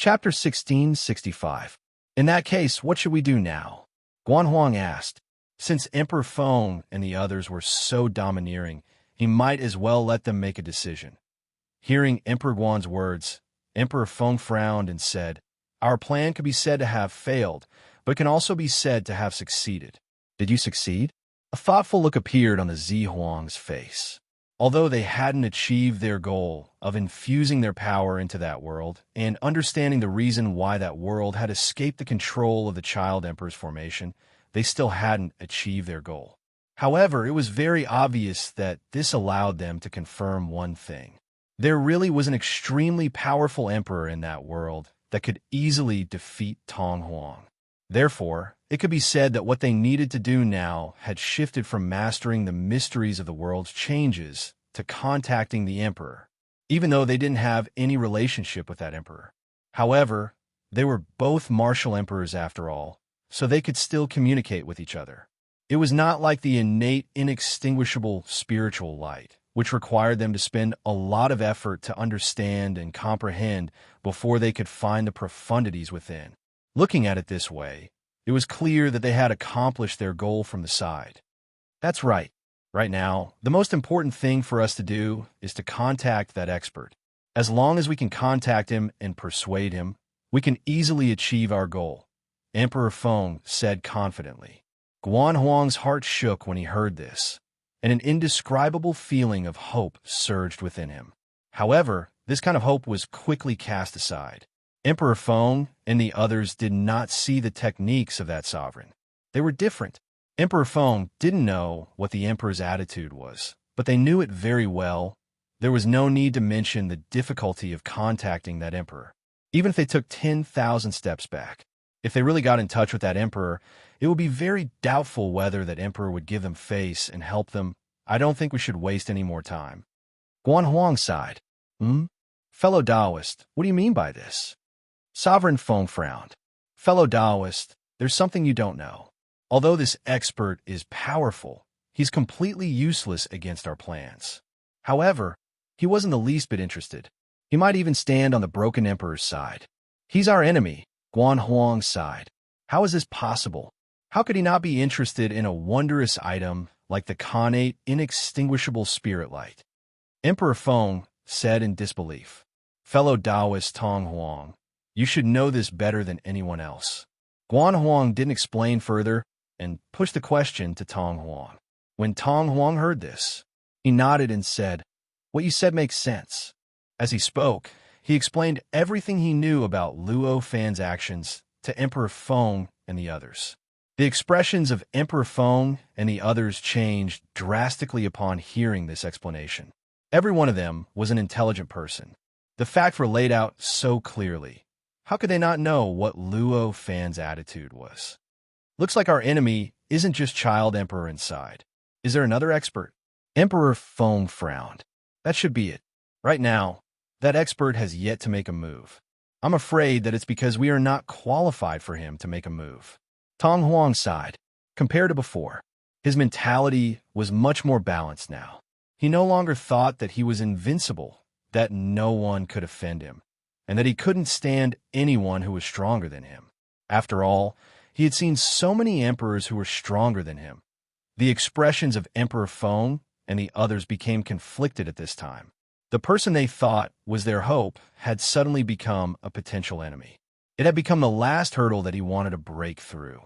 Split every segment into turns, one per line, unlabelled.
Chapter 1665. In that case, what should we do now? Guanhuang asked. Since Emperor Feng and the others were so domineering, he might as well let them make a decision. Hearing Emperor Guan's words, Emperor Feng frowned and said, "Our plan could be said to have failed, but can also be said to have succeeded." Did you succeed? A thoughtful look appeared on the Zihuang's face. Although they hadn't achieved their goal of infusing their power into that world and understanding the reason why that world had escaped the control of the Child Emperor's formation, they still hadn't achieved their goal. However, it was very obvious that this allowed them to confirm one thing. There really was an extremely powerful emperor in that world that could easily defeat Tong Huang. Therefore, it could be said that what they needed to do now had shifted from mastering the mysteries of the world's changes to contacting the emperor, even though they didn't have any relationship with that emperor. However, they were both martial emperors after all, so they could still communicate with each other. It was not like the innate, inextinguishable spiritual light, which required them to spend a lot of effort to understand and comprehend before they could find the profundities within. Looking at it this way, it was clear that they had accomplished their goal from the side. That's right. Right now, the most important thing for us to do is to contact that expert. As long as we can contact him and persuade him, we can easily achieve our goal, Emperor Feng said confidently. Guanhuang's heart shook when he heard this, and an indescribable feeling of hope surged within him. However, this kind of hope was quickly cast aside. Emperor Feng and the others did not see the techniques of that sovereign. They were different. Emperor Feng didn't know what the emperor's attitude was, but they knew it very well. There was no need to mention the difficulty of contacting that emperor, even if they took 10,000 steps back. If they really got in touch with that emperor, it would be very doubtful whether that emperor would give them face and help them. I don't think we should waste any more time. Guanhuang sighed. Fellow Taoist, what do you mean by this? Sovereign Feng frowned. Fellow Taoist, there's something you don't know. Although this expert is powerful, he's completely useless against our plans. However, he wasn't the least bit interested. He might even stand on the broken emperor's side. He's our enemy, Guanhuang sighed. How is this possible? How could he not be interested in a wondrous item like the connate, inextinguishable spirit light? Emperor Feng said in disbelief. Fellow Taoist Tong Huang, you should know this better than anyone else. Guanhuang didn't explain further and pushed the question to Tong Huang. When Tong Huang heard this, he nodded and said, "What you said makes sense." As he spoke, he explained everything he knew about Luo Fan's actions to Emperor Feng and the others. The expressions of Emperor Feng and the others changed drastically upon hearing this explanation. Every one of them was an intelligent person. The facts were laid out so clearly. How could they not know what Luo Fan's attitude was? Looks like our enemy isn't just Child Emperor inside. Is there another expert? Emperor Feng frowned. That should be it. Right now, that expert has yet to make a move. I'm afraid that it's because we are not qualified for him to make a move. Tong Huang sighed. Compared to before, his mentality was much more balanced now. He no longer thought that he was invincible, that no one could offend him, and that he couldn't stand anyone who was stronger than him. After all, he had seen so many emperors who were stronger than him. The expressions of Emperor Feng and the others became conflicted at this time. The person they thought was their hope had suddenly become a potential enemy. It had become the last hurdle that he wanted to break through.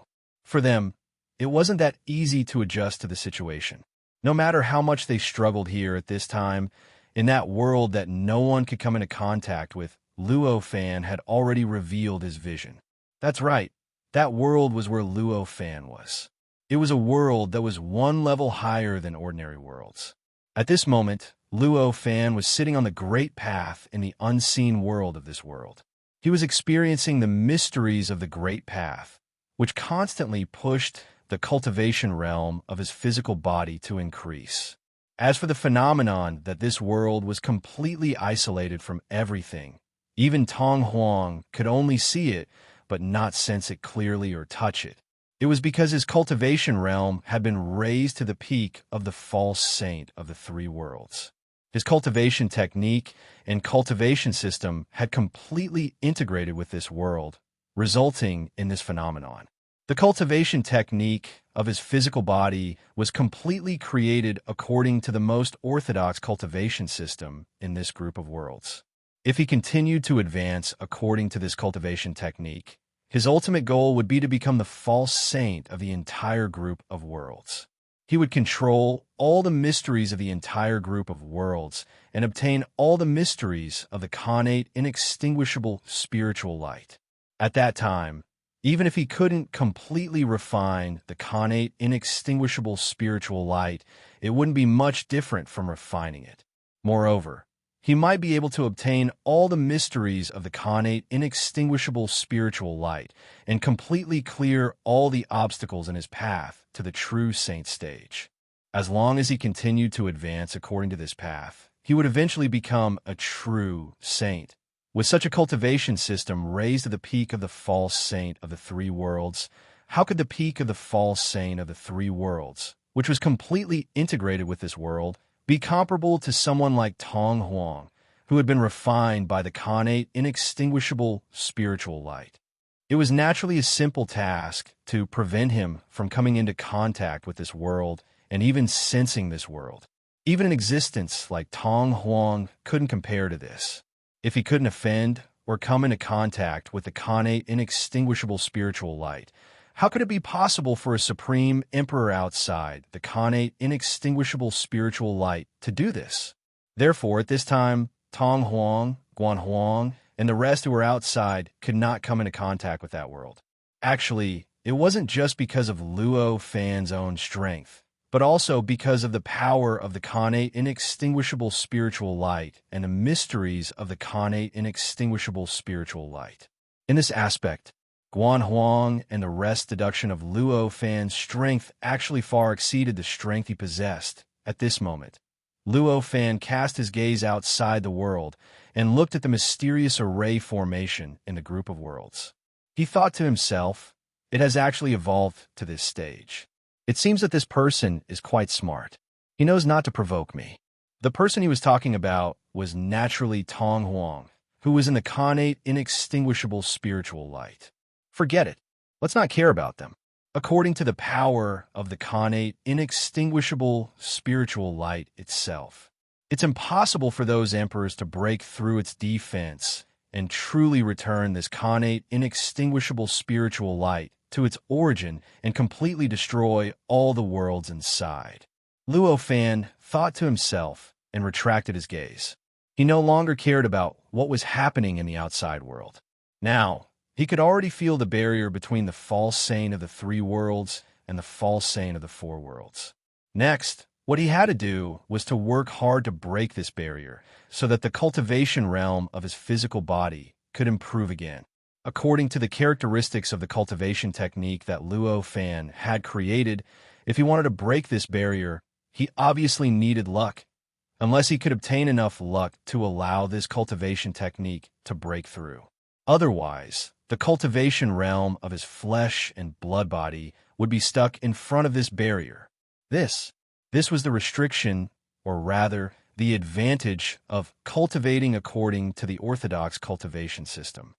For them, it wasn't that easy to adjust to the situation. No matter how much they struggled here at this time, in that world that no one could come into contact with, Luo Fan had already revealed his vision. That's right, that world was where Luo Fan was. It was a world that was one level higher than ordinary worlds. At this moment, Luo Fan was sitting on the great path in the unseen world of this world. He was experiencing the mysteries of the great path, which constantly pushed the cultivation realm of his physical body to increase. As for the phenomenon that this world was completely isolated from everything, even Tong Huang could only see it but not sense it clearly or touch it. It was because his cultivation realm had been raised to the peak of the false saint of the three worlds. His cultivation technique and cultivation system had completely integrated with this world, resulting in this phenomenon. The cultivation technique of his physical body was completely created according to the most orthodox cultivation system in this group of worlds. If he continued to advance according to this cultivation technique, his ultimate goal would be to become the false saint of the entire group of worlds. He would control all the mysteries of the entire group of worlds and obtain all the mysteries of the connate, inextinguishable spiritual light. At that time, even if he couldn't completely refine the connate, inextinguishable spiritual light, it wouldn't be much different from refining it. Moreover, he might be able to obtain all the mysteries of the connate, inextinguishable spiritual light and completely clear all the obstacles in his path to the true saint stage. As long as he continued to advance according to this path, he would eventually become a true saint. With such a cultivation system raised to the peak of the false saint of the three worlds, how could the peak of the false saint of the three worlds, which was completely integrated with this world, be comparable to someone like Tong Huang, who had been refined by the connate, inextinguishable spiritual light? It was naturally a simple task to prevent him from coming into contact with this world and even sensing this world. Even an existence like Tong Huang couldn't compare to this. If he couldn't offend or come into contact with the connate, inextinguishable spiritual light, how could it be possible for a supreme emperor outside the connate, inextinguishable spiritual light to do this? Therefore, at this time, Tong Huang, Guan Huang, and the rest who were outside could not come into contact with that world. Actually, it wasn't just because of Luo Fan's own strength, but also because of the power of the connate, inextinguishable spiritual light and the mysteries of the connate, inextinguishable spiritual light. In this aspect, Guan Huang and the rest deduction of Luo Fan's strength actually far exceeded the strength he possessed at this moment. Luo Fan cast his gaze outside the world and looked at the mysterious array formation in the group of worlds. He thought to himself, it has actually evolved to this stage. It seems that this person is quite smart. He knows not to provoke me. The person he was talking about was naturally Tong Huang, who was in the connate, inextinguishable spiritual light. Forget it. Let's not care about them. According to the power of the connate, inextinguishable spiritual light itself, it's impossible for those emperors to break through its defense and truly return this connate, inextinguishable spiritual light to its origin and completely destroy all the worlds inside. Luo Fan thought to himself and retracted his gaze. He no longer cared about what was happening in the outside world. Now, he could already feel the barrier between the false saint of the three worlds and the false saint of the four worlds. Next, what he had to do was to work hard to break this barrier so that the cultivation realm of his physical body could improve again. According to the characteristics of the cultivation technique that Luo Fan had created, if he wanted to break this barrier, he obviously needed luck, unless he could obtain enough luck to allow this cultivation technique to break through. Otherwise, the cultivation realm of his flesh and blood body would be stuck in front of this barrier. This was the restriction, or rather, the advantage of cultivating according to the orthodox cultivation system.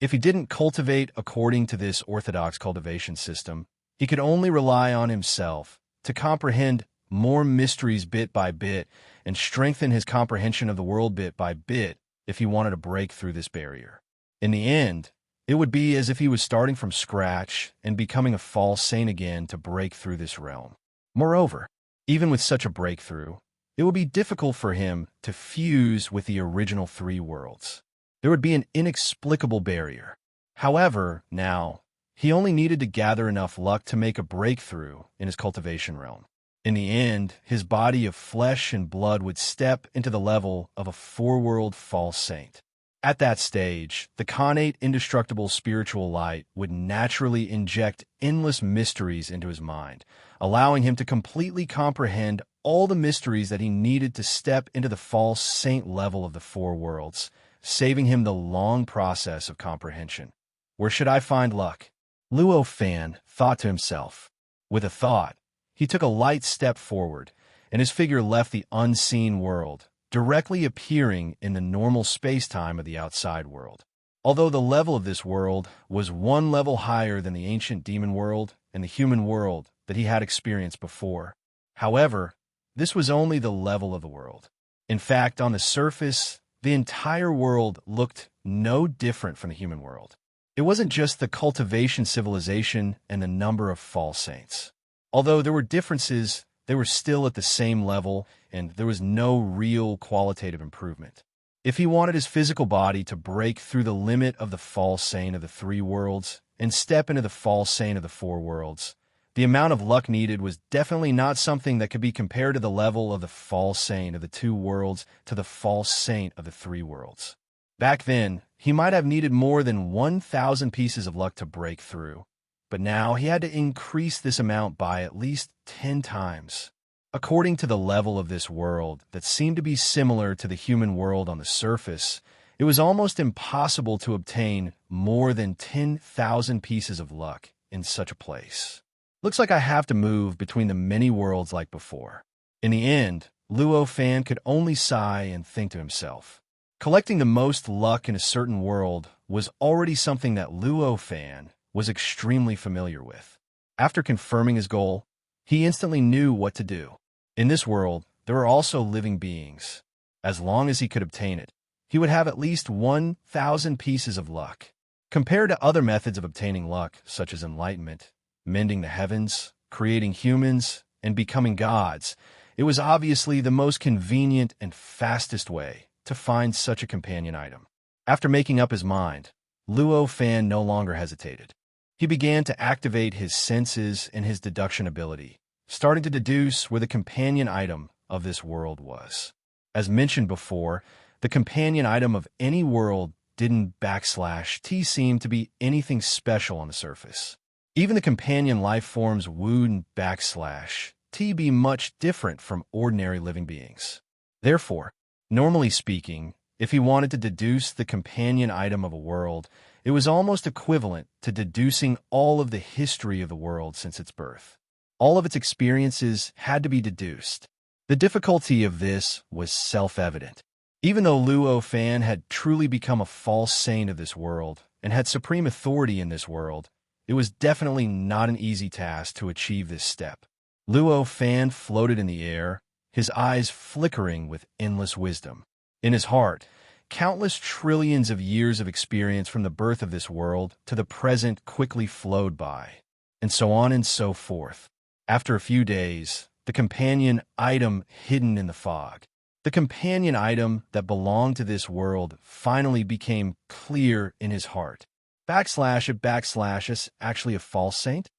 If he didn't cultivate according to this orthodox cultivation system, he could only rely on himself to comprehend more mysteries bit by bit and strengthen his comprehension of the world bit by bit if he wanted to break through this barrier. In the end, it would be as if he was starting from scratch and becoming a false saint again to break through this realm. Moreover, even with such a breakthrough, it would be difficult for him to fuse with the original three worlds. There would be an inexplicable barrier. However, now, he only needed to gather enough luck to make a breakthrough in his cultivation realm. In the end, his body of flesh and blood would step into the level of a four-world false saint. At that stage, the connate, indestructible spiritual light would naturally inject endless mysteries into his mind, allowing him to completely comprehend all the mysteries that he needed to step into the false saint level of the four worlds, saving him the long process of comprehension. Where should I find luck? Luo Fan thought to himself. With a thought, he took a light step forward, and his figure left the unseen world directly appearing in the normal space-time of the outside world. Although the level of this world was one level higher than the ancient demon world and the human world that he had experienced before. However, this was only the level of the world. In fact, on the surface, the entire world looked no different from the human world. It wasn't just the cultivation civilization and the number of false saints. Although there were differences, they were still at the same level, and there was no real qualitative improvement. If he wanted his physical body to break through the limit of the false saint of the 3 worlds and step into the false saint of the 4 worlds, the amount of luck needed was definitely not something that could be compared to the level of the false saint of the 2 worlds to the false saint of the 3 worlds. Back then, he might have needed more than 1,000 pieces of luck to break through, but now he had to increase this amount by at least 10 times. According to the level of this world that seemed to be similar to the human world on the surface, it was almost impossible to obtain more than 10,000 pieces of luck in such a place. Looks like I have to move between the many worlds like before. In the end, Luo Fan could only sigh and think to himself. Collecting the most luck in a certain world was already something that Luo Fan was extremely familiar with. After confirming his goal, he instantly knew what to do. In this world, there are also living beings. As long as he could obtain it, he would have at least 1,000 pieces of luck. Compared to other methods of obtaining luck, such as enlightenment, mending the heavens, creating humans, and becoming gods, it was obviously the most convenient and fastest way to find such a companion item. After making up his mind, Luo Fan no longer hesitated. He began to activate his senses and his deduction ability, starting to deduce where the companion item of this world was. As mentioned before, the companion item of any world didn't /T seem to be anything special on the surface. Even the companion life forms would /T be much different from ordinary living beings. Therefore, normally speaking, if he wanted to deduce the companion item of a world, it was almost equivalent to deducing all of the history of the world since its birth. All of its experiences had to be deduced. The difficulty of this was self-evident. Even though Luo Fan had truly become a false saint of this world and had supreme authority in this world, it was definitely not an easy task to achieve this step. Luo Fan floated in the air, his eyes flickering with endless wisdom. In his heart, countless trillions of years of experience from the birth of this world to the present quickly flowed by, and so on and so forth. After a few days, the companion item hidden in the fog, the companion item that belonged to this world, finally became clear in his heart. /is actually a false saint?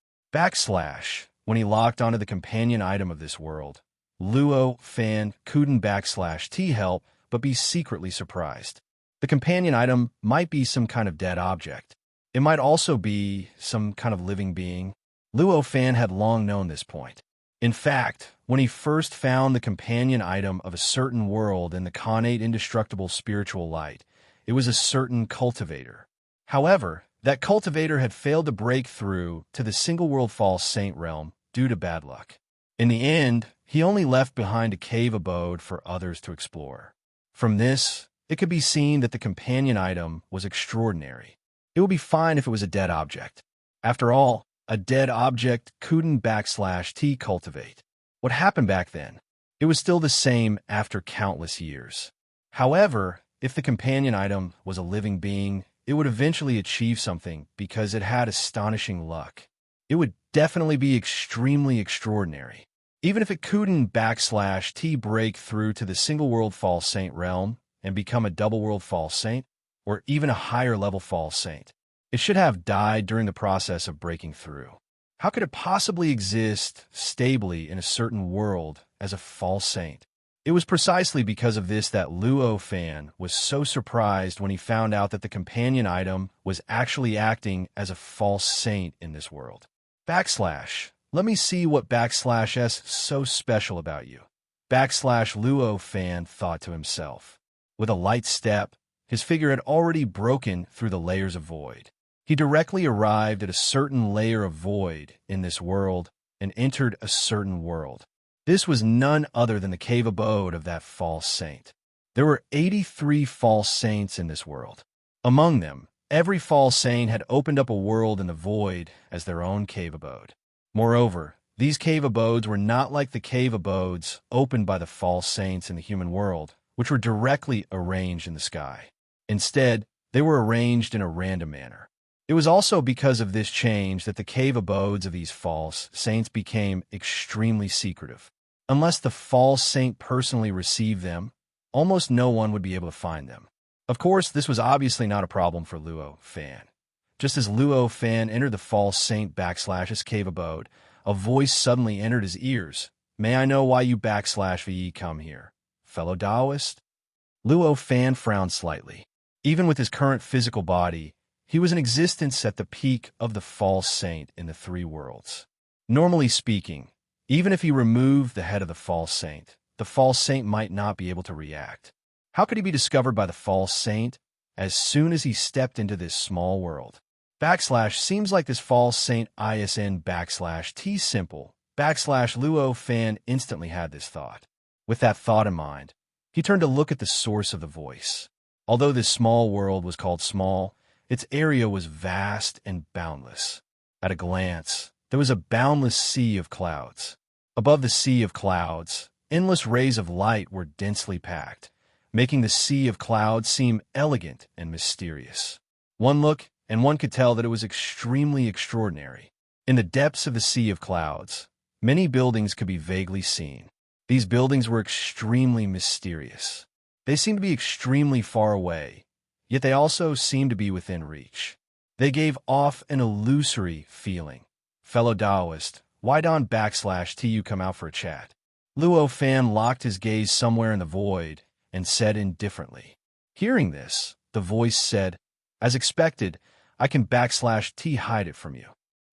When he locked onto the companion item of this world, Luo Fan couldn't /T help but be secretly surprised. The companion item might be some kind of dead object. It might also be some kind of living being. Luo Fan had long known this point. In fact, when he first found the companion item of a certain world in the connate indestructible spiritual light, it was a certain cultivator. However, that cultivator had failed to break through to the single-world false saint realm due to bad luck. In the end, he only left behind a cave abode for others to explore. From this, it could be seen that the companion item was extraordinary. It would be fine if it was a dead object. After all, a dead object couldn't /T cultivate. What happened back then? It was still the same after countless years. However, if the companion item was a living being, it would eventually achieve something because it had astonishing luck. It would definitely be extremely extraordinary. Even if it couldn't /T break through to the single-world false saint realm and become a double-world false saint, or even a higher-level false saint, it should have died during the process of breaking through. How could it possibly exist stably in a certain world as a false saint? It was precisely because of this that Luo Fan was so surprised when he found out that the companion item was actually acting as a false saint in this world. Let me see what /S so special about you. Luo Fan thought to himself. With a light step, his figure had already broken through the layers of void. He directly arrived at a certain layer of void in this world and entered a certain world. This was none other than the cave abode of that false saint. There were 83 false saints in this world. Among them, every false saint had opened up a world in the void as their own cave abode. Moreover, these cave abodes were not like the cave abodes opened by the false saints in the human world, which were directly arranged in the sky. Instead, they were arranged in a random manner. It was also because of this change that the cave abodes of these false saints became extremely secretive. Unless the false saint personally received them, almost no one would be able to find them. Of course, this was obviously not a problem for Luo Fan. Just as Luo Fan entered the false saint /his cave abode, a voice suddenly entered his ears. "May I know why you /ve come here, fellow Taoist?" Luo Fan frowned slightly. Even with his current physical body, he was in existence at the peak of the false saint in the three worlds. Normally speaking, even if he removed the head of the false saint might not be able to react. How could he be discovered by the false saint as soon as he stepped into this small world? Seems like this false saint /T simple. Luo Fan instantly had this thought. With that thought in mind, he turned to look at the source of the voice. Although this small world was called small, its area was vast and boundless. At a glance, there was a boundless sea of clouds. Above the sea of clouds, endless rays of light were densely packed, making the sea of clouds seem elegant and mysterious. One look, and one could tell that it was extremely extraordinary. In the depths of the sea of clouds, many buildings could be vaguely seen. These buildings were extremely mysterious. They seemed to be extremely far away, yet they also seemed to be within reach. They gave off an illusory feeling. "Fellow Taoist, why don't /T you come out for a chat?" Luo Fan locked his gaze somewhere in the void and said indifferently. Hearing this, the voice said, "As expected, I can /T hide it from you."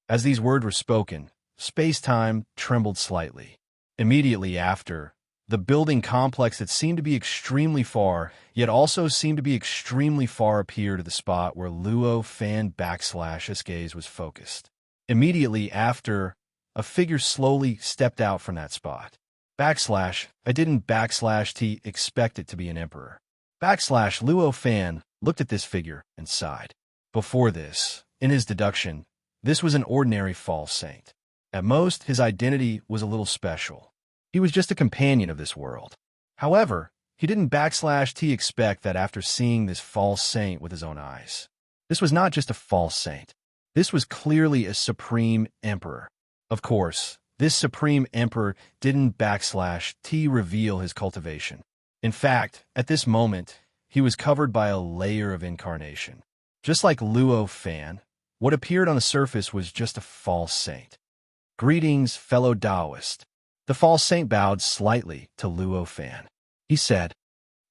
As these words were spoken, space-time trembled slightly. Immediately after, the building complex that seemed to be extremely far, yet also seemed to be extremely far appeared at the spot where Luo Fan /his gaze was focused. Immediately after, a figure slowly stepped out from that spot. I didn't /T expect it to be an emperor. Luo Fan looked at this figure and sighed. Before this, in his deduction, this was an ordinary false saint. At most, his identity was a little special. He was just a companion of this world. However, he didn't /T expect that after seeing this false saint with his own eyes. This was not just a false saint. This was clearly a supreme emperor. Of course, this supreme emperor didn't /T reveal his cultivation. In fact, at this moment, he was covered by a layer of incarnation. Just like Luo Fan, what appeared on the surface was just a false saint. "Greetings, fellow Taoist." The false saint bowed slightly to Luo Fan. He said,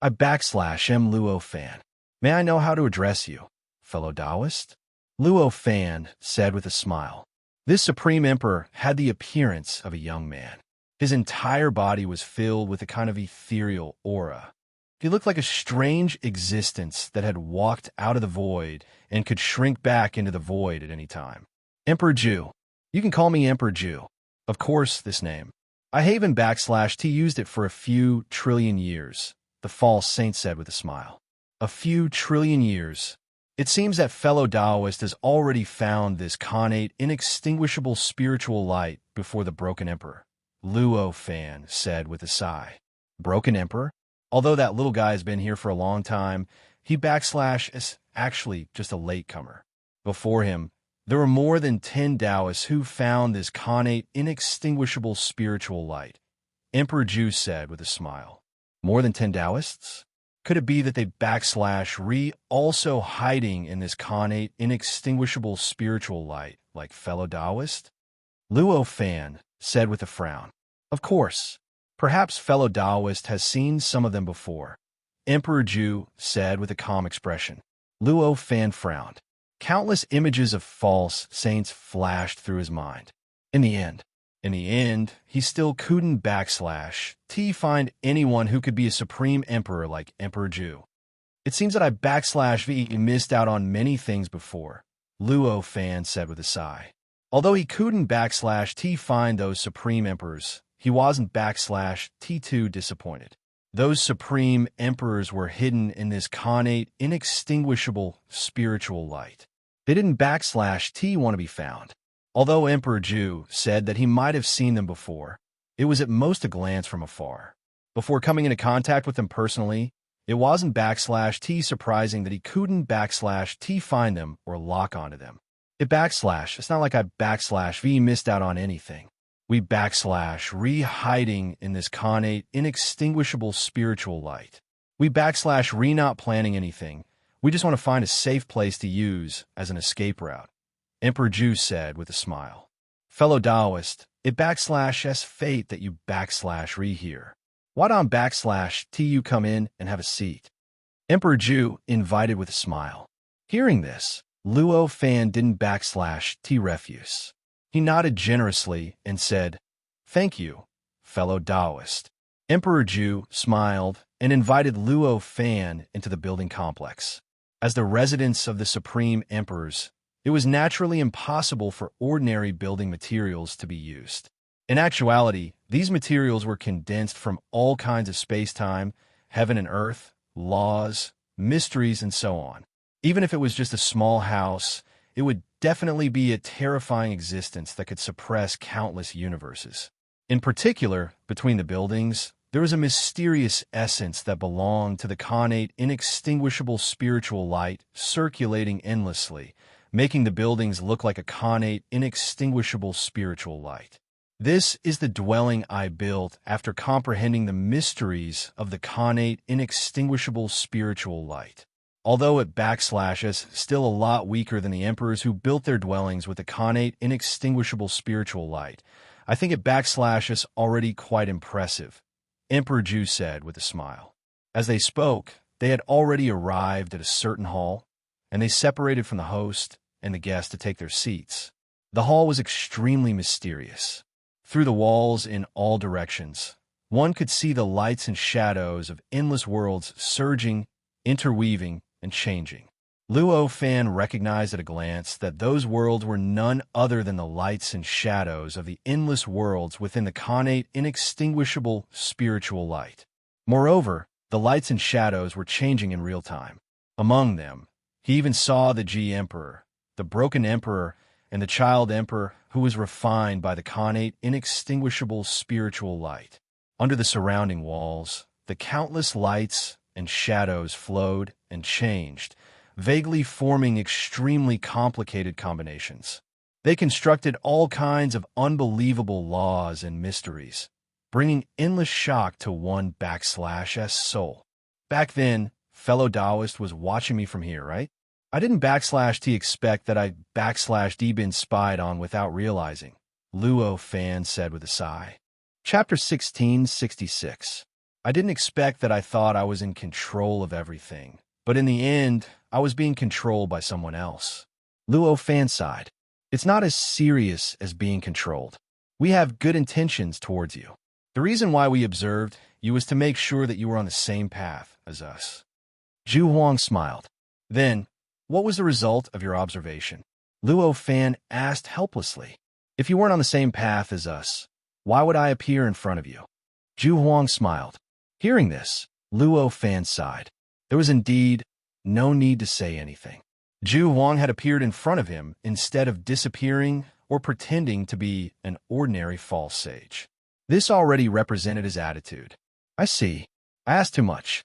"I /am Luo Fan. May I know how to address you, fellow Taoist?" Luo Fan said with a smile. This supreme emperor had the appearance of a young man. His entire body was filled with a kind of ethereal aura. He looked like a strange existence that had walked out of the void and could shrink back into the void at any time. "Emperor Ju. You can call me Emperor Ju. Of course, this name. I haven't /T used it for a few trillion years," the false saint said with a smile. "A few trillion years. It seems that fellow Taoist has already found this connate, inextinguishable spiritual light before the broken emperor," Luo Fan said with a sigh. "Broken emperor? Although that little guy has been here for a long time, he is actually just a latecomer. Before him, there were more than 10 Taoists who found this connate, inextinguishable spiritual light," Emperor Ju said with a smile. "More than 10 Taoists? Could it be that they also hiding in this connate, inextinguishable spiritual light, like fellow Taoist?" Luo Fan said with a frown. "Of course. Perhaps fellow Taoist has seen some of them before," Emperor Ju said with a calm expression. Luo Fan frowned. Countless images of false saints flashed through his mind. In the end, he still couldn't /T find anyone who could be a supreme emperor like Emperor Ju. "It seems that I /V missed out on many things before," Luo Fan said with a sigh. Although he couldn't /T find those supreme emperors, he wasn't /T too disappointed. Those supreme emperors were hidden in this connate, inextinguishable spiritual light. They didn't /T want to be found. Although Emperor Ju said that he might have seen them before, it was at most a glance from afar. Before coming into contact with them personally, it wasn't /T surprising that he couldn't /T find them or lock onto them. It's not like I /V missed out on anything. We re-hiding in this connate, inextinguishable spiritual light. We re not planning anything. We just want to find a safe place to use as an escape route, Emperor Ju said with a smile. Fellow Taoist, it /s fate that you re here. Why don't /T you come in and have a seat? Emperor Ju invited with a smile. Hearing this, Luo Fan didn't /T refuse. He nodded generously and said, "Thank you, fellow Taoist." Emperor Ju smiled and invited Luo Fan into the building complex. As the residence of the Supreme Emperors, it was naturally impossible for ordinary building materials to be used. In actuality, these materials were condensed from all kinds of space-time, heaven and earth, laws, mysteries, and so on. Even if it was just a small house, it would definitely be a terrifying existence that could suppress countless universes. In particular, between the buildings, there was a mysterious essence that belonged to the connate, inextinguishable spiritual light circulating endlessly, making the buildings look like a connate, inextinguishable spiritual light. This is the dwelling I built after comprehending the mysteries of the connate, inextinguishable spiritual light. Although it /s still a lot weaker than the emperors who built their dwellings with the connate, inextinguishable spiritual light, I think it /s already quite impressive, Emperor Ju said with a smile. As they spoke, they had already arrived at a certain hall, and they separated from the host and the guest to take their seats. The hall was extremely mysterious. Through the walls in all directions, one could see the lights and shadows of endless worlds surging, interweaving, and changing. Luo Fan recognized at a glance that those worlds were none other than the lights and shadows of the endless worlds within the connate, inextinguishable spiritual light. Moreover, the lights and shadows were changing in real time. Among them, he even saw the Ji Emperor, the broken emperor, and the child emperor who was refined by the connate, inextinguishable spiritual light. Under the surrounding walls, the countless lights and shadows flowed and changed, vaguely forming extremely complicated combinations. They constructed all kinds of unbelievable laws and mysteries, bringing endless shock to one /s soul. Back then, fellow Taoist was watching me from here, right? I didn't /T expect that I'd /D been spied on without realizing, Luo Fan said with a sigh. Chapter 1666. I didn't expect that I thought I was in control of everything, but in the end, I was being controlled by someone else. Luo Fan sighed. It's not as serious as being controlled. We have good intentions towards you. The reason why we observed you was to make sure that you were on the same path as us. Zhu Huang smiled. Then, what was the result of your observation? Luo Fan asked helplessly. If you weren't on the same path as us, why would I appear in front of you? Zhu Huang smiled. Hearing this, Luo Fan sighed. There was indeed no need to say anything. Zhu Huang had appeared in front of him instead of disappearing or pretending to be an ordinary false sage. This already represented his attitude. I see. I asked too much.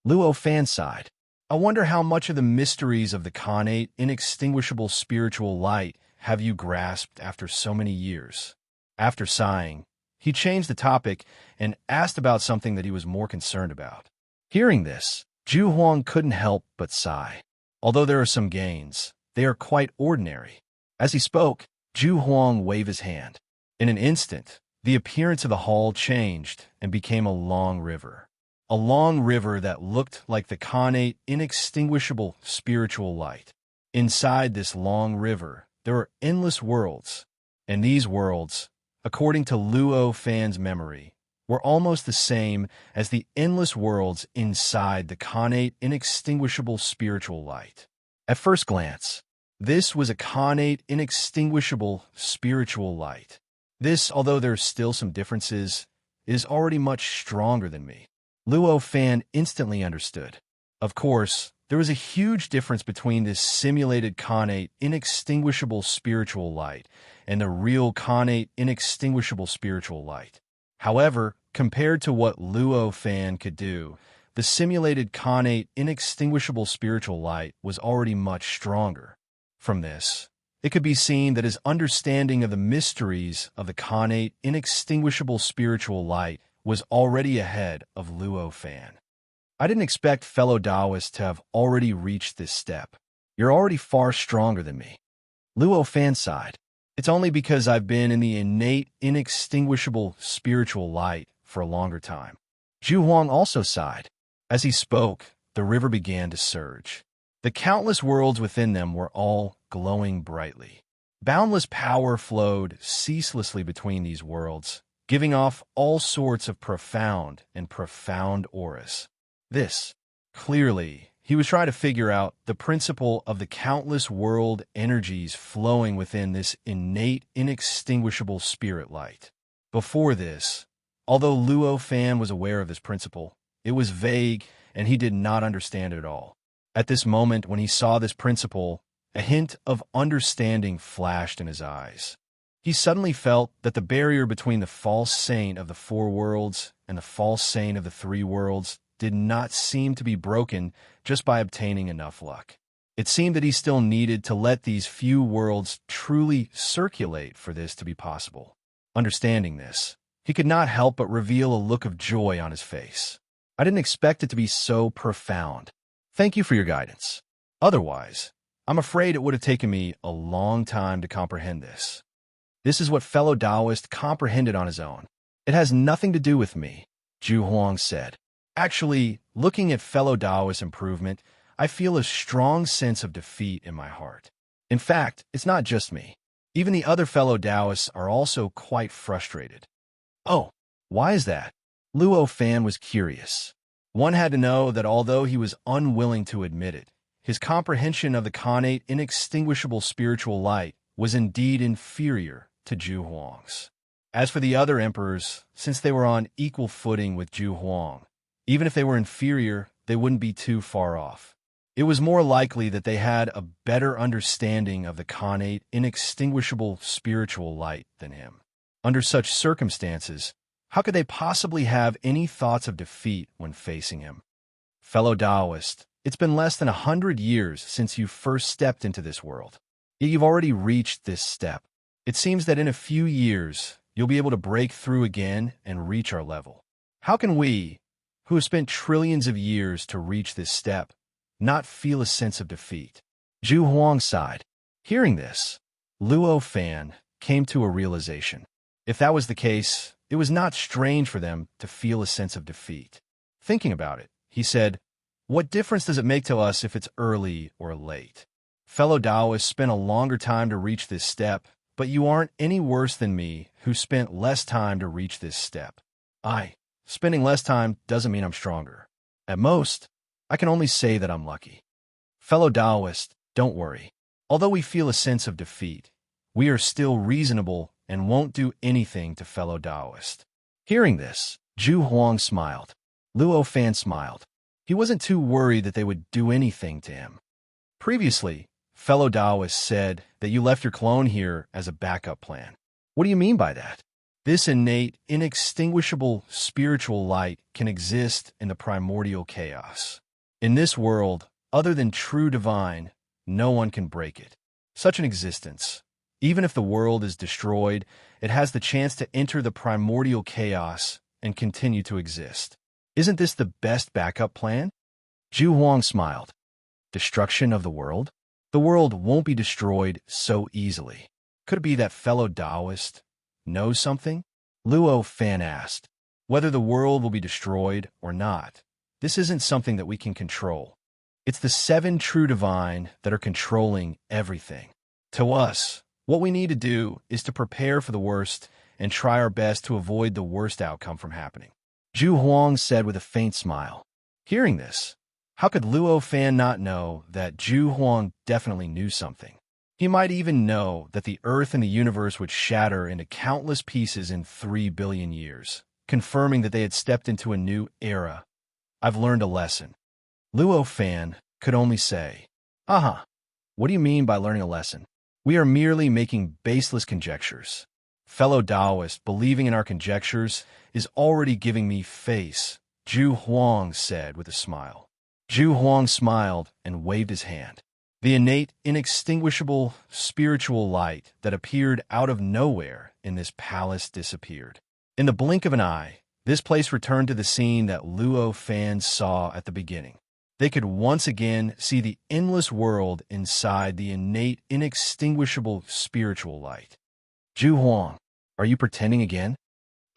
Luo Fan sighed. I wonder how much of the mysteries of the connate, inextinguishable spiritual light have you grasped after so many years? After sighing, he changed the topic and asked about something that he was more concerned about. Hearing this, Zhu Huang couldn't help but sigh. Although there are some gains, they are quite ordinary. As he spoke, Zhu Huang waved his hand. In an instant, the appearance of the hall changed and became a long river. A long river that looked like the connate, inextinguishable spiritual light. Inside this long river, there are endless worlds, and these worlds, according to Luo Fan's memory, were almost the same as the endless worlds inside the connate, inextinguishable spiritual light. At first glance, this was a connate, inextinguishable spiritual light. This, although there are still some differences, is already much stronger than me. Luo Fan instantly understood. Of course, there was a huge difference between this simulated connate, inextinguishable spiritual light and the real connate, inextinguishable spiritual light. However, compared to what Luo Fan could do, the simulated connate, inextinguishable spiritual light was already much stronger. From this, it could be seen that his understanding of the mysteries of the connate, inextinguishable spiritual light was already ahead of Luo Fan. I didn't expect fellow Taoists to have already reached this step. You're already far stronger than me. Luo Fan sighed. It's only because I've been in the innate, inextinguishable spiritual light for a longer time. Zhu Huang also sighed. As he spoke, the river began to surge. The countless worlds within them were all glowing brightly. Boundless power flowed ceaselessly between these worlds, giving off all sorts of profound auras. This, clearly, he was trying to figure out the principle of the countless world energies flowing within this innate, inextinguishable spirit light. Before this, although Luo Fan was aware of this principle, it was vague and he did not understand it at all. At this moment, when he saw this principle, a hint of understanding flashed in his eyes. He suddenly felt that the barrier between the false saint of the four worlds and the false saint of the three worlds did not seem to be broken just by obtaining enough luck. It seemed that he still needed to let these few worlds truly circulate for this to be possible. Understanding this, he could not help but reveal a look of joy on his face. I didn't expect it to be so profound. Thank you for your guidance. Otherwise, I'm afraid it would have taken me a long time to comprehend this. This is what fellow Taoist comprehended on his own. It has nothing to do with me, Zhu Huang said. Actually, looking at fellow Taoist improvement, I feel a strong sense of defeat in my heart. In fact, it's not just me. Even the other fellow Taoists are also quite frustrated. Oh, why is that? Luo Fan was curious. One had to know that although he was unwilling to admit it, his comprehension of the connate, inextinguishable spiritual light was indeed inferior to Zhu Huang's. As for the other emperors, since they were on equal footing with Zhu Huang, even if they were inferior, they wouldn't be too far off. It was more likely that they had a better understanding of the connate, inextinguishable spiritual light than him. Under such circumstances, how could they possibly have any thoughts of defeat when facing him? Fellow Taoist, it's been less than 100 years since you first stepped into this world. Yet you've already reached this step. It seems that in a few years, you'll be able to break through again and reach our level. How can we, who have spent trillions of years to reach this step, not feel a sense of defeat? Zhu Huang sighed. Hearing this, Luo Fan came to a realization. If that was the case, it was not strange for them to feel a sense of defeat. Thinking about it, he said, "What difference does it make to us if it's early or late? Fellow Taoists spent a longer time to reach this step, but you aren't any worse than me who spent less time to reach this step. Spending less time doesn't mean I'm stronger. At most, I can only say that I'm lucky. Fellow Taoists, don't worry. Although we feel a sense of defeat, we are still reasonable and won't do anything to fellow Taoists." Hearing this, Zhu Huang smiled. Luo Fan smiled. He wasn't too worried that they would do anything to him. Previously, fellow Taoists said that you left your clone here as a backup plan. What do you mean by that? This innate, inextinguishable spiritual light can exist in the primordial chaos. In this world, other than true divine, no one can break it. Such an existence, even if the world is destroyed, it has the chance to enter the primordial chaos and continue to exist. Isn't this the best backup plan? Zhu Huang smiled. Destruction of the world? The world won't be destroyed so easily. Could it be that fellow Taoist knows something? Luo Fan asked. Whether the world will be destroyed or not, this isn't something that we can control. It's the 7 true divine that are controlling everything. To us, what we need to do is to prepare for the worst and try our best to avoid the worst outcome from happening. Zhu Huang said with a faint smile. Hearing this, how could Luo Fan not know that Zhu Huang definitely knew something? He might even know that the earth and the universe would shatter into countless pieces in 3 billion years, confirming that they had stepped into a new era I've learned a lesson. Luo Fan could only say, "Uh-huh. What do you mean by learning a lesson? We are merely making baseless conjectures. Fellow Taoist, believing in our conjectures is already giving me face," Zhu Huang said with a smile. Zhu Huang smiled and waved his hand. The innate, inextinguishable spiritual light that appeared out of nowhere in this palace disappeared. In the blink of an eye, this place returned to the scene that Luo fans saw at the beginning. They could once again see the endless world inside the innate, inextinguishable spiritual light. "Zhu Huang, are you pretending again?"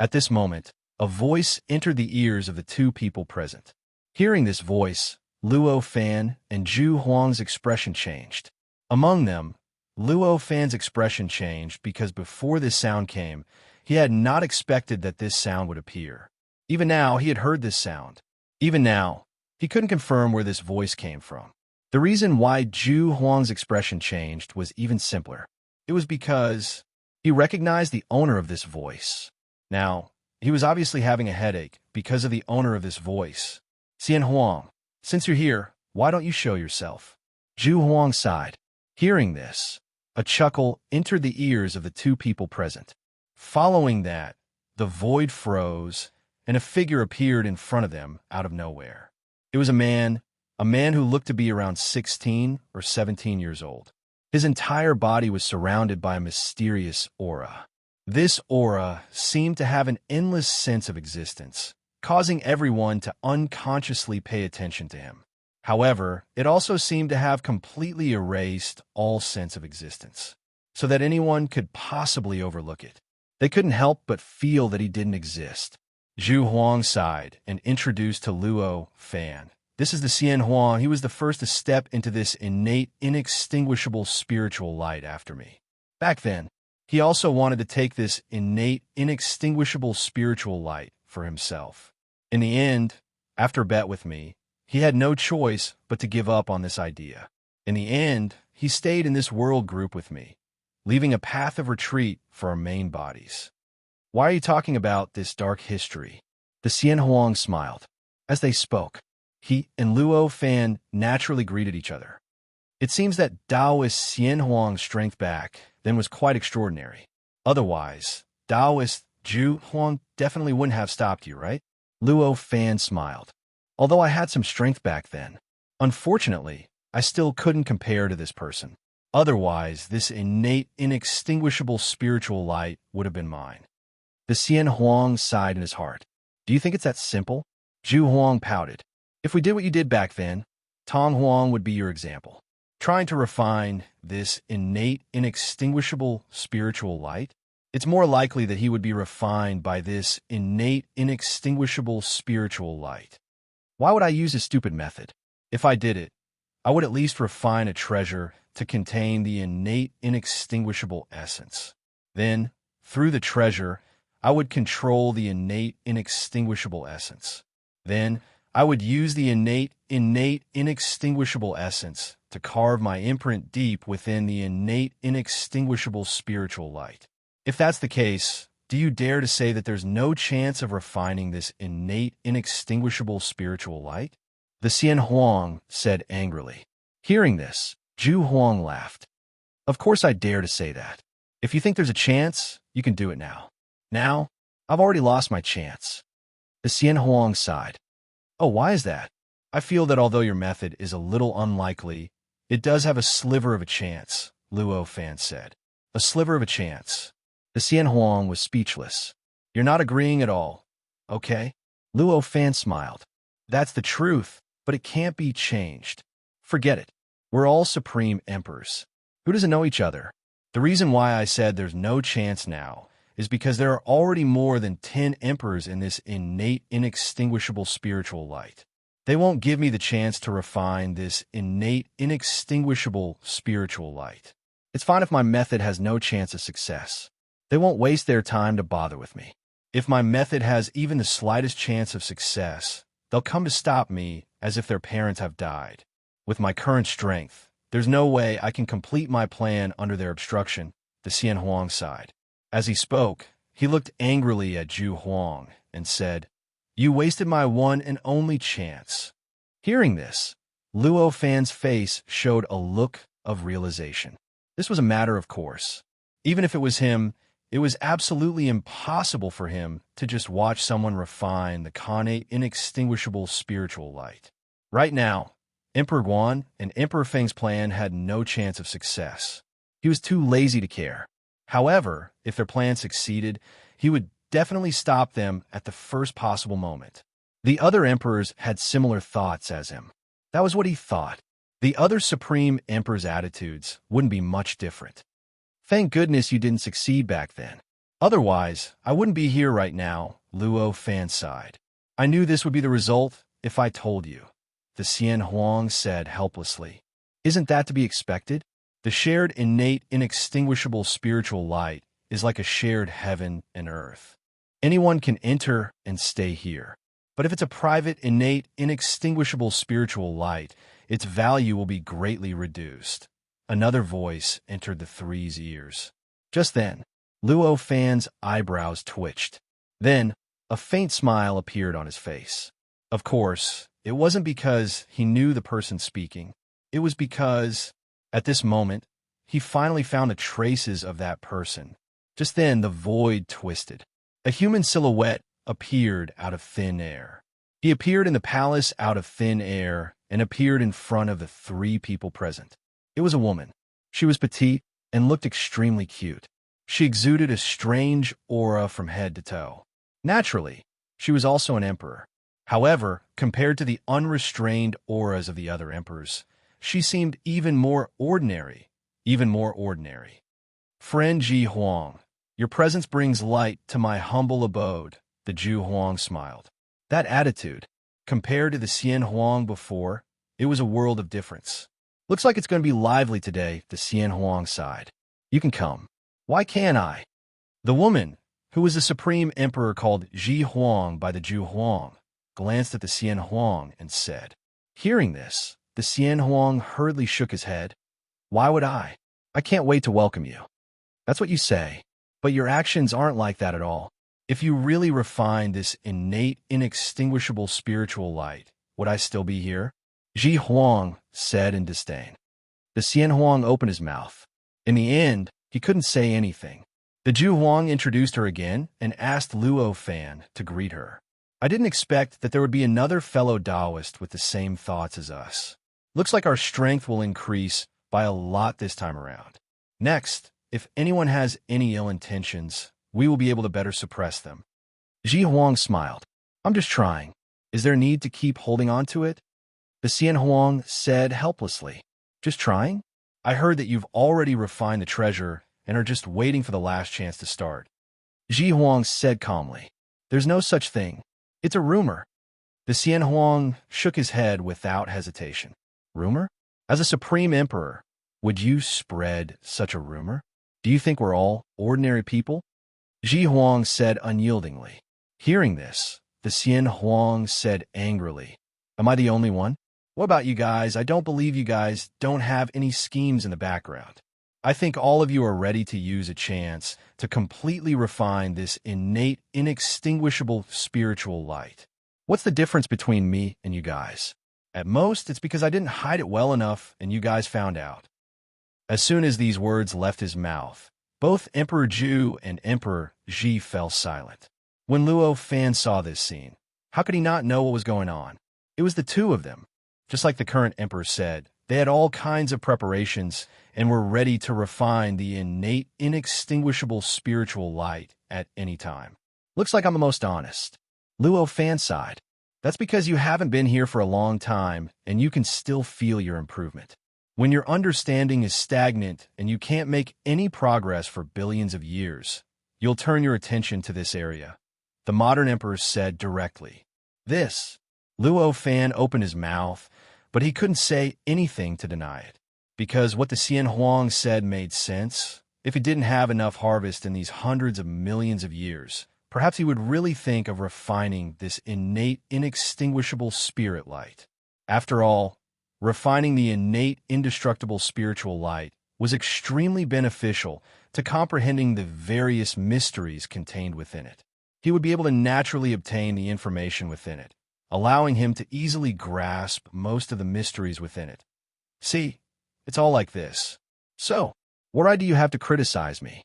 At this moment, a voice entered the ears of the two people present. Hearing this voice, Luo Fan and Zhu Huang's expression changed. Among them, Luo Fan's expression changed because before this sound came, he had not expected that this sound would appear. Even now, he had heard this sound. Even now, he couldn't confirm where this voice came from. The reason why Zhu Huang's expression changed was even simpler. It was because he recognized the owner of this voice. Now, he was obviously having a headache because of the owner of this voice. "Xian Huang, since you're here, why don't you show yourself?" Zhu Huang sighed. Hearing this, a chuckle entered the ears of the two people present. Following that, the void froze, and a figure appeared in front of them out of nowhere. It was a man who looked to be around 16 or 17 years old. His entire body was surrounded by a mysterious aura. This aura seemed to have an endless sense of existence, causing everyone to unconsciously pay attention to him. However, it also seemed to have completely erased all sense of existence, so that anyone could possibly overlook it. They couldn't help but feel that he didn't exist. Zhu Huang sighed and introduced to Luo Fan. "This is the Xian Huang. He was the first to step into this innate, inextinguishable spiritual light after me. Back then, he also wanted to take this innate, inextinguishable spiritual light for himself. In the end, after a bet with me, he had no choice but to give up on this idea. In the end, he stayed in this world group with me, leaving a path of retreat for our main bodies." "Why are you talking about this dark history?" The Xian Huang smiled. As they spoke, he and Luo Fan naturally greeted each other. It seems that Taoist Xian Huang's strength back then was quite extraordinary. Otherwise, Taoist Zhu Huang definitely wouldn't have stopped you, right? Luo Fan smiled. "Although I had some strength back then, unfortunately, I still couldn't compare to this person. Otherwise, this innate, inextinguishable spiritual light would have been mine." The Xian Huang sighed in his heart. "Do you think it's that simple?" Zhu Huang pouted. "If we did what you did back then, Tong Huang would be your example. Trying to refine this innate, inextinguishable spiritual light, it's more likely that he would be refined by this innate, inextinguishable spiritual light. Why would I use a stupid method? If I did it, I would at least refine a treasure to contain the innate, inextinguishable essence. Then, through the treasure, I would control the innate, inextinguishable essence. Then, I would use the innate, inextinguishable essence to carve my imprint deep within the innate, inextinguishable spiritual light. If that's the case, do you dare to say that there's no chance of refining this innate, inextinguishable spiritual light?" The Xian Huang said angrily. Hearing this, Zhu Huang laughed. "Of course I dare to say that. If you think there's a chance, you can do it now. Now, I've already lost my chance." The Xian Huang sighed. "Oh, why is that?" "I feel that although your method is a little unlikely, it does have a sliver of a chance," Luo Fan said. "A sliver of a chance." The Xian Huang was speechless. "You're not agreeing at all, okay?" Luo Fan smiled. "That's the truth, but it can't be changed. Forget it. We're all supreme emperors. Who doesn't know each other? The reason why I said there's no chance now is because there are already more than 10 emperors in this innate, inextinguishable spiritual light. They won't give me the chance to refine this innate, inextinguishable spiritual light. It's fine if my method has no chance of success. They won't waste their time to bother with me. If my method has even the slightest chance of success, they'll come to stop me as if their parents have died. With my current strength, there's no way I can complete my plan under their obstruction," the Xian Huang sighed. As he spoke, he looked angrily at Zhu Huang and said, You wasted my one and only chance. Hearing this, Luo Fan's face showed a look of realization. This was a matter of course. Even if it was him, it was absolutely impossible for him to just watch someone refine the connate, inextinguishable spiritual light. Right now, Emperor Guan and Emperor Feng's plan had no chance of success. He was too lazy to care. However, if their plan succeeded, he would definitely stop them at the first possible moment. The other emperors had similar thoughts as him. That was what he thought. The other supreme emperor's attitudes wouldn't be much different. Thank goodness you didn't succeed back then. Otherwise, I wouldn't be here right now, Luo Fan sighed. I knew this would be the result if I told you, the Xian Huang said helplessly. Isn't that to be expected? The shared innate, inextinguishable spiritual light is like a shared heaven and earth. Anyone can enter and stay here. But if it's a private, innate, inextinguishable spiritual light, its value will be greatly reduced. Another voice entered the three's ears. Just then, Luo Fan's eyebrows twitched. Then, a faint smile appeared on his face. Of course, it wasn't because he knew the person speaking. It was because, at this moment, he finally found the traces of that person. Just then, the void twisted. A human silhouette appeared out of thin air. He appeared in the palace out of thin air and appeared in front of the three people present. It was a woman. She was petite and looked extremely cute. She exuded a strange aura from head to toe. Naturally, she was also an emperor. However, compared to the unrestrained auras of the other emperors, she seemed even more ordinary. Friend Ji Huang, your presence brings light to my humble abode, the Ju Huang smiled. That attitude, compared to the Xian Huang before, it was a world of difference. Looks like it's going to be lively today, the Xian Huang sighed. You can come. Why can't I? The woman, who was the supreme emperor called Ji Huang by the Ju Huang, glanced at the Xian Huang and said. Hearing this, the Xian Huang hurriedly shook his head. Why would I? I can't wait to welcome you. That's what you say, but your actions aren't like that at all. If you really refine this innate, inextinguishable spiritual light, would I still be here? Ji Huang said in disdain. The Xian Huang opened his mouth. In the end, he couldn't say anything. The Ju Huang introduced her again and asked Luo Fan to greet her. I didn't expect that there would be another fellow Taoist with the same thoughts as us. Looks like our strength will increase by a lot this time around. Next, if anyone has any ill intentions, we will be able to better suppress them. Ji Huang smiled. I'm just trying. Is there need to keep holding on to it? The Xian Huang said helplessly. Just trying? I heard that you've already refined the treasure and are just waiting for the last chance to start. Ji Huang said calmly. There's no such thing. It's a rumor. The Xian Huang shook his head without hesitation. Rumor? As a supreme emperor, would you spread such a rumor? Do you think we're all ordinary people? Ji Huang said unyieldingly. Hearing this, the Xian Huang said angrily. Am I the only one? What about you guys? I don't believe you guys don't have any schemes in the background. I think all of you are ready to use a chance to completely refine this innate, inextinguishable spiritual light. What's the difference between me and you guys? At most, it's because I didn't hide it well enough and you guys found out. As soon as these words left his mouth, both Emperor Ju and Emperor Ji fell silent. When Luo Fan saw this scene, how could he not know what was going on? It was the two of them. Just like the current emperor said, they had all kinds of preparations and were ready to refine the innate, inextinguishable spiritual light at any time. Looks like I'm the most honest. Luo Fan sighed. That's because you haven't been here for a long time and you can still feel your improvement. When your understanding is stagnant and you can't make any progress for billions of years, you'll turn your attention to this area, the modern emperor said directly. Luo Fan opened his mouth, but he couldn't say anything to deny it. Because what the Xian Huang said made sense. If he didn't have enough harvest in these hundreds of millions of years, perhaps he would really think of refining this innate, inextinguishable spirit light. After all, refining the innate, indestructible spiritual light was extremely beneficial to comprehending the various mysteries contained within it. he would be able to naturally obtain the information within it, allowing him to easily grasp most of the mysteries within it. See, it's all like this. So, what right do you have to criticize me?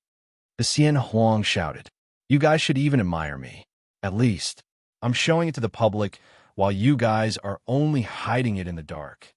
The Xian Huang shouted. You guys should even admire me. At least, I'm showing it to the public while you guys are only hiding it in the dark.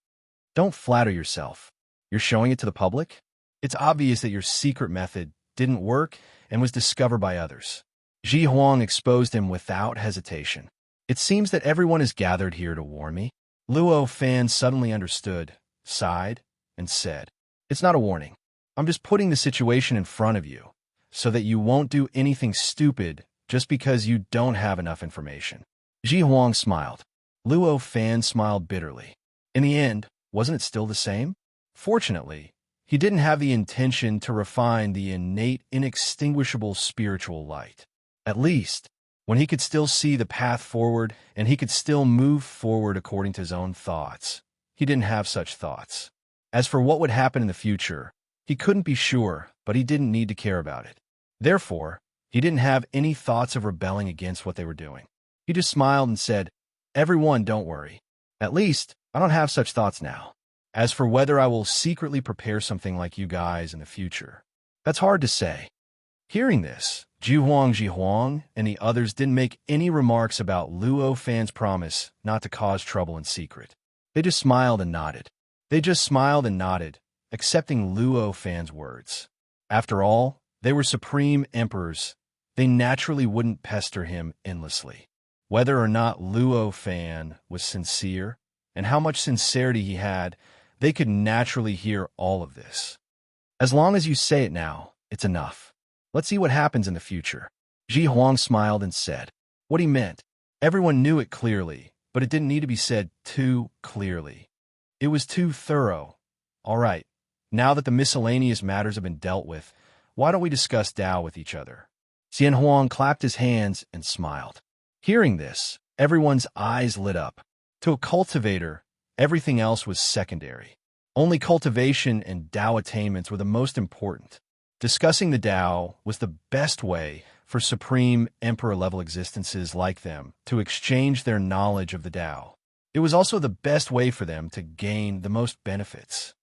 Don't flatter yourself. You're showing it to the public? It's obvious that your secret method didn't work and was discovered by others. Ji Huang exposed him without hesitation. It seems that everyone is gathered here to warn me. Luo Fan suddenly understood, sighed, and said, It's not a warning. I'm just putting the situation in front of you, so that you won't do anything stupid just because you don't have enough information. Ji Huang smiled. Luo Fan smiled bitterly. In the end, wasn't it still the same? Fortunately, he didn't have the intention to refine the innate, inextinguishable spiritual light. At least, when he could still see the path forward and he could still move forward according to his own thoughts, he didn't have such thoughts. As for what would happen in the future, he couldn't be sure, but he didn't need to care about it. Therefore, he didn't have any thoughts of rebelling against what they were doing. He just smiled and said, Everyone, don't worry. At least, I don't have such thoughts now. As for whether I will secretly prepare something like you guys in the future, that's hard to say. Hearing this, Ji Huang and the others didn't make any remarks about Luo Fan's promise not to cause trouble in secret. They just smiled and nodded. Accepting Luo Fan's words. After all, they were supreme emperors. They naturally wouldn't pester him endlessly. Whether or not Luo Fan was sincere, and how much sincerity he had, they could naturally hear all of this. As long as you say it now, it's enough. Let's see what happens in the future. Ji Huang smiled and said what he meant. Everyone knew it clearly, but it didn't need to be said too clearly. It was too thorough. All right, now that the miscellaneous matters have been dealt with, why don't we discuss Tao with each other? Xian Huang clapped his hands and smiled. Hearing this, everyone's eyes lit up. To a cultivator, everything else was secondary. Only cultivation and Tao attainments were the most important. Discussing the Tao was the best way for supreme emperor-level existences like them to exchange their knowledge of the Tao. It was also the best way for them to gain the most benefits.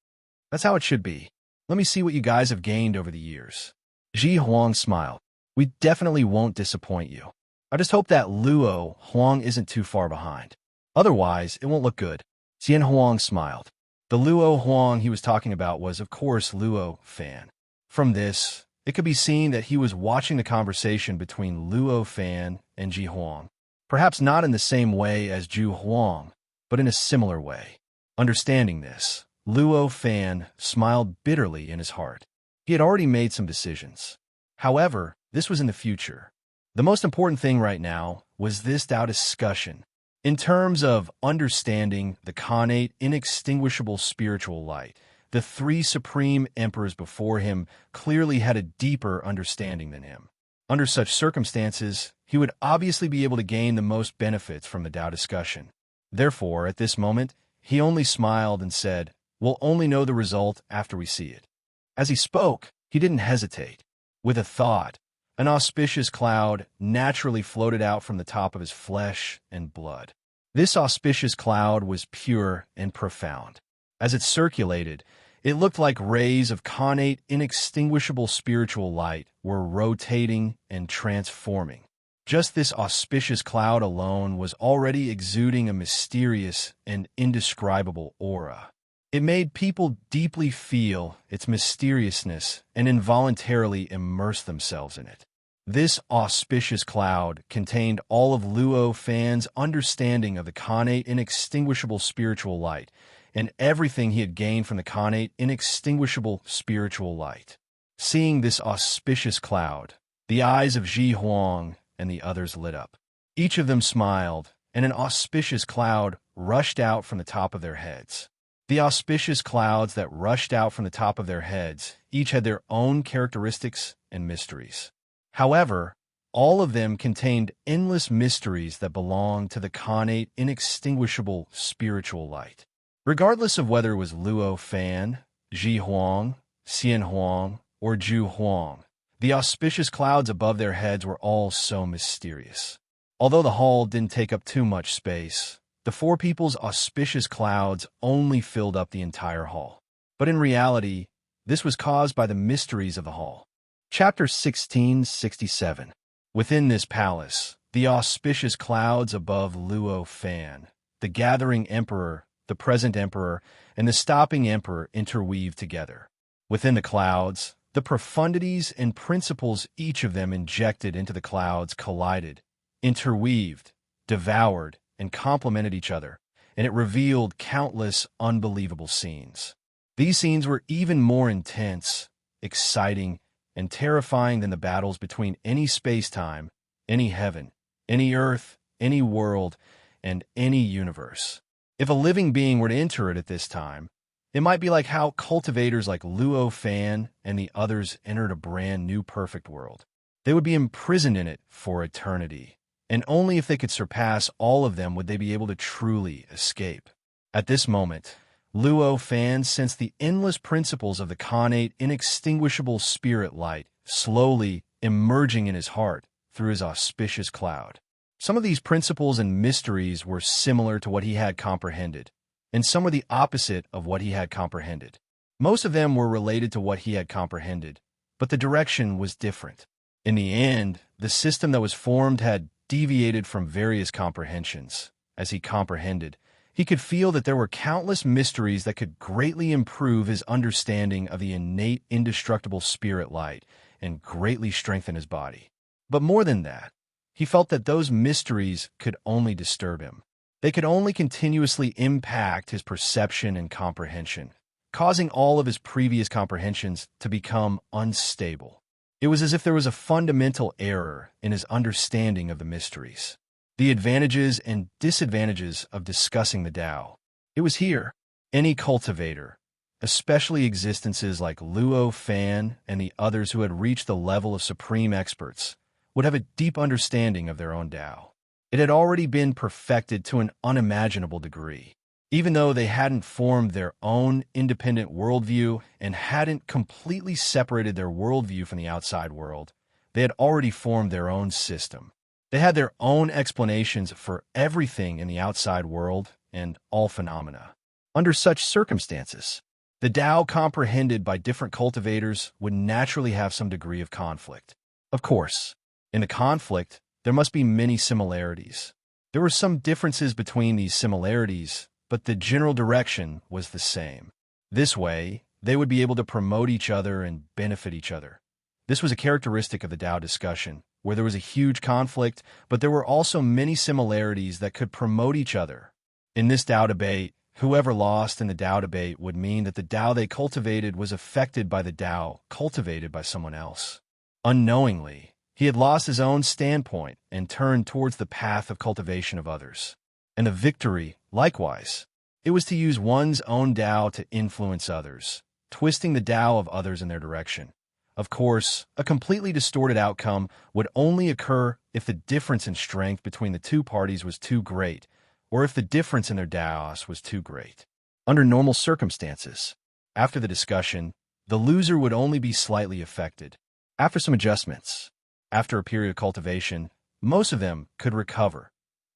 That's how it should be. Let me see what you guys have gained over the years. Ji Huang smiled. We definitely won't disappoint you. I just hope that Luo Huang isn't too far behind. Otherwise, it won't look good. Xian Huang smiled. The Luo Huang he was talking about was, of course, Luo Fan. From this, it could be seen that he was watching the conversation between Luo Fan and Ji Huang. Perhaps not in the same way as Ju Huang, but in a similar way. Understanding this, Luo Fan smiled bitterly in his heart. He had already made some decisions. However, this was in the future. The most important thing right now was this Tao discussion. In terms of understanding the connate, inextinguishable spiritual light, the three supreme emperors before him clearly had a deeper understanding than him. Under such circumstances, he would obviously be able to gain the most benefits from the Tao discussion. Therefore, at this moment, he only smiled and said, We'll only know the result after we see it. As he spoke, he didn't hesitate. With a thought, an auspicious cloud naturally floated out from the top of his flesh and blood. This auspicious cloud was pure and profound. As it circulated, it looked like rays of connate, inextinguishable spiritual light were rotating and transforming. Just this auspicious cloud alone was already exuding a mysterious and indescribable aura. It made people deeply feel its mysteriousness and involuntarily immerse themselves in it. This auspicious cloud contained all of Luo Fan's understanding of the connate, inextinguishable spiritual light, and everything he had gained from the connate, inextinguishable spiritual light. Seeing this auspicious cloud, the eyes of Ji Huang and the others lit up. Each of them smiled, and an auspicious cloud rushed out from the top of their heads. The auspicious clouds that rushed out from the top of their heads each had their own characteristics and mysteries. However, all of them contained endless mysteries that belonged to the connate, inextinguishable spiritual light. Regardless of whether it was Luo Fan, Ji Huang, Xian Huang, or Ju Huang, The auspicious clouds above their heads were all so mysterious. Although the hall didn't take up too much space, the four people's auspicious clouds only filled up the entire hall. But in reality, this was caused by the mysteries of the hall. Chapter 1667. Within this palace, the auspicious clouds above Luo Fan, the gathering emperor, the present emperor, and the stopping emperor interweave together. Within the clouds, the profundities and principles each of them injected into the clouds collided, interweaved, devoured, and complemented each other, and it revealed countless unbelievable scenes. These scenes were even more intense, exciting, and terrifying than the battles between any space-time, any heaven, any earth, any world, and any universe. If a living being were to enter it at this time, it might be like how cultivators like Luo Fan and the others entered a brand new perfect world. They would be imprisoned in it for eternity, and only if they could surpass all of them would they be able to truly escape. At this moment, Luo Fan sensed the endless principles of the connate inextinguishable spirit light slowly emerging in his heart through his auspicious cloud. Some of these principles and mysteries were similar to what he had comprehended, and some were the opposite of what he had comprehended. Most of them were related to what he had comprehended, but the direction was different. In the end, the system that was formed had deviated from various comprehensions. As he comprehended, he could feel that there were countless mysteries that could greatly improve his understanding of the innate indestructible spirit light and greatly strengthen his body. But more than that, he felt that those mysteries could only disturb him. They could only continuously impact his perception and comprehension, causing all of his previous comprehensions to become unstable. It was as if there was a fundamental error in his understanding of the mysteries. The advantages and disadvantages of discussing the Tao. It was here. Any cultivator, especially existences like Luo Fan and the others who had reached the level of supreme experts, would have a deep understanding of their own Tao. It had already been perfected to an unimaginable degree. Even though they hadn't formed their own independent worldview and hadn't completely separated their worldview from the outside world, they had already formed their own system. They had their own explanations for everything in the outside world and all phenomena. Under such circumstances, the Tao comprehended by different cultivators would naturally have some degree of conflict. Of course, in the conflict, there must be many similarities. There were some differences between these similarities, but the general direction was the same. This way, they would be able to promote each other and benefit each other. This was a characteristic of the Tao discussion, where there was a huge conflict, but there were also many similarities that could promote each other. In this Tao debate, whoever lost in the Tao debate would mean that the Tao they cultivated was affected by the Tao cultivated by someone else. Unknowingly, he had lost his own standpoint and turned towards the path of cultivation of others. And the victory, likewise, it was to use one's own Tao to influence others, twisting the Tao of others in their direction. Of course, a completely distorted outcome would only occur if the difference in strength between the two parties was too great, or if the difference in their Taos was too great. Under normal circumstances, after the discussion, the loser would only be slightly affected. After some adjustments, after a period of cultivation, most of them could recover.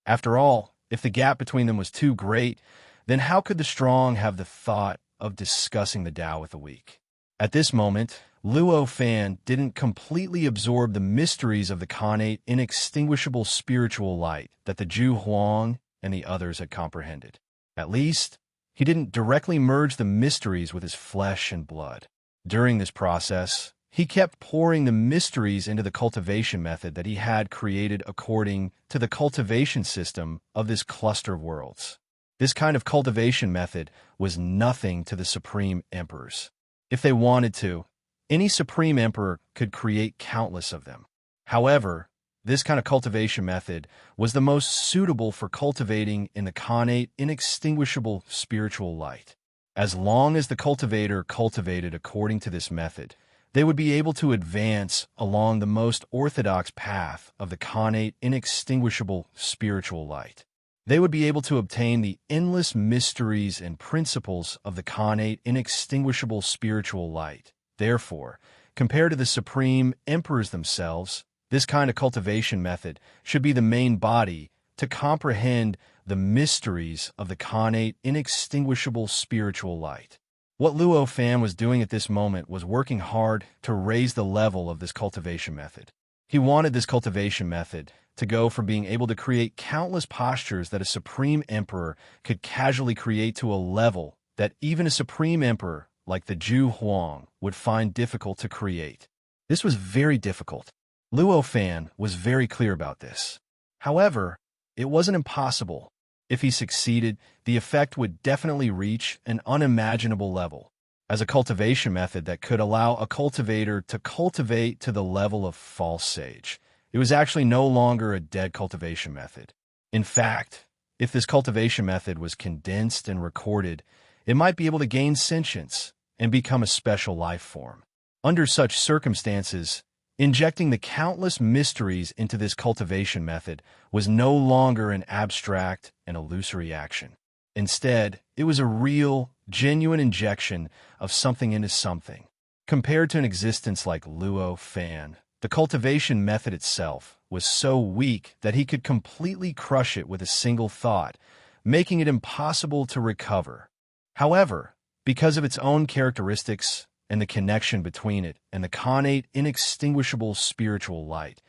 After all, if the gap between them was too great, then how could the strong have the thought of discussing the Tao with the weak? At this moment, Luo Fan didn't completely absorb the mysteries of the connate inextinguishable spiritual light that the Zhu Huang and the others had comprehended. At least, he didn't directly merge the mysteries with his flesh and blood. During this process, he kept pouring the mysteries into the cultivation method that he had created according to the cultivation system of this cluster of worlds. This kind of cultivation method was nothing to the Supreme Emperors. If they wanted to, any Supreme Emperor could create countless of them. However, this kind of cultivation method was the most suitable for cultivating in the connate inextinguishable spiritual light. As long as the cultivator cultivated according to this method, they would be able to advance along the most orthodox path of the connate inextinguishable spiritual light. They would be able to obtain the endless mysteries and principles of the connate inextinguishable spiritual light. Therefore, compared to the supreme emperors themselves, this kind of cultivation method should be the main body to comprehend the mysteries of the connate, inextinguishable spiritual light. What Luo Fan was doing at this moment was working hard to raise the level of this cultivation method. He wanted this cultivation method to go from being able to create countless postures that a supreme emperor could casually create to a level that even a supreme emperor like the Zhu Huang would find difficult to create. This was very difficult. Luo Fan was very clear about this. However, it wasn't impossible. If he succeeded, the effect would definitely reach an unimaginable level. As a cultivation method that could allow a cultivator to cultivate to the level of false sage, it was actually no longer a dead cultivation method. In fact, if this cultivation method was condensed and recorded, it might be able to gain sentience and become a special life form. Under such circumstances, injecting the countless mysteries into this cultivation method was no longer an abstract and illusory action. Instead, it was a real, genuine injection of something into something. Compared to an existence like Luo Fan, the cultivation method itself was so weak that he could completely crush it with a single thought, making it impossible to recover. However, because of its own characteristics and the connection between it and the connate, inextinguishable spiritual light,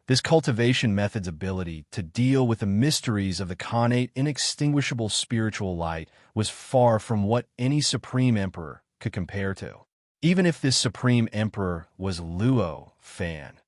this cultivation method's ability to deal with the mysteries of the connate, inextinguishable spiritual light was far from what any supreme emperor could compare to, even if this supreme emperor was Luo Fan.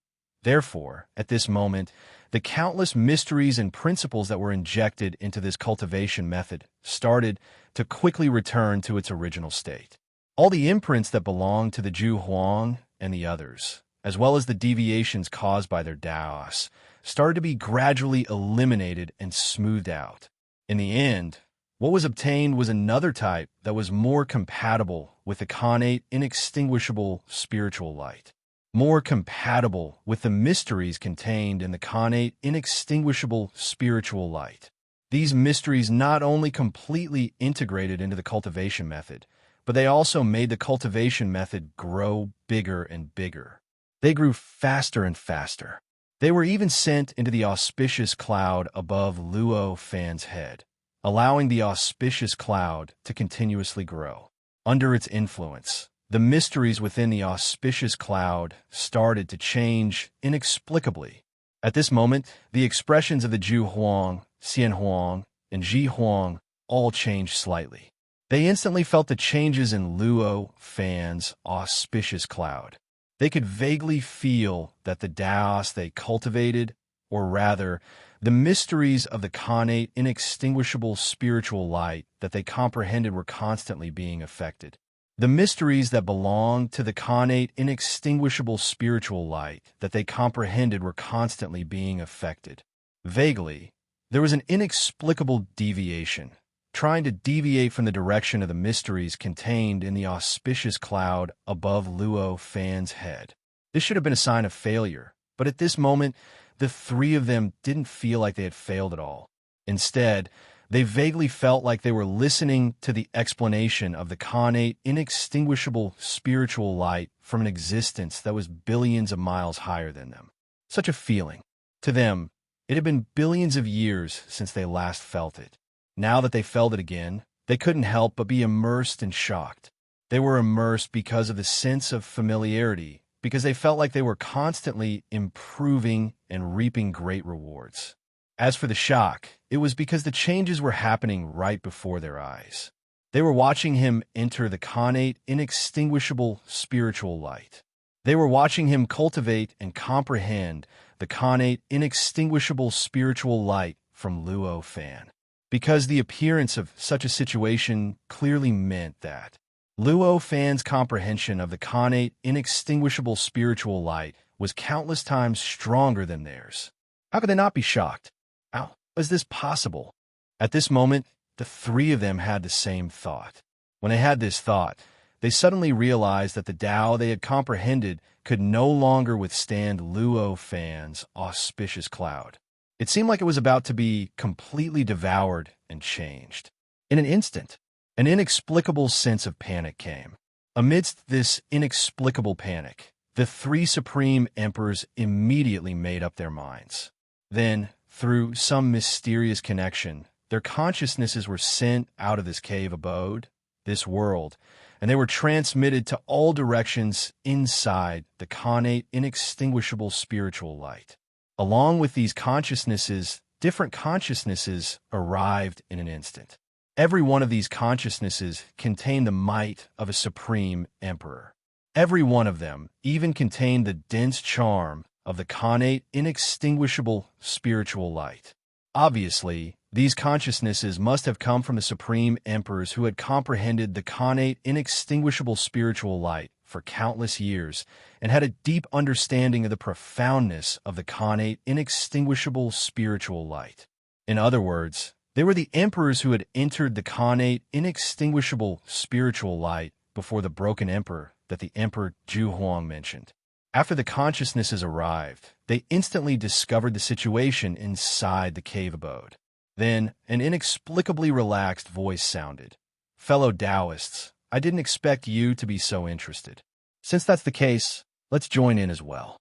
Therefore, at this moment, the countless mysteries and principles that were injected into this cultivation method started to quickly return to its original state. All the imprints that belonged to the Zhu Huang and the others, as well as the deviations caused by their Daos, started to be gradually eliminated and smoothed out. In the end, what was obtained was another type that was more compatible with the connate, inextinguishable spiritual light, more compatible with the mysteries contained in the connate, inextinguishable spiritual light. These mysteries not only completely integrated into the cultivation method, but they also made the cultivation method grow bigger and bigger. They grew faster and faster. They were even sent into the auspicious cloud above Luo Fan's head, allowing the auspicious cloud to continuously grow. Under its influence, the mysteries within the auspicious cloud started to change inexplicably. At this moment, the expressions of the Zhu Huang, Xian Huang, and Ji Huang all changed slightly. They instantly felt the changes in Luo Fan's auspicious cloud. They could vaguely feel that the Daos they cultivated, or rather, the mysteries of the connate, inextinguishable spiritual light that they comprehended were constantly being affected. The mysteries that belonged to the connate, inextinguishable spiritual light that they comprehended were constantly being affected. Vaguely, there was an inexplicable deviation, trying to deviate from the direction of the mysteries contained in the auspicious cloud above Luo Fan's head. This should have been a sign of failure, but at this moment, the three of them didn't feel like they had failed at all. Instead, they vaguely felt like they were listening to the explanation of the connate, inextinguishable spiritual light from an existence that was billions of miles higher than them. Such a feeling. To them, it had been billions of years since they last felt it. Now that they felt it again, they couldn't help but be immersed and shocked. They were immersed because of the sense of familiarity, because they felt like they were constantly improving and reaping great rewards. As for the shock, it was because the changes were happening right before their eyes. They were watching him enter the connate, inextinguishable spiritual light. They were watching him cultivate and comprehend the connate, inextinguishable spiritual light from Luo Fan. Because the appearance of such a situation clearly meant that Luo Fan's comprehension of the connate, inextinguishable spiritual light was countless times stronger than theirs. How could they not be shocked? How was this possible? At this moment, the three of them had the same thought. When they had this thought, they suddenly realized that the Tao they had comprehended could no longer withstand Luo Fan's auspicious cloud. It seemed like it was about to be completely devoured and changed. In an instant, an inexplicable sense of panic came. Amidst this inexplicable panic, The three supreme emperors immediately made up their minds. Then, through some mysterious connection, their consciousnesses were sent out of this cave abode, this world, and they were transmitted to all directions inside the connate, inextinguishable spiritual light. Along with these consciousnesses, different consciousnesses arrived in an instant. Every one of these consciousnesses contained the might of a supreme emperor. Every one of them even contained the dense charm of the connate, inextinguishable spiritual light. Obviously, these consciousnesses must have come from the supreme emperors who had comprehended the connate, inextinguishable spiritual light for countless years and had a deep understanding of the profoundness of the connate, inextinguishable spiritual light. In other words, they were the emperors who had entered the connate, inextinguishable spiritual light before the broken emperor that the Emperor Zhu Huang mentioned. After the consciousnesses arrived, they instantly discovered the situation inside the cave abode. Then, an inexplicably relaxed voice sounded. "Fellow Taoists, I didn't expect you to be so interested. Since that's the case, let's join in as well."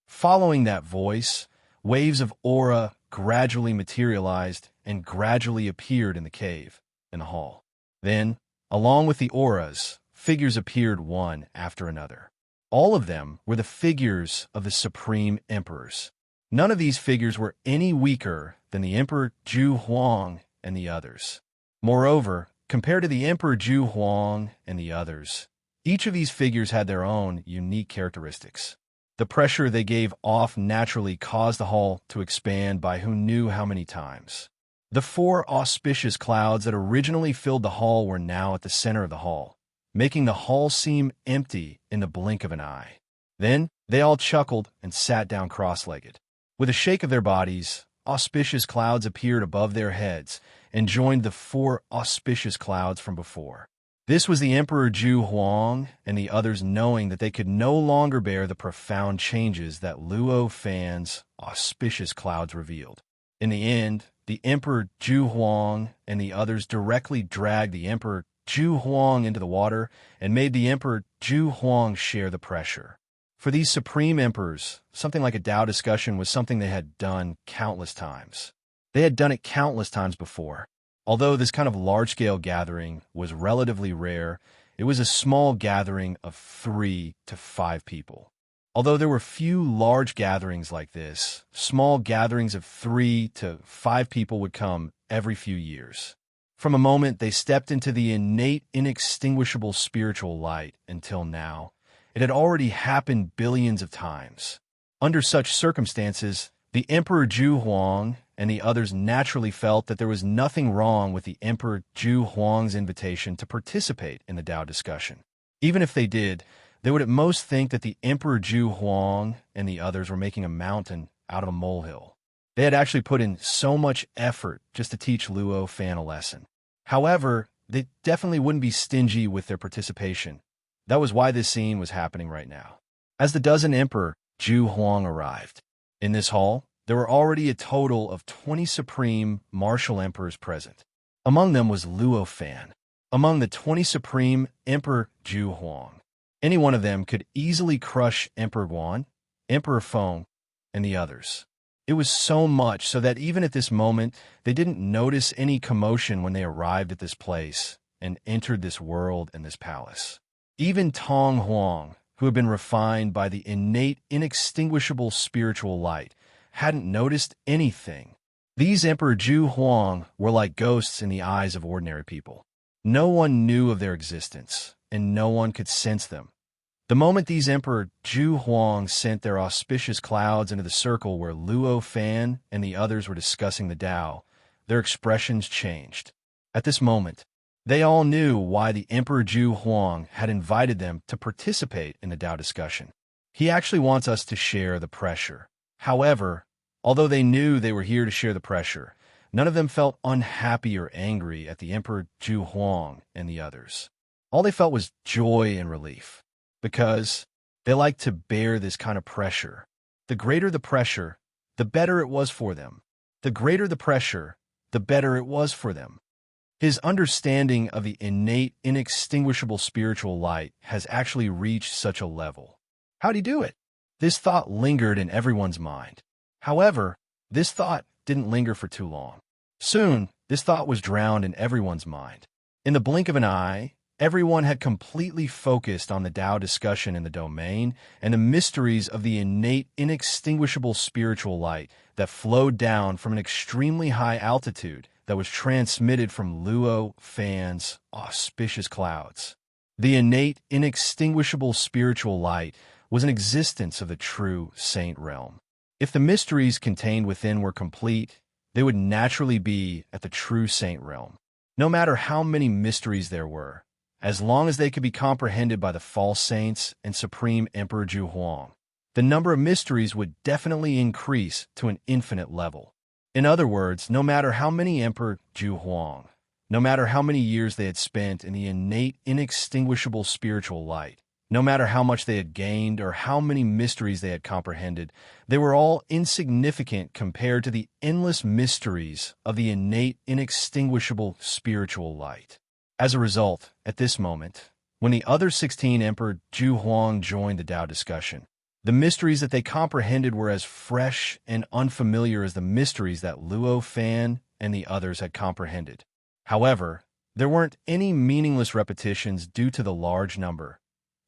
Following that voice, waves of aura gradually materialized and gradually appeared in the cave, in the hall. Then, along with the auras, figures appeared one after another. All of them were the figures of the supreme emperors. None of these figures were any weaker than the Emperor Zhu Huang and the others. Moreover, compared to the Emperor Zhu Huang and the others, each of these figures had their own unique characteristics. The pressure they gave off naturally caused the hall to expand by who knew how many times. The four auspicious clouds that originally filled the hall were now at the center of the hall, making the hall seem empty in the blink of an eye. Then they all chuckled and sat down cross-legged. With a shake of their bodies, auspicious clouds appeared above their heads and joined the four auspicious clouds from before. This was the Emperor Zhu Huang and the others knowing that they could no longer bear the profound changes that Luo Fan's auspicious clouds revealed. In the end, the Emperor Zhu Huang and the others directly dragged the Emperor Zhu Huang into the water and made the Emperor Zhu Huang share the pressure. For these supreme emperors, something like a Tao discussion was something they had done countless times. They had done it countless times before. Although this kind of large-scale gathering was relatively rare, it was a small gathering of 3 to 5 people. Although there were few large gatherings like this, small gatherings of 3 to 5 people would come every few years. From a moment they stepped into the innate, inextinguishable spiritual light until now, it had already happened billions of times. Under such circumstances, the Emperor Zhu Huang and the others naturally felt that there was nothing wrong with the Emperor Zhu Huang's invitation to participate in the Tao discussion. Even if they did, they would at most think that the Emperor Zhu Huang and the others were making a mountain out of a molehill. They had actually put in so much effort just to teach Luo Fan a lesson. However, they definitely wouldn't be stingy with their participation. That was why this scene was happening right now. As the dozen Emperor Zhu Huang arrived, in this hall, there were already a total of 20 supreme martial emperors present. Among them was Luo Fan. Among the 20 supreme Emperor Zhu Huang, any one of them could easily crush Emperor Guan, Emperor Feng, and the others. It was so much so that even at this moment, they didn't notice any commotion when they arrived at this place and entered this world and this palace. Even Tong Huang, who had been refined by the innate, inextinguishable spiritual light, hadn't noticed anything. These Emperor Zhu Huang were like ghosts in the eyes of ordinary people. No one knew of their existence, and no one could sense them. The moment these Emperor Zhu Huang sent their auspicious clouds into the circle where Luo Fan and the others were discussing the Tao, their expressions changed. At this moment, they all knew why the Emperor Zhu Huang had invited them to participate in the Tao discussion. He actually wants us to share the pressure. However, although they knew they were here to share the pressure, none of them felt unhappy or angry at the Emperor Zhu Huang and the others. All they felt was joy and relief, because they liked to bear this kind of pressure. The greater the pressure, the better it was for them. The greater the pressure, the better it was for them. His understanding of the innate, inextinguishable spiritual light has actually reached such a level. How'd he do it? This thought lingered in everyone's mind. However, this thought didn't linger for too long. Soon, this thought was drowned in everyone's mind. In the blink of an eye, everyone had completely focused on the Tao discussion in the domain and the mysteries of the innate, inextinguishable spiritual light that flowed down from an extremely high altitude that was transmitted from Luo Fan's auspicious clouds. The innate, inextinguishable spiritual light was an existence of the true saint realm. If the mysteries contained within were complete, they would naturally be at the true saint realm. No matter how many mysteries there were, as long as they could be comprehended by the false saints and Supreme Emperor Ju Huang, the number of mysteries would definitely increase to an infinite level. In other words, no matter how many Emperor Ju Huang, no matter how many years they had spent in the innate, inextinguishable spiritual light, no matter how much they had gained or how many mysteries they had comprehended, they were all insignificant compared to the endless mysteries of the innate, inextinguishable spiritual light. As a result, at this moment, when the other 16 Emperor Ju Huang joined the Tao discussion, the mysteries that they comprehended were as fresh and unfamiliar as the mysteries that Luo Fan and the others had comprehended. However, there weren't any meaningless repetitions due to the large number.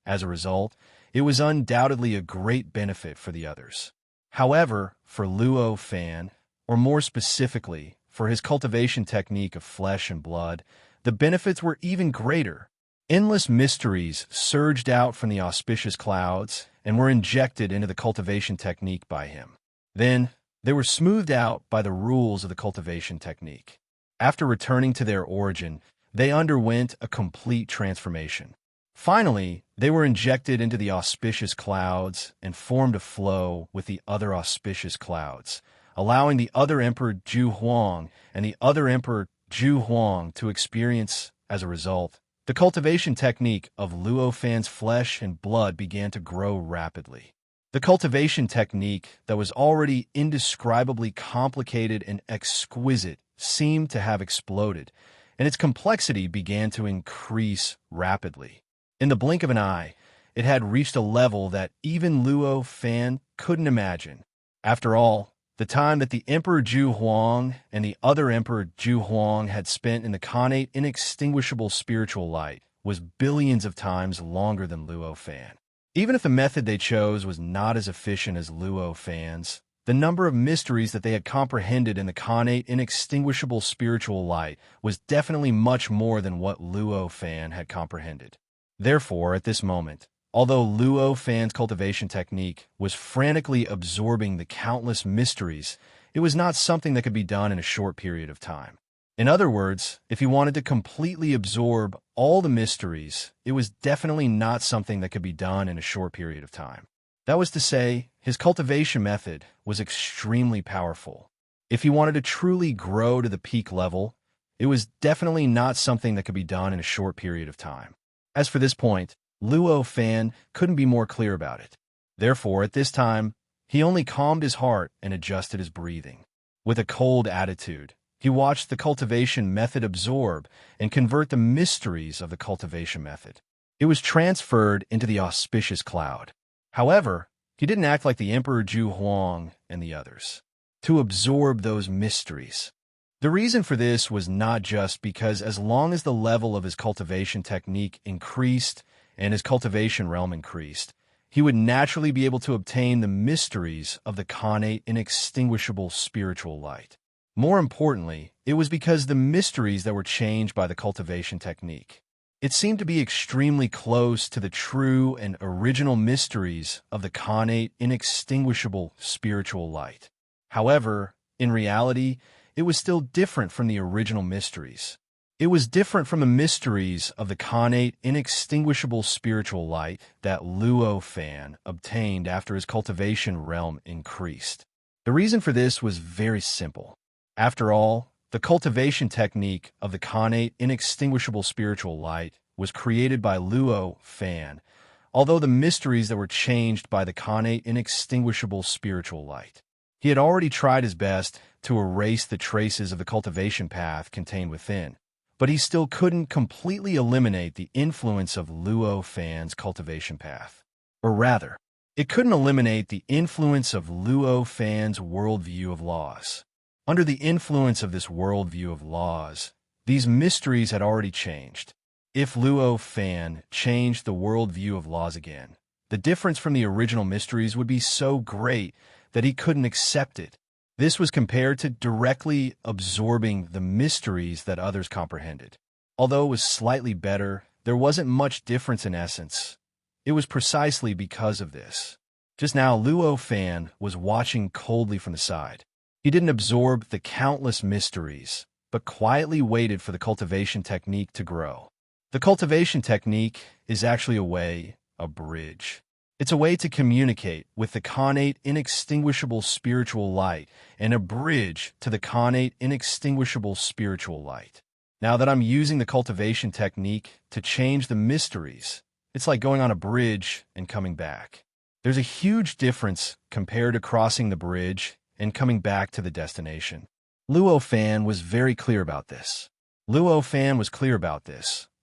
As a result, it was undoubtedly a great benefit for the others. However, for Luo Fan, or more specifically, for his cultivation technique of flesh and blood, the benefits were even greater. Endless mysteries surged out from the auspicious clouds and were injected into the cultivation technique by him. Then, they were smoothed out by the rules of the cultivation technique. After returning to their origin, they underwent a complete transformation. Finally, they were injected into the auspicious clouds and formed a flow with the other auspicious clouds, allowing the other Emperor Ju Huang and the other Emperor Ju Huang to experience, as a result, the cultivation technique of Luo Fan's flesh and blood began to grow rapidly. The cultivation technique that was already indescribably complicated and exquisite seemed to have exploded, and its complexity began to increase rapidly. In the blink of an eye, it had reached a level that even Luo Fan couldn't imagine. After all, the time that the Emperor Ju Huang and the other Emperor Ju Huang had spent in the connate inextinguishable spiritual light was billions of times longer than Luo Fan. Even if the method they chose was not as efficient as Luo Fan's, the number of mysteries that they had comprehended in the connate inextinguishable spiritual light was definitely much more than what Luo Fan had comprehended. Therefore, at this moment, although Luo Fan's cultivation technique was frantically absorbing the countless mysteries, it was not something that could be done in a short period of time. In other words, if he wanted to completely absorb all the mysteries, it was definitely not something that could be done in a short period of time. That was to say, his cultivation method was extremely powerful. If he wanted to truly grow to the peak level, it was definitely not something that could be done in a short period of time. As for this point, Luo Fan couldn't be more clear about it. Therefore, at this time, he only calmed his heart and adjusted his breathing. With a cold attitude, he watched the cultivation method absorb and convert the mysteries of the cultivation method. It was transferred into the auspicious cloud. However, he didn't act like the Emperor Ju Huang and the others, to absorb those mysteries. The reason for this was not just because as long as the level of his cultivation technique increased and his cultivation realm increased, he would naturally be able to obtain the mysteries of the connate inextinguishable spiritual light. More importantly, it was because the mysteries that were changed by the cultivation technique. It seemed to be extremely close to the true and original mysteries of the connate inextinguishable spiritual light. However, in reality, it was still different from the original mysteries. It was different from the mysteries of the connate inextinguishable spiritual light that Luo Fan obtained after his cultivation realm increased. The reason for this was very simple. After all, the cultivation technique of the connate inextinguishable spiritual light was created by Luo Fan, although the mysteries that were changed by the connate inextinguishable spiritual light. He had already tried his best to erase the traces of the cultivation path contained within, but he still couldn't completely eliminate the influence of Luo Fan's cultivation path. Or rather, It couldn't eliminate the influence of Luo Fan's worldview of laws. Under the influence of this worldview of laws, these mysteries had already changed. If Luo Fan changed the worldview of laws again, the difference from the original mysteries would be so great that he couldn't accept it. This was compared to directly absorbing the mysteries that others comprehended. Although it was slightly better, there wasn't much difference in essence. It was precisely because of this. Just now, Luo Fan was watching coldly from the side. He didn't absorb the countless mysteries, but quietly waited for the cultivation technique to grow. The cultivation technique is actually a bridge. It's a way to communicate with the connate, inextinguishable spiritual light and a bridge to the connate, inextinguishable spiritual light. Now that I'm using the cultivation technique to change the mysteries, it's like going on a bridge and coming back. There's a huge difference compared to crossing the bridge and coming back to the destination. Luo Fan was very clear about this.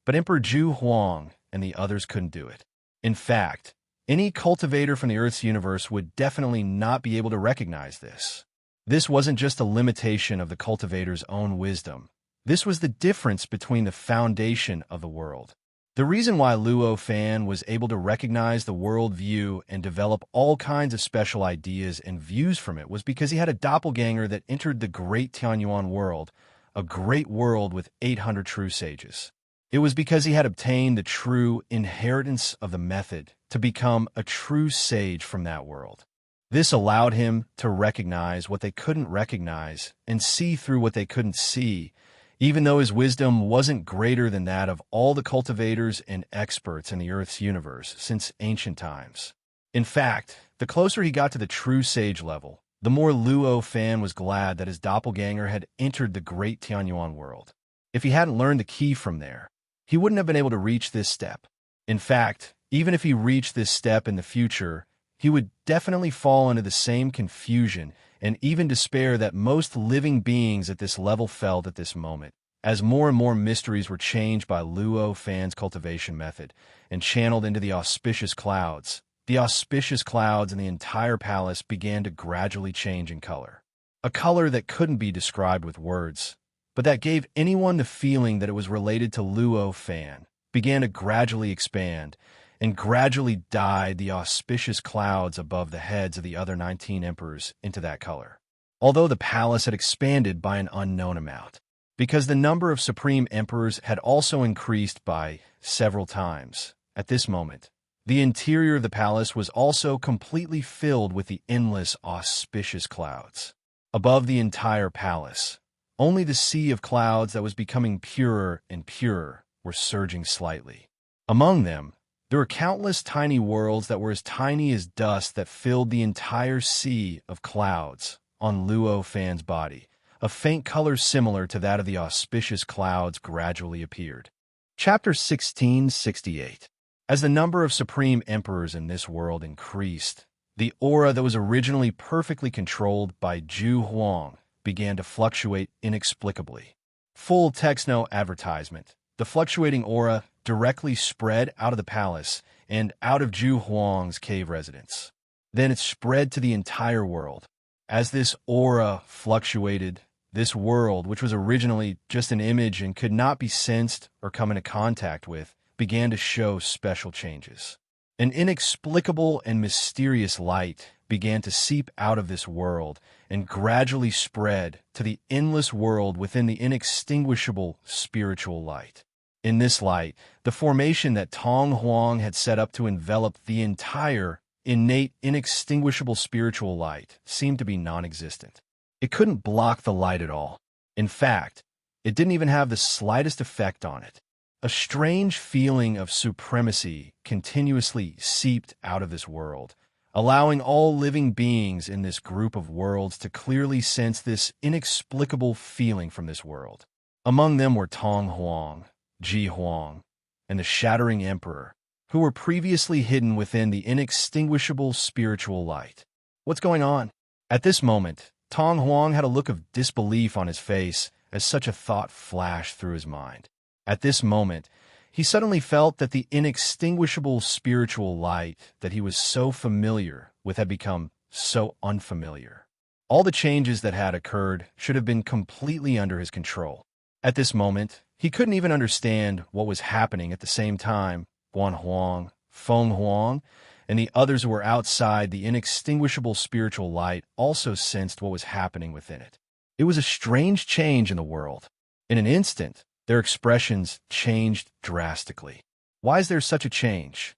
But Emperor Zhu Huang and the others couldn't do it. In fact, any cultivator from the Earth's universe would definitely not be able to recognize this. This wasn't just a limitation of the cultivator's own wisdom. This was the difference between the foundation of the world. The reason why Luo Fan was able to recognize the world view and develop all kinds of special ideas and views from it was because he had a doppelganger that entered the great Tianyuan world, a great world with 800 true sages. It was because he had obtained the true inheritance of the method to become a true sage from that world. This allowed him to recognize what they couldn't recognize and see through what they couldn't see, even though his wisdom wasn't greater than that of all the cultivators and experts in the Earth's universe since ancient times. In fact, the closer he got to the true sage level, the more Luo Fan was glad that his doppelganger had entered the great Tianyuan world. If he hadn't learned the key from there, he wouldn't have been able to reach this step. In fact, even if he reached this step in the future, he would definitely fall into the same confusion and even despair that most living beings at this level felt at this moment. As more and more mysteries were changed by Luo Fan's cultivation method and channeled into the auspicious clouds in the entire palace began to gradually change in color. A color that couldn't be described with words, but that gave anyone the feeling that it was related to Luo Fan, began to gradually expand, and gradually dyed the auspicious clouds above the heads of the other 19 emperors into that color. Although the palace had expanded by an unknown amount, because the number of supreme emperors had also increased by several times. At this moment, the interior of the palace was also completely filled with the endless auspicious clouds. Above the entire palace, only the sea of clouds that was becoming purer and purer were surging slightly. Among them, there were countless tiny worlds that were as tiny as dust that filled the entire sea of clouds on Luo Fan's body. A faint color similar to that of the auspicious clouds gradually appeared. Chapter 1668. As the number of supreme emperors in this world increased, the aura that was originally perfectly controlled by Zhu Huang began to fluctuate inexplicably. Full text no advertisement. The fluctuating aura directly spread out of the palace and out of Zhu Huang's cave residence. Then it spread to the entire world. As this aura fluctuated, this world, which was originally just an image and could not be sensed or come into contact with, began to show special changes. An inexplicable and mysterious light began to seep out of this world and gradually spread to the endless world within the inextinguishable spiritual light. In this light, the formation that Tong Huang had set up to envelop the entire innate, inextinguishable spiritual light seemed to be non-existent. It couldn't block the light at all. In fact, it didn't even have the slightest effect on it. A strange feeling of supremacy continuously seeped out of this world, allowing all living beings in this group of worlds to clearly sense this inexplicable feeling from this world. Among them were Tong Huang, Ji Huang, and the Shattering Emperor, who were previously hidden within the inextinguishable spiritual light. What's going on? At this moment, Tong Huang had a look of disbelief on his face as such a thought flashed through his mind. At this moment, he suddenly felt that the inextinguishable spiritual light that he was so familiar with had become so unfamiliar. All the changes that had occurred should have been completely under his control. At this moment, he couldn't even understand what was happening. At the same time, Guan Huang, Feng Huang, and the others who were outside the inextinguishable spiritual light also sensed what was happening within it. It was a strange change in the world. In an instant, their expressions changed drastically. Why is there such a change?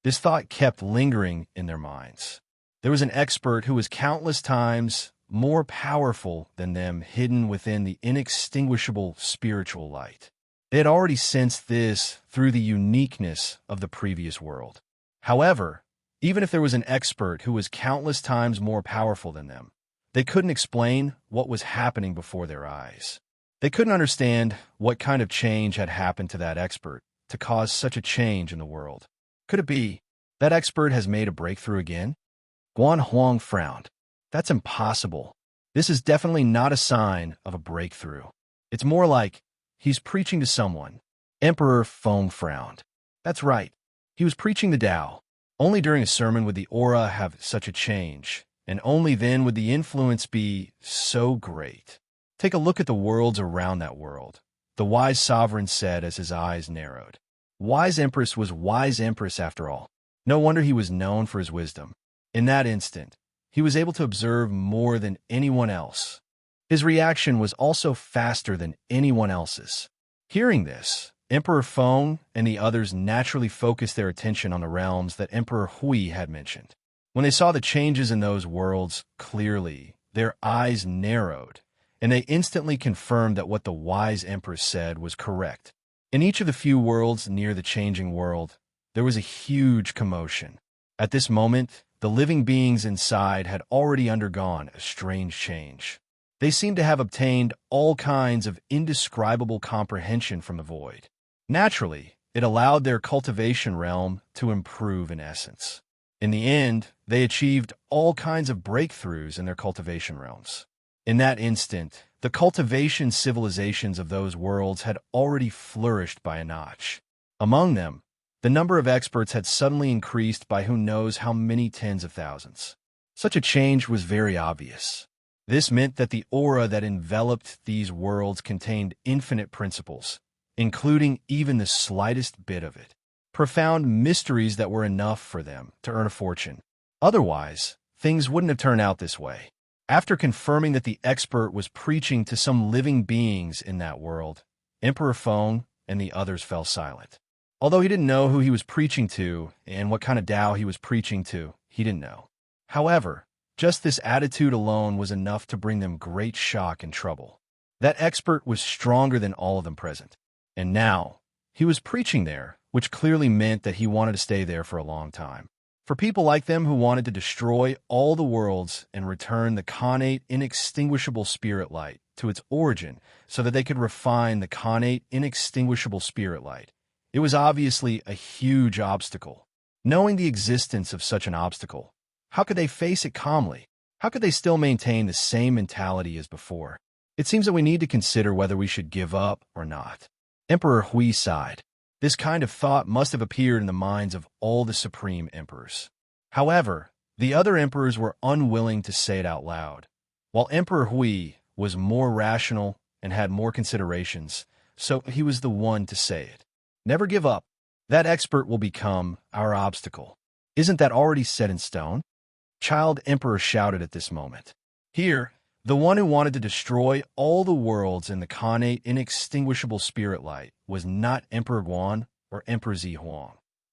This thought kept lingering in their minds. There was an expert who was countless times more powerful than them, hidden within the inextinguishable spiritual light. They had already sensed this through the uniqueness of the previous world. However, even if there was an expert who was countless times more powerful than them, they couldn't explain what was happening before their eyes. They couldn't understand what kind of change had happened to that expert to cause such a change in the world. Could it be that expert has made a breakthrough again? Guan Huang frowned. That's impossible. This is definitely not a sign of a breakthrough. It's more like he's preaching to someone. Emperor Feng frowned. That's right. He was preaching the Tao. Only during a sermon would the aura have such a change, and only then would the influence be so great. Take a look at the worlds around that world, the wise sovereign said as his eyes narrowed. Wise Empress was wise Empress after all. No wonder he was known for his wisdom. In that instant, he was able to observe more than anyone else. His reaction was also faster than anyone else's. Hearing this, Emperor Feng and the others naturally focused their attention on the realms that Emperor Hui had mentioned. When they saw the changes in those worlds clearly, their eyes narrowed, and they instantly confirmed that what the wise empress said was correct. In each of the few worlds near the changing world, there was a huge commotion. At this moment, the living beings inside had already undergone a strange change. They seemed to have obtained all kinds of indescribable comprehension from the void. Naturally, it allowed their cultivation realm to improve in essence. In the end, they achieved all kinds of breakthroughs in their cultivation realms. In that instant, the cultivation civilizations of those worlds had already flourished by a notch. Among them, the number of experts had suddenly increased by who knows how many tens of thousands. Such a change was very obvious. This meant that the aura that enveloped these worlds contained infinite principles, including even the slightest bit of it. Profound mysteries that were enough for them to earn a fortune. Otherwise, things wouldn't have turned out this way. After confirming that the expert was preaching to some living beings in that world, Emperor Feng and the others fell silent. Although he didn't know who he was preaching to and what kind of Tao he was preaching to, he didn't know. However, just this attitude alone was enough to bring them great shock and trouble. That expert was stronger than all of them present. And now, he was preaching there, which clearly meant that he wanted to stay there for a long time. For people like them who wanted to destroy all the worlds and return the connate, inextinguishable spirit light to its origin so that they could refine the connate, inextinguishable spirit light, it was obviously a huge obstacle. Knowing the existence of such an obstacle, how could they face it calmly? How could they still maintain the same mentality as before? It seems that we need to consider whether we should give up or not. Emperor Hui sighed. This kind of thought must have appeared in the minds of all the supreme emperors. However, the other emperors were unwilling to say it out loud. While Emperor Hui was more rational and had more considerations, so he was the one to say it. Never give up. That expert will become our obstacle. Isn't that already set in stone? Child Emperor shouted at this moment. Here, the one who wanted to destroy all the worlds in the connate, inextinguishable spirit light was not Emperor Guan or Emperor Zi Huang,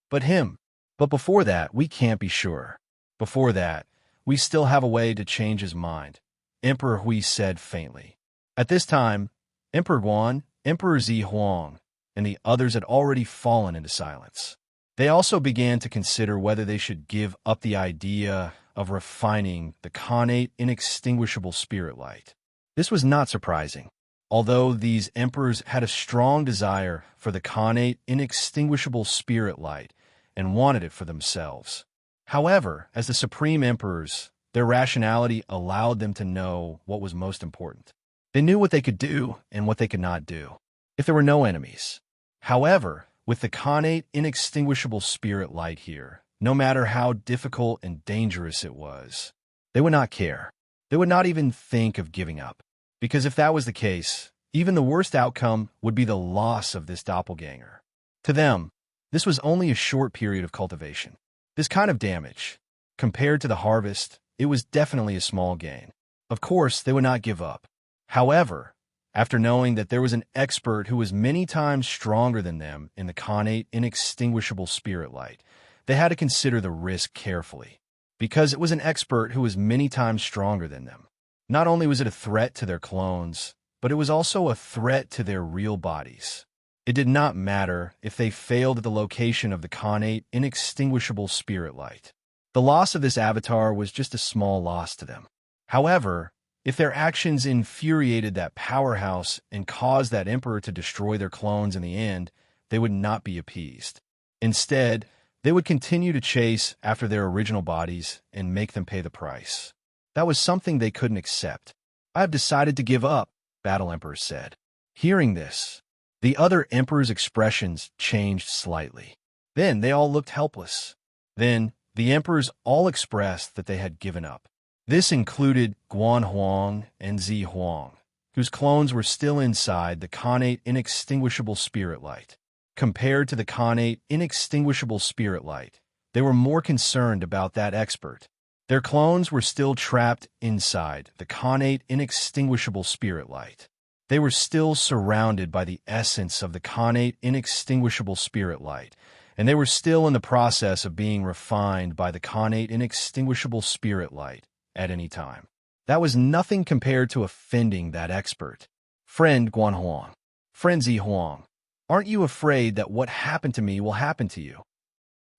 but him. But before that, we can't be sure. Before that, we still have a way to change his mind, Emperor Hui said faintly. At this time, Emperor Guan, Emperor Zi Huang, and the others had already fallen into silence. They also began to consider whether they should give up the idea of refining the connate, inextinguishable spirit light. This was not surprising, although these emperors had a strong desire for the connate, inextinguishable spirit light and wanted it for themselves. However, as the supreme emperors, their rationality allowed them to know what was most important. They knew what they could do and what they could not do, if there were no enemies. However, with the connate inextinguishable spirit light here, no matter how difficult and dangerous it was. They would not care. They would not even think of giving up. Because if that was the case, even the worst outcome would be the loss of this doppelganger. To them, this was only a short period of cultivation. This kind of damage, compared to the harvest, it was definitely a small gain. Of course, they would not give up. However, after knowing that there was an expert who was many times stronger than them in the connate inextinguishable spirit light, they had to consider the risk carefully. Because it was an expert who was many times stronger than them. Not only was it a threat to their clones, but it was also a threat to their real bodies. It did not matter if they failed at the location of the connate inextinguishable spirit light. The loss of this avatar was just a small loss to them. However, if their actions infuriated that powerhouse and caused that emperor to destroy their clones in the end, they would not be appeased. Instead, they would continue to chase after their original bodies and make them pay the price. That was something they couldn't accept. "I have decided to give up," Battle Emperor said. Hearing this, the other emperors' expressions changed slightly. Then they all looked helpless. Then the emperors all expressed that they had given up. This included Guan Huang and Zi Huang, whose clones were still inside the connate inextinguishable spirit light. Compared to the connate inextinguishable spirit light, they were more concerned about that expert. Their clones were still trapped inside the connate inextinguishable spirit light. They were still surrounded by the essence of the connate inextinguishable spirit light, and they were still in the process of being refined by the connate inextinguishable spirit light at any time. That was nothing compared to offending that expert. "Friend Guan Huang, friend Zi Huang, aren't you afraid that what happened to me will happen to you?"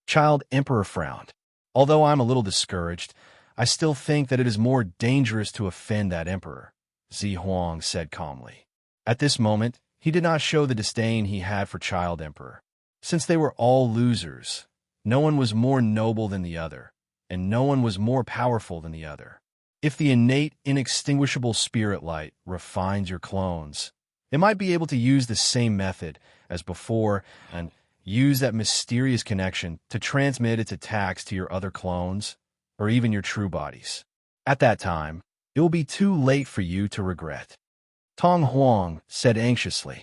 Child Emperor frowned. "Although I'm a little discouraged, I still think that it is more dangerous to offend that emperor," Zi Huang said calmly. At this moment, he did not show the disdain he had for Child Emperor. Since they were all losers, no one was more noble than the other, and no one was more powerful than the other. If the innate, inextinguishable spirit light refines your clones, it might be able to use the same method as before and use that mysterious connection to transmit its attacks to your other clones, or even your true bodies. At that time, it will be too late for you to regret. Tong Huang said anxiously.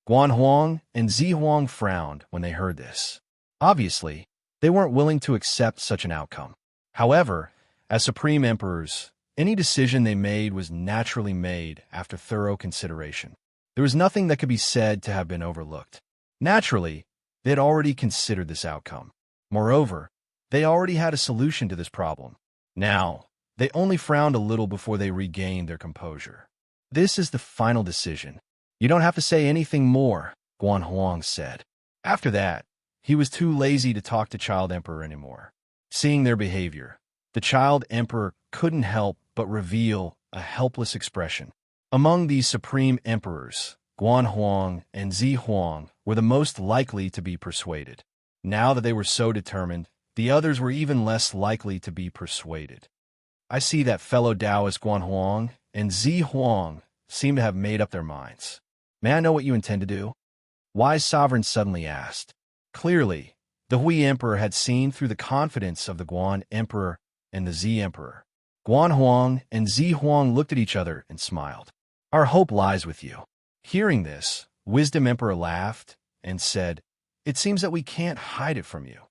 Guan Huang and Zi Huang frowned when they heard this. Obviously, they weren't willing to accept such an outcome. However, as Supreme Emperors, any decision they made was naturally made after thorough consideration. There was nothing that could be said to have been overlooked. Naturally, they had already considered this outcome. Moreover, they already had a solution to this problem. Now, they only frowned a little before they regained their composure. "This is the final decision. You don't have to say anything more," Guan Huang said. After that, he was too lazy to talk to Child Emperor anymore. Seeing their behavior, the Child Emperor couldn't help but reveal a helpless expression. Among these Supreme Emperors, Guan Huang and Zi Huang were the most likely to be persuaded. Now that they were so determined, the others were even less likely to be persuaded. I see that fellow Taoist Guan Huang and Zi Huang seem to have made up their minds. May I know what you intend to do? Wise Sovereign suddenly asked. Clearly, the Hui Emperor had seen through the confidence of the Guan Emperor and the Zi Emperor. Guan Huang and Zi Huang looked at each other and smiled. "Our hope lies with you." Hearing this, Wisdom Emperor laughed and said, "It seems that we can't hide it from you."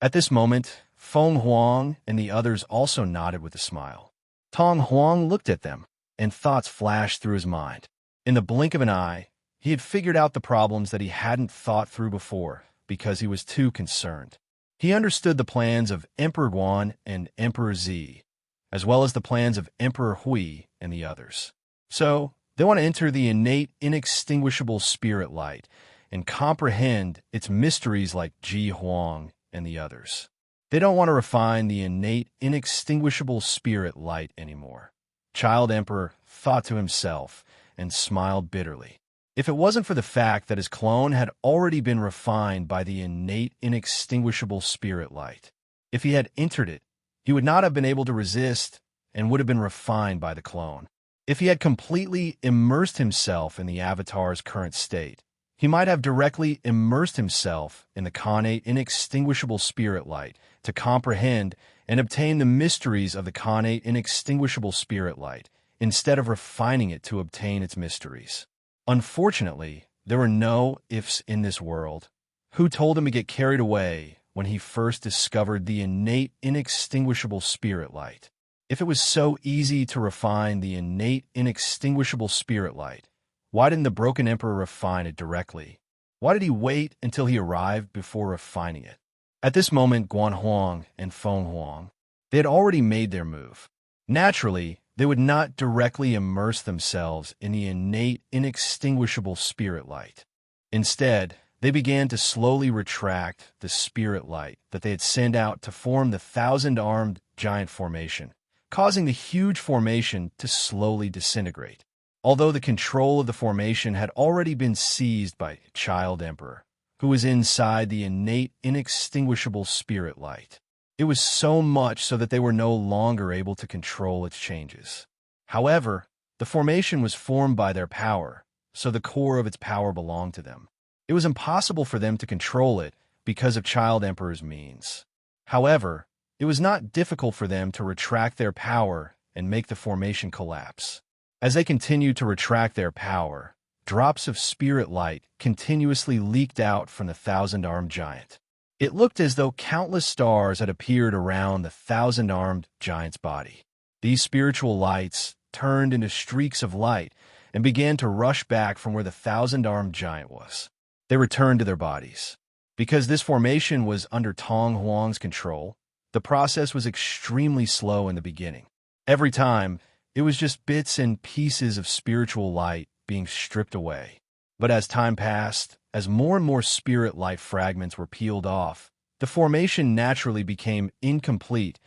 At this moment, Feng Huang and the others also nodded with a smile. Tong Huang looked at them, and thoughts flashed through his mind. In the blink of an eye, he had figured out the problems that he hadn't thought through before because he was too concerned. He understood the plans of Emperor Guan and Emperor Zi, as well as the plans of Emperor Hui and the others. So, they want to enter the innate, inextinguishable spirit light and comprehend its mysteries like Ji Huang and the others. They don't want to refine the innate, inextinguishable spirit light anymore. Child Emperor thought to himself and smiled bitterly. If it wasn't for the fact that his clone had already been refined by the innate, inextinguishable spirit light, if he had entered it, he would not have been able to resist and would have been refined by the clone. If he had completely immersed himself in the avatar's current state, He might have directly immersed himself in the connate inextinguishable spirit light to comprehend and obtain the mysteries of the connate inextinguishable spirit light, instead of refining it to obtain its mysteries. Unfortunately, there were no ifs in this world. Who told him to get carried away when he first discovered the innate inextinguishable spirit light? If it was so easy to refine the innate inextinguishable spirit light, why didn't the broken emperor refine it directly? Why did he wait until he arrived before refining it? At this moment, Guan Huang and Feng Huang, they had already made their move. Naturally, they would not directly immerse themselves in the innate inextinguishable spirit light. Instead, they began to slowly retract the spirit light that they had sent out to form the thousand-armed giant formation, causing the huge formation to slowly disintegrate. Although the control of the formation had already been seized by Child Emperor, who was inside the innate inextinguishable spirit light. It was so much so that they were no longer able to control its changes. However, the formation was formed by their power, so the core of its power belonged to them. It was impossible for them to control it because of Child Emperor's means. However, it was not difficult for them to retract their power and make the formation collapse. As they continued to retract their power, drops of spirit light continuously leaked out from the thousand-armed giant. It looked as though countless stars had appeared around the thousand-armed giant's body. These spiritual lights turned into streaks of light and began to rush back from where the thousand-armed giant was. They returned to their bodies. Because this formation was under Tong Huang's control, the process was extremely slow in the beginning. Every time, it was just bits and pieces of spiritual light being stripped away. But as time passed, as more and more spirit light fragments were peeled off, the formation naturally became incomplete,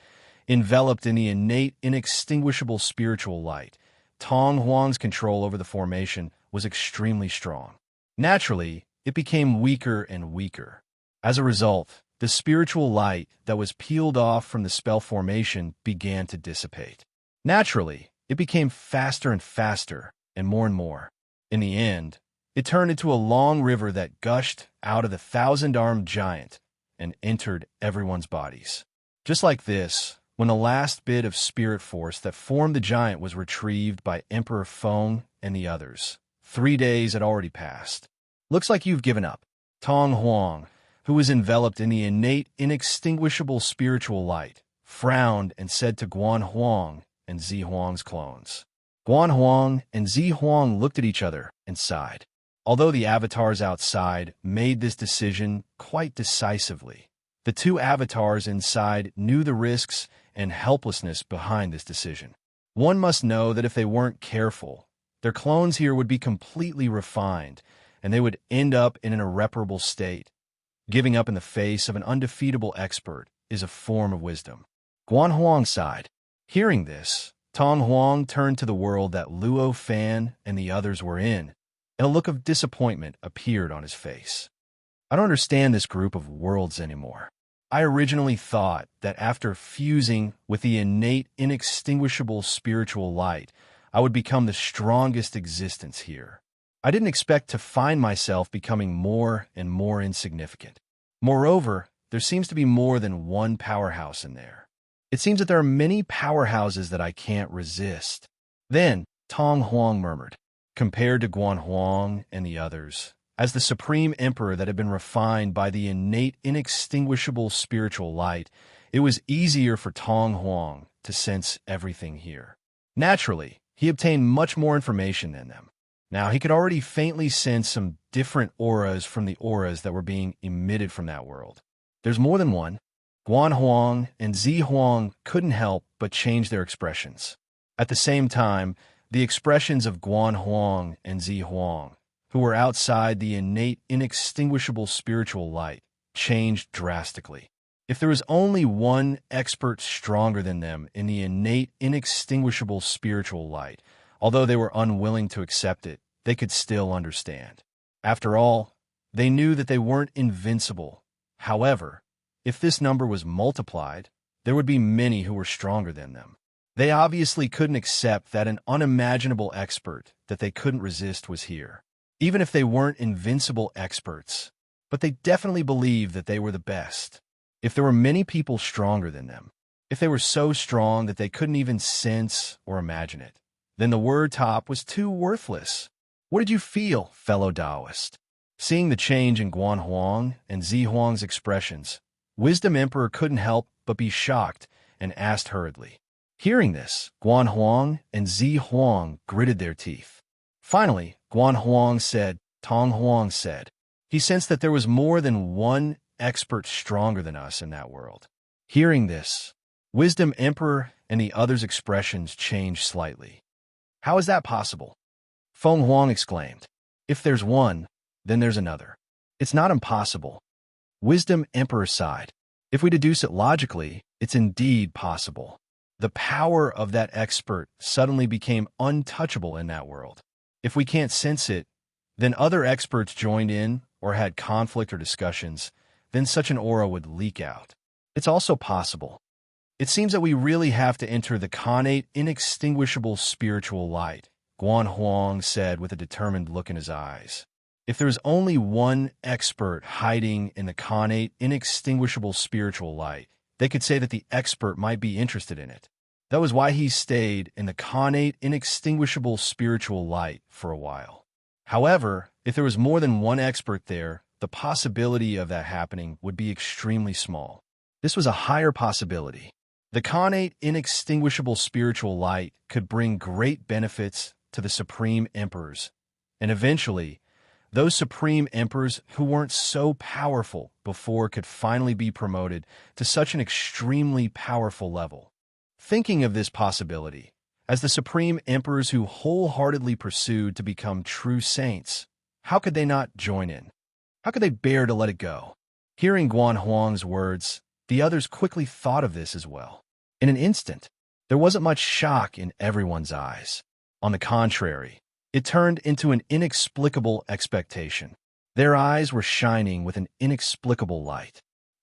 enveloped in the innate, inextinguishable spiritual light. Tong Huang's control over the formation was extremely strong. Naturally, it became weaker and weaker. As a result, the spiritual light that was peeled off from the spell formation began to dissipate. Naturally, it became faster and faster, and more. In the end, it turned into a long river that gushed out of the thousand-armed giant and entered everyone's bodies. Just like this, when the last bit of spirit force that formed the giant was retrieved by Emperor Feng and the others, 3 days had already passed. Looks like you've given up. Tong Huang, who was enveloped in the innate, inextinguishable spiritual light, frowned and said to Guan Huang and Zi Huang's clones. Guan Huang and Zi Huang looked at each other and sighed. Although the avatars outside made this decision quite decisively, the two avatars inside knew the risks and helplessness behind this decision. One must know that if they weren't careful, their clones here would be completely refined, and they would end up in an irreparable state. Giving up in the face of an undefeatable expert is a form of wisdom. Guan Huang sighed. Hearing this, Tong Huang turned to the world that Luo Fan and the others were in, and a look of disappointment appeared on his face. I don't understand this group of worlds anymore. I originally thought that after fusing with the innate, inextinguishable spiritual light, I would become the strongest existence here. I didn't expect to find myself becoming more and more insignificant. Moreover, there seems to be more than one powerhouse in there. It seems that there are many powerhouses that I can't resist. Then, Tong Huang murmured, compared to Guan Huang and the others, as the supreme emperor that had been refined by the innate, inextinguishable spiritual light, it was easier for Tong Huang to sense everything here. Naturally, he obtained much more information than them. Now, he could already faintly sense some different auras from the auras that were being emitted from that world. There's more than one. Guan Huang and Zi Huang couldn't help but change their expressions. At the same time, the expressions of Guan Huang and Zi Huang, who were outside the innate, inextinguishable spiritual light, changed drastically. If there was only one expert stronger than them in the innate, inextinguishable spiritual light, although they were unwilling to accept it, they could still understand. After all, they knew that they weren't invincible. However, if this number was multiplied, there would be many who were stronger than them. They obviously couldn't accept that an unimaginable expert that they couldn't resist was here. even if they weren't invincible experts. But they definitely believed that they were the best. If there were many people stronger than them, if they were so strong that they couldn't even sense or imagine it, then the word top was too worthless. What did you feel, fellow Taoist? Seeing the change in Guan Huang and Zi Huang's expressions, Wisdom Emperor couldn't help but be shocked and asked hurriedly. Hearing this, Guan Huang and Zi Huang gritted their teeth. Finally, Guan Huang said, Tong Huang said. He sensed that there was more than one expert stronger than us in that world. Hearing this, Wisdom Emperor and the others' expressions changed slightly. How is that possible? Feng Huang exclaimed. If there's one, then there's another. It's not impossible. Wisdom Emperor sighed. If we deduce it logically, it's indeed possible. The power of that expert suddenly became untouchable in that world. If we can't sense it, then other experts joined in or had conflict or discussions, then such an aura would leak out. It's also possible. It seems that we really have to enter the connate, inextinguishable spiritual light, Guan Huang said with a determined look in his eyes. If there's only one expert hiding in the connate, inextinguishable spiritual light, they could say that the expert might be interested in it. That was why he stayed in the connate, inextinguishable spiritual light for a while. However, if there was more than one expert there, the possibility of that happening would be extremely small. This was a higher possibility. The connate, inextinguishable spiritual light could bring great benefits to the Supreme Emperors, and eventually, those Supreme Emperors who weren't so powerful before could finally be promoted to such an extremely powerful level. Thinking of this possibility, as the Supreme Emperors who wholeheartedly pursued to become true saints, how could they not join in? How could they bear to let it go? Hearing Guan Huang's words, the others quickly thought of this as well. In an instant, there wasn't much shock in everyone's eyes. On the contrary, it turned into an inexplicable expectation. Their eyes were shining with an inexplicable light.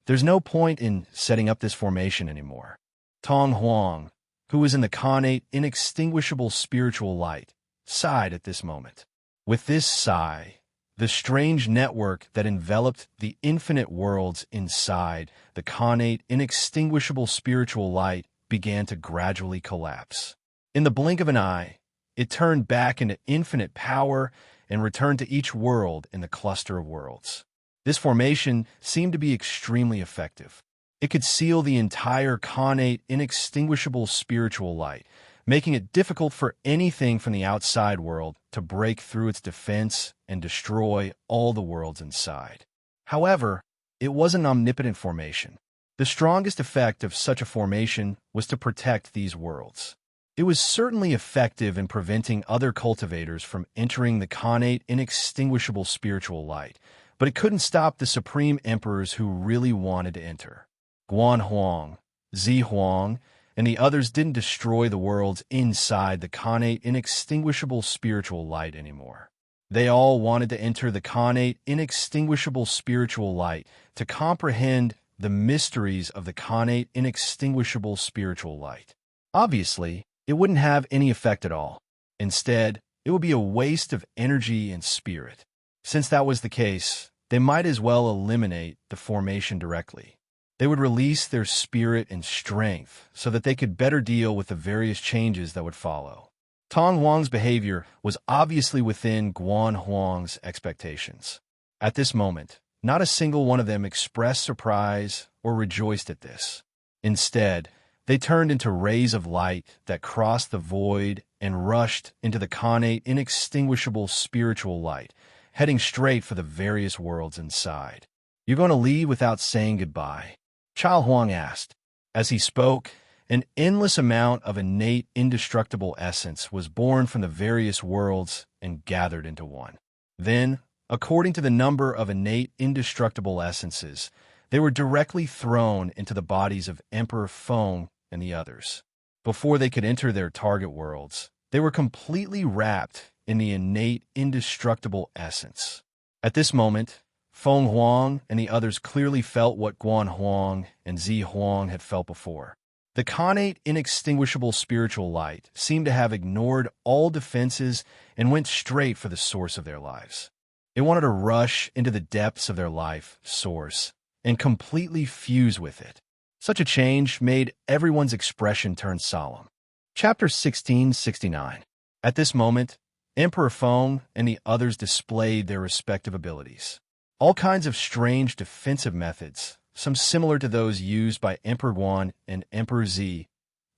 There's no point in setting up this formation anymore. Tong Huang, who was in the connate, inextinguishable spiritual light, sighed at this moment. With this sigh, the strange network that enveloped the infinite worlds inside the connate, inextinguishable spiritual light began to gradually collapse. In the blink of an eye, it turned back into infinite power and returned to each world in the cluster of worlds. This formation seemed to be extremely effective. It could seal the entire connate, inextinguishable spiritual light, making it difficult for anything from the outside world to break through its defense and destroy all the worlds inside. However, it was an omnipotent formation. The strongest effect of such a formation was to protect these worlds. It was certainly effective in preventing other cultivators from entering the connate, inextinguishable spiritual light, but it couldn't stop the Supreme Emperors who really wanted to enter. Guan Huang, Zi Huang, and the others didn't destroy the worlds inside the connate, inextinguishable spiritual light anymore. They all wanted to enter the connate, inextinguishable spiritual light to comprehend the mysteries of the connate, inextinguishable spiritual light. Obviously, it wouldn't have any effect at all. Instead, it would be a waste of energy and spirit. Since that was the case, they might as well eliminate the formation directly. They would release their spirit and strength so that they could better deal with the various changes that would follow. Tong Huang's behavior was obviously within Guan Huang's expectations. At this moment, not a single one of them expressed surprise or rejoiced at this. Instead, they turned into rays of light that crossed the void and rushed into the connate, inextinguishable spiritual light, heading straight for the various worlds inside. "You're going to leave without saying goodbye?" Chao Huang asked. As he spoke, an endless amount of innate, indestructible essence was born from the various worlds and gathered into one. Then, according to the number of innate, indestructible essences, they were directly thrown into the bodies of Emperor Feng and the others. Before they could enter their target worlds, they were completely wrapped in the innate, indestructible essence. At this moment, Feng Huang and the others clearly felt what Guan Huang and Zi Huang had felt before. The connate, inextinguishable spiritual light seemed to have ignored all defenses and went straight for the source of their lives. It wanted to rush into the depths of their life source and completely fuse with it. Such a change made everyone's expression turn solemn. Chapter 1669. At this moment, Emperor Feng and the others displayed their respective abilities. All kinds of strange defensive methods, some similar to those used by Emperor Guan and Emperor Zi,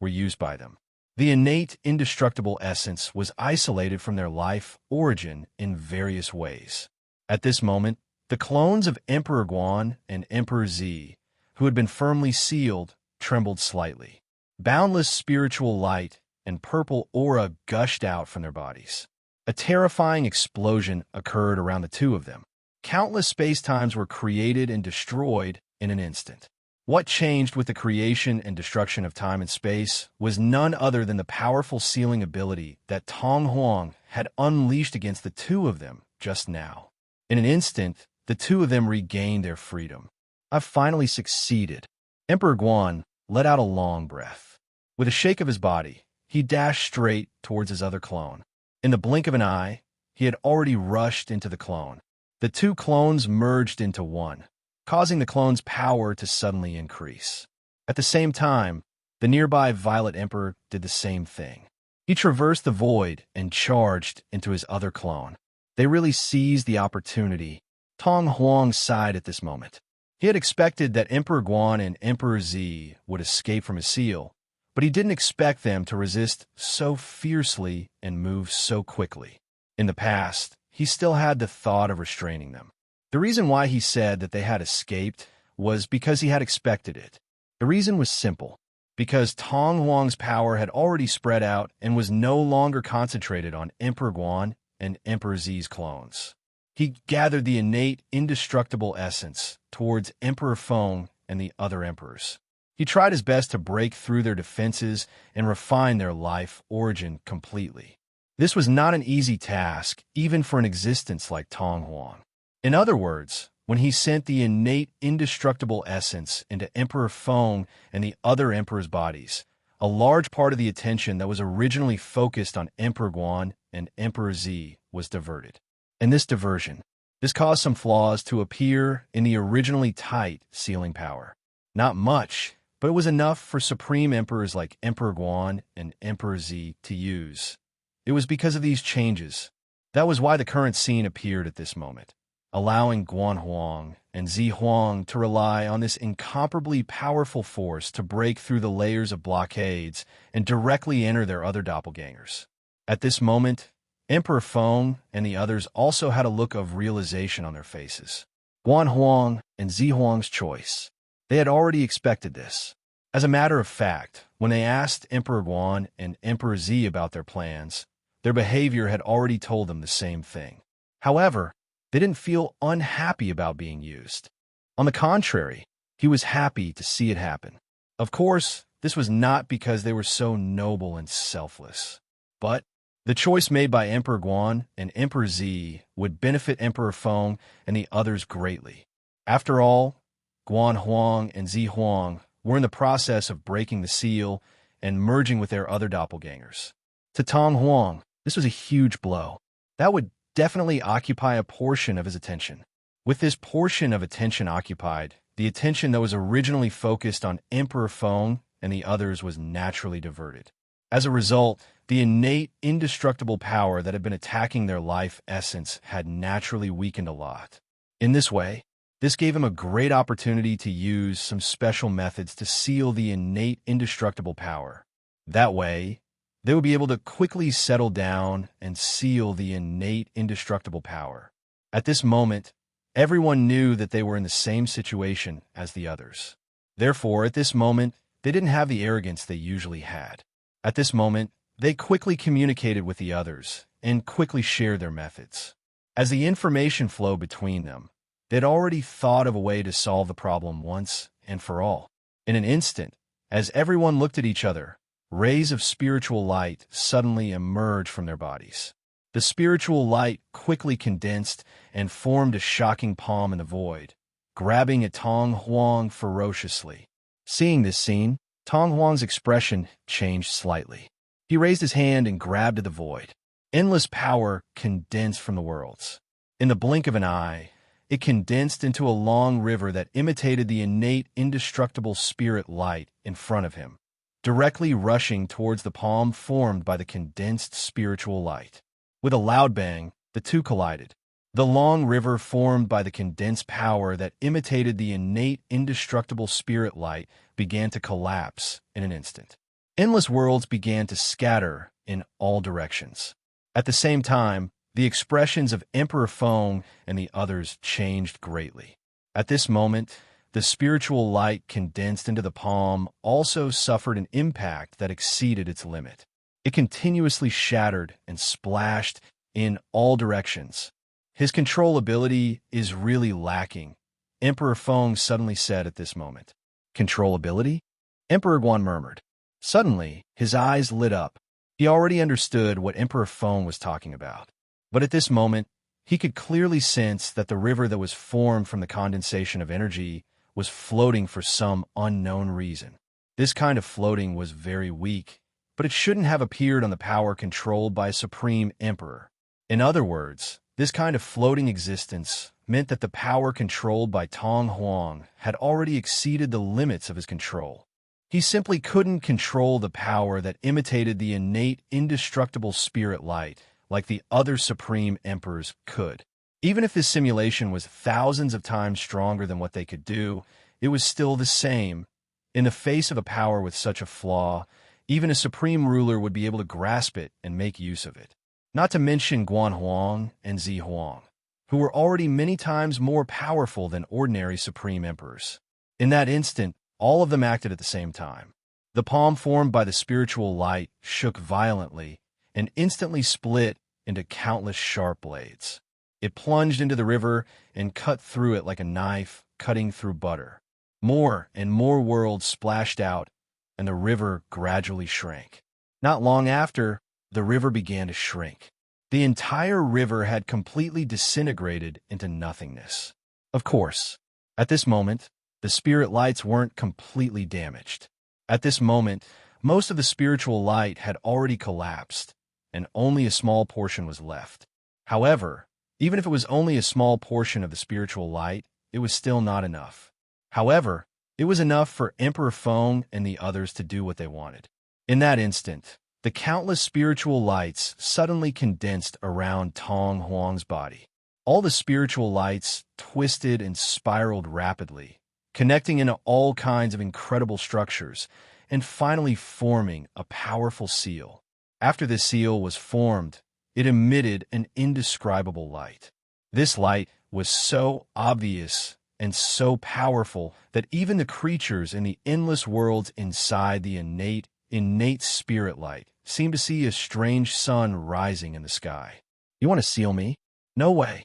were used by them. The innate, indestructible essence was isolated from their life origin in various ways. At this moment, the clones of Emperor Guan and Emperor Zi, who had been firmly sealed, trembled slightly. Boundless spiritual light and purple aura gushed out from their bodies. A terrifying explosion occurred around the two of them. Countless spacetimes were created and destroyed in an instant. What changed with the creation and destruction of time and space was none other than the powerful sealing ability that Tong Huang had unleashed against the two of them just now. In an instant, the two of them regained their freedom. "I've finally succeeded." Emperor Guan let out a long breath. With a shake of his body, he dashed straight towards his other clone. In the blink of an eye, he had already rushed into the clone. The two clones merged into one, causing the clone's power to suddenly increase. At the same time, the nearby Violet Emperor did the same thing. He traversed the void and charged into his other clone. They really seized the opportunity. Tong Huang sighed at this moment. He had expected that Emperor Guan and Emperor Zi would escape from his seal, but he didn't expect them to resist so fiercely and move so quickly. In the past, he still had the thought of restraining them. The reason why he said that they had escaped was because he had expected it. The reason was simple, because Tong Huang's power had already spread out and was no longer concentrated on Emperor Guan and Emperor Zi's clones. He gathered the innate, indestructible essence towards Emperor Feng and the other emperors. He tried his best to break through their defenses and refine their life origin completely. This was not an easy task, even for an existence like Tong Huang. In other words, when he sent the innate, indestructible essence into Emperor Feng and the other emperors' bodies, a large part of the attention that was originally focused on Emperor Guan and Emperor Zi was diverted. And this diversion, this caused some flaws to appear in the originally tight sealing power. Not much, but it was enough for supreme emperors like Emperor Guan and Emperor Zi to use. It was because of these changes. That was why the current scene appeared at this moment, allowing Guan Huang and Zi Huang to rely on this incomparably powerful force to break through the layers of blockades and directly enter their other doppelgangers. At this moment, Emperor Feng and the others also had a look of realization on their faces. Guan Huang and Zi Huang's choice. They had already expected this. As a matter of fact, when they asked Emperor Guan and Emperor Zi about their plans, their behavior had already told them the same thing. However, they didn't feel unhappy about being used. On the contrary, he was happy to see it happen. Of course, this was not because they were so noble and selfless, but the choice made by Emperor Guan and Emperor Zi would benefit Emperor Feng and the others greatly. After all, Guan Huang and Zi Huang were in the process of breaking the seal and merging with their other doppelgangers. To Tong Huang, this was a huge blow. That would definitely occupy a portion of his attention. With this portion of attention occupied, the attention that was originally focused on Emperor Feng and the others was naturally diverted. As a result, the innate, indestructible power that had been attacking their life essence had naturally weakened a lot. In this way, this gave him a great opportunity to use some special methods to seal the innate, indestructible power. That way, they would be able to quickly settle down and seal the innate, indestructible power. At this moment, everyone knew that they were in the same situation as the others. Therefore, at this moment, they didn't have the arrogance they usually had. At this moment, they quickly communicated with the others and quickly shared their methods. As the information flowed between them, they'd already thought of a way to solve the problem once and for all. In an instant, as everyone looked at each other, rays of spiritual light suddenly emerged from their bodies. The spiritual light quickly condensed and formed a shocking palm in the void, grabbing at Tong Huang ferociously. Seeing this scene, Tong Huang's expression changed slightly. He raised his hand and grabbed at the void. Endless power condensed from the worlds. In the blink of an eye, it condensed into a long river that imitated the innate, indestructible spirit light in front of him, directly rushing towards the palm formed by the condensed spiritual light. With a loud bang, the two collided. The long river formed by the condensed power that imitated the innate, indestructible spirit light began to collapse in an instant. Endless worlds began to scatter in all directions. At the same time, the expressions of Emperor Feng and the others changed greatly. At this moment, the spiritual light condensed into the palm also suffered an impact that exceeded its limit. It continuously shattered and splashed in all directions. His control ability is really lacking, Emperor Feng suddenly said at this moment. Control ability? Emperor Guan murmured. Suddenly, his eyes lit up. He already understood what Emperor Feng was talking about. But at this moment, he could clearly sense that the river that was formed from the condensation of energy was floating for some unknown reason. This kind of floating was very weak, but it shouldn't have appeared on the power controlled by a supreme emperor. In other words, this kind of floating existence meant that the power controlled by Tong Huang had already exceeded the limits of his control. He simply couldn't control the power that imitated the innate, indestructible spirit light like the other supreme emperors could. Even if this simulation was thousands of times stronger than what they could do, it was still the same. In the face of a power with such a flaw, even a supreme ruler would be able to grasp it and make use of it. Not to mention Guan Huang and Zi Huang, who were already many times more powerful than ordinary supreme emperors. In that instant, all of them acted at the same time. The palm formed by the spiritual light shook violently and instantly split into countless sharp blades. It plunged into the river and cut through it like a knife cutting through butter. More and more worlds splashed out, and the river gradually shrank. Not long after, the river began to shrink. The entire river had completely disintegrated into nothingness. Of course, at this moment, the spirit lights weren't completely damaged. At this moment, most of the spiritual light had already collapsed, and only a small portion was left. However, even if it was only a small portion of the spiritual light, it was still not enough. However, it was enough for Emperor Feng and the others to do what they wanted. In that instant, the countless spiritual lights suddenly condensed around Tong Huang's body. All the spiritual lights twisted and spiraled rapidly, connecting into all kinds of incredible structures, and finally forming a powerful seal. After this seal was formed, it emitted an indescribable light. This light was so obvious and so powerful that even the creatures in the endless worlds inside the innate spirit light seemed to see a strange sun rising in the sky. You want to seal me? No way.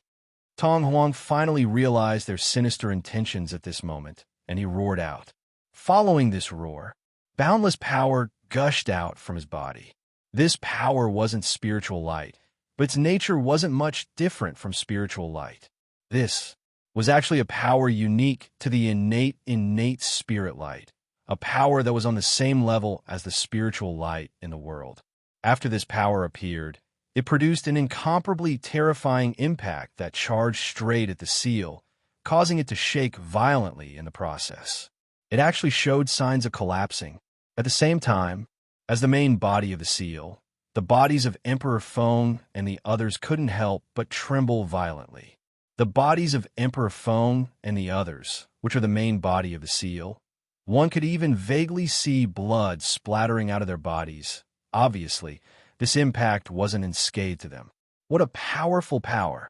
Tong Huang finally realized their sinister intentions at this moment, and he roared out. Following this roar, boundless power gushed out from his body. This power wasn't spiritual light, but its nature wasn't much different from spiritual light. This was actually a power unique to the innate spirit light, a power that was on the same level as the spiritual light in the world. After this power appeared, it produced an incomparably terrifying impact that charged straight at the seal, causing it to shake violently in the process. It actually showed signs of collapsing. At the same time, as the main body of the seal, the bodies of Emperor Feng and the others couldn't help but tremble violently. The bodies of Emperor Feng and the others, which are the main body of the seal, one could even vaguely see blood splattering out of their bodies. Obviously, this impact wasn't unscathed to them. What a powerful power!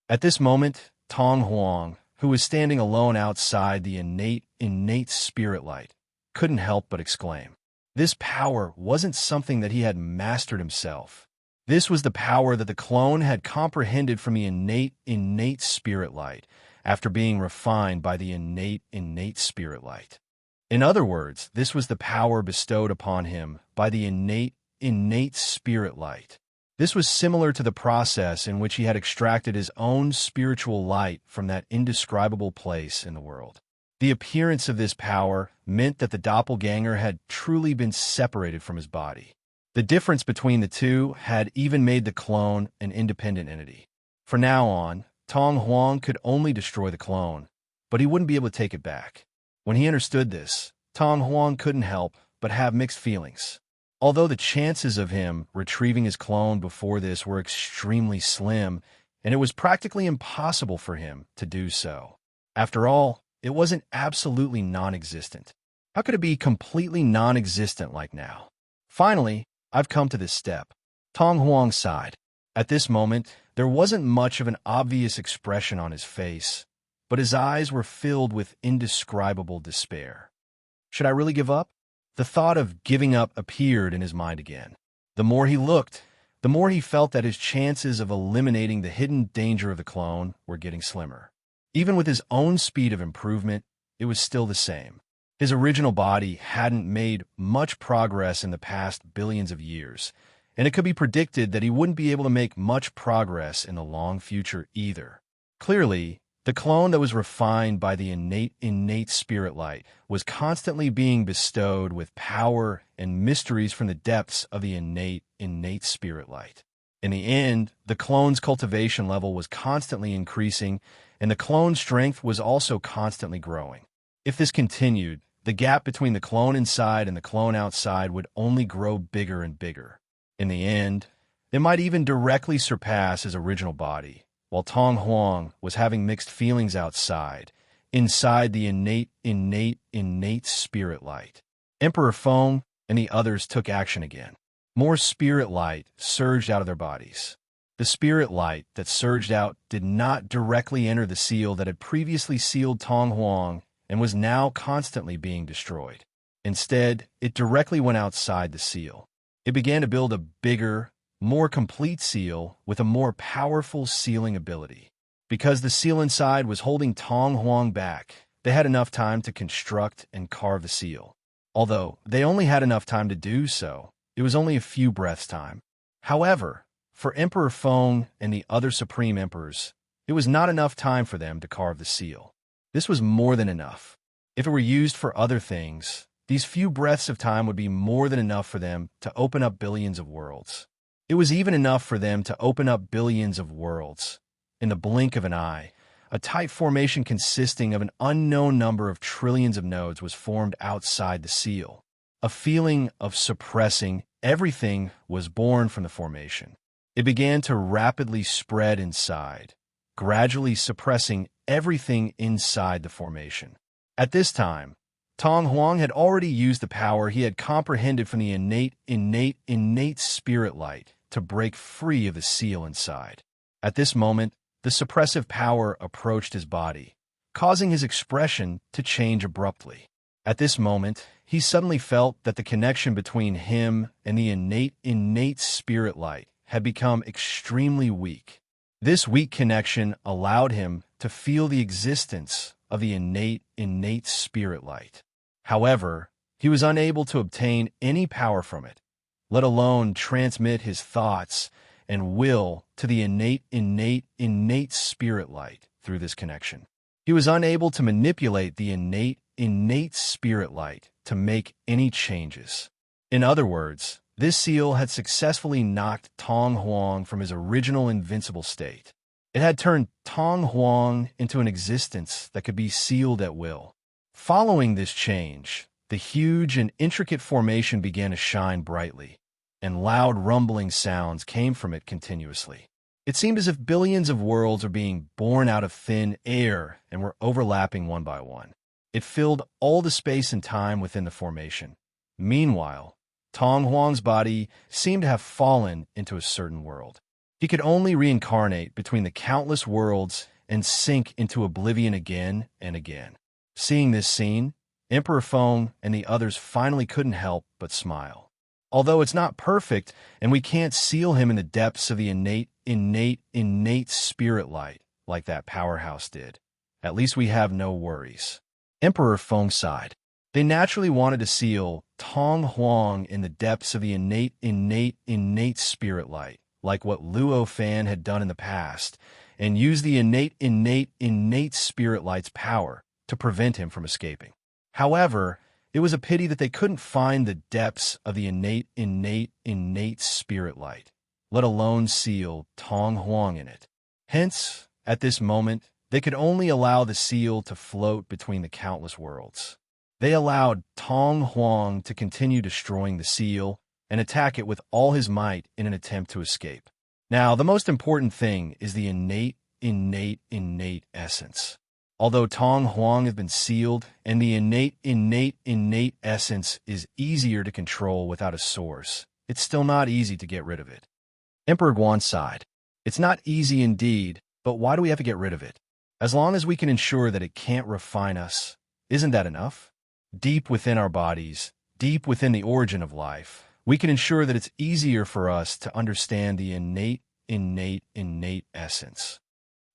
At this moment, Tong Huang, who was standing alone outside the innate spirit light, couldn't help but exclaim. This power wasn't something that he had mastered himself. This was the power that the clone had comprehended from the innate spirit light after being refined by the innate spirit light. In other words, this was the power bestowed upon him by the innate spirit light. This was similar to the process in which he had extracted his own spiritual light from that indescribable place in the world. The appearance of this power meant that the doppelganger had truly been separated from his body. The difference between the two had even made the clone an independent entity. From now on, Tong Huang could only destroy the clone, but he wouldn't be able to take it back. When he understood this, Tong Huang couldn't help but have mixed feelings. Although the chances of him retrieving his clone before this were extremely slim, and it was practically impossible for him to do so. After all, it wasn't absolutely non-existent. How could it be completely non-existent like now? Finally, I've come to this step. Tong Huang sighed. At this moment, there wasn't much of an obvious expression on his face, but his eyes were filled with indescribable despair. Should I really give up? The thought of giving up appeared in his mind again. The more he looked, the more he felt that his chances of eliminating the hidden danger of the clone were getting slimmer. Even with his own speed of improvement, it was still the same. His original body hadn't made much progress in the past billions of years, and it could be predicted that he wouldn't be able to make much progress in the long future either. Clearly, the clone that was refined by the innate spirit light was constantly being bestowed with power and mysteries from the depths of the innate spirit light. In the end, the clone's cultivation level was constantly increasing, and the clone's strength was also constantly growing. If this continued, the gap between the clone inside and the clone outside would only grow bigger and bigger. In the end, it might even directly surpass his original body, while Tong Huang was having mixed feelings inside the innate spirit light. Emperor Feng and the others took action again. More spirit light surged out of their bodies. The spirit light that surged out did not directly enter the seal that had previously sealed Tong Huang and was now constantly being destroyed. Instead, it directly went outside the seal. It began to build a bigger, more complete seal with a more powerful sealing ability. Because the seal inside was holding Tong Huang back, they had enough time to construct and carve the seal. Although they only had enough time to do so, it was only a few breaths' time. However, for Emperor Feng and the other Supreme Emperors, it was not enough time for them to carve the seal. This was more than enough. If it were used for other things, these few breaths of time would be more than enough for them to open up billions of worlds. It was even enough for them to open up billions of worlds. In the blink of an eye, a tight formation consisting of an unknown number of trillions of nodes was formed outside the seal. A feeling of suppressing everything was born from the formation. It began to rapidly spread inside, gradually suppressing everything inside the formation. At this time, Tong Huang had already used the power he had comprehended from the innate spirit light to break free of the seal inside. At this moment, the suppressive power approached his body, causing his expression to change abruptly. At this moment, he suddenly felt that the connection between him and the innate spirit light had become extremely weak. This weak connection allowed him to feel the existence of the innate spirit light. However, he was unable to obtain any power from it, let alone transmit his thoughts and will to the innate spirit light through this connection. He was unable to manipulate the innate spirit light to make any changes. In other words, this seal had successfully knocked Tong Huang from his original invincible state. It had turned Tong Huang into an existence that could be sealed at will. Following this change, the huge and intricate formation began to shine brightly, and loud rumbling sounds came from it continuously. It seemed as if billions of worlds were being born out of thin air and were overlapping one by one. It filled all the space and time within the formation. Meanwhile, Tong Huang's body seemed to have fallen into a certain world. He could only reincarnate between the countless worlds and sink into oblivion again and again. Seeing this scene, Emperor Feng and the others finally couldn't help but smile. Although it's not perfect and we can't seal him in the depths of the innate spirit light like that powerhouse did, at least we have no worries. Emperor Feng sighed. They naturally wanted to seal Tong Huang in the depths of the innate spirit light, like what Luo Fan had done in the past, and use the innate spirit light's power to prevent him from escaping. However, it was a pity that they couldn't find the depths of the innate spirit light, let alone seal Tong Huang in it. Hence, at this moment, they could only allow the seal to float between the countless worlds. They allowed Tong Huang to continue destroying the seal and attack it with all his might in an attempt to escape. Now, the most important thing is the innate essence. Although Tong Huang has been sealed, and the innate essence is easier to control without a source, it's still not easy to get rid of it. Emperor Guan sighed. It's not easy indeed, but why do we have to get rid of it? As long as we can ensure that it can't refine us, isn't that enough? Deep within our bodies, deep within the origin of life, we can ensure that it's easier for us to understand the innate essence.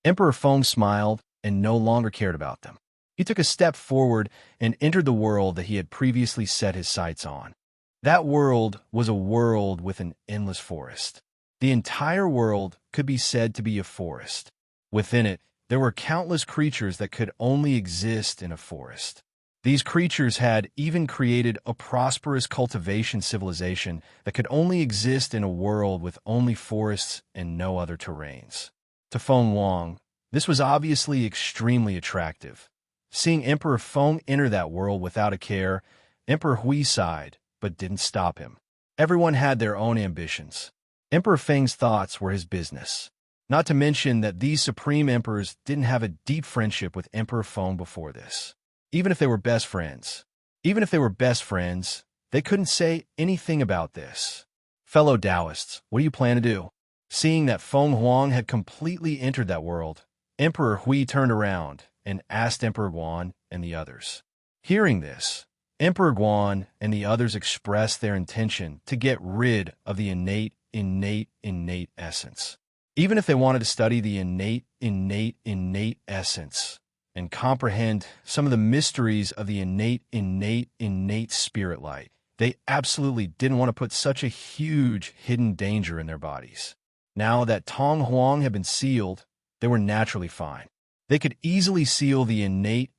Emperor Feng smiled and no longer cared about them. He took a step forward and entered the world that he had previously set his sights on. That world was a world with an endless forest. The entire world could be said to be a forest. Within it, there were countless creatures that could only exist in a forest. These creatures had even created a prosperous cultivation civilization that could only exist in a world with only forests and no other terrains. To Feng Wang, this was obviously extremely attractive. Seeing Emperor Feng enter that world without a care, Emperor Hui sighed, but didn't stop him. Everyone had their own ambitions. Emperor Feng's thoughts were his business. Not to mention that these supreme emperors didn't have a deep friendship with Emperor Feng before this. Even if they were best friends, they couldn't say anything about this. Fellow Taoists, what do you plan to do? Seeing that Feng Huang had completely entered that world, Emperor Hui turned around and asked Emperor Guan and the others. Hearing this, Emperor Guan and the others expressed their intention to get rid of the innate essence. Even if they wanted to study the innate essence and comprehend some of the mysteries of the innate spirit light, they absolutely didn't want to put such a huge hidden danger in their bodies. Now that Tong Huang had been sealed, they were naturally fine. They could easily seal the innate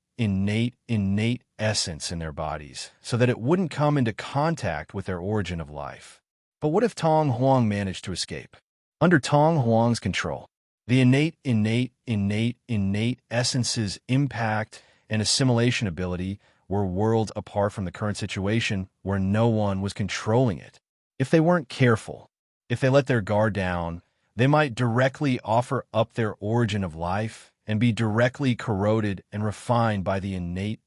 essence in their bodies so that it wouldn't come into contact with their origin of life. But what if Tong Huang managed to escape? Under Tong Huang's control, the innate essence's impact and assimilation ability were worlds apart from the current situation where no one was controlling it. If they weren't careful, if they let their guard down, they might directly offer up their origin of life and be directly corroded and refined by the innate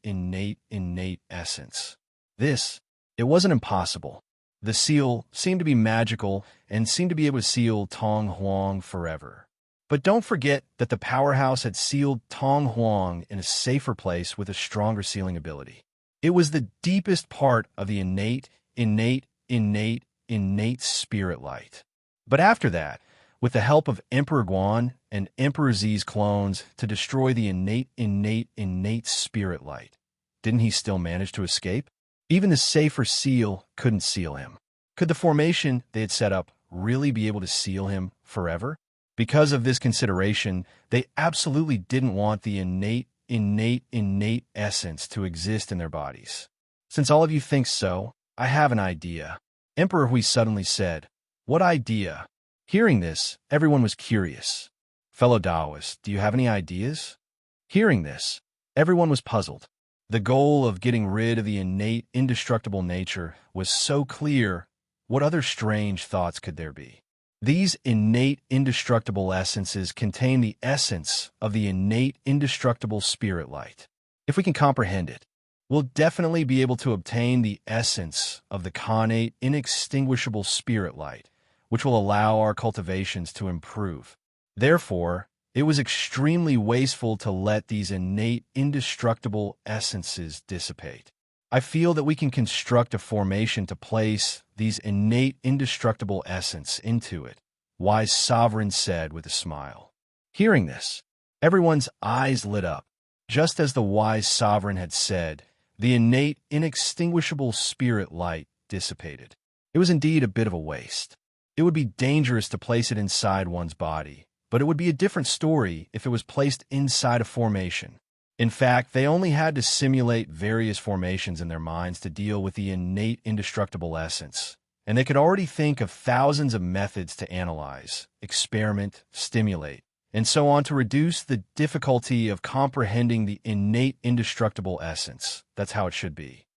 essence. It wasn't impossible. The seal seemed to be magical and seemed to be able to seal Tong Huang forever. But don't forget that the powerhouse had sealed Tong Huang in a safer place with a stronger sealing ability. It was the deepest part of the innate spirit light. But after that, with the help of Emperor Guan and Emperor Z's clones to destroy the innate spirit light, didn't he still manage to escape? Even the safer seal couldn't seal him. Could the formation they had set up really be able to seal him forever? Because of this consideration, they absolutely didn't want the innate essence to exist in their bodies. Since all of you think so, I have an idea. Emperor Hui suddenly said, "What idea?" Hearing this, everyone was curious. Fellow Taoists, do you have any ideas? Hearing this, everyone was puzzled. The goal of getting rid of the innate, indestructible nature was so clear. What other strange thoughts could there be? These innate, indestructible essences contain the essence of the innate, indestructible spirit light. If we can comprehend it, we'll definitely be able to obtain the essence of the connate, inextinguishable spirit light, which will allow our cultivations to improve. Therefore, it was extremely wasteful to let these innate, indestructible essences dissipate. I feel that we can construct a formation to place these innate, indestructible essence into it, wise sovereign said with a smile. Hearing this, everyone's eyes lit up. Just as the wise sovereign had said, the innate, inextinguishable spirit light dissipated. It was indeed a bit of a waste. It would be dangerous to place it inside one's body, but it would be a different story if it was placed inside a formation. In fact, they only had to simulate various formations in their minds to deal with the innate indestructible essence, and they could already think of thousands of methods to analyze, experiment, stimulate, and so on to reduce the difficulty of comprehending the innate indestructible essence. That's how it should be.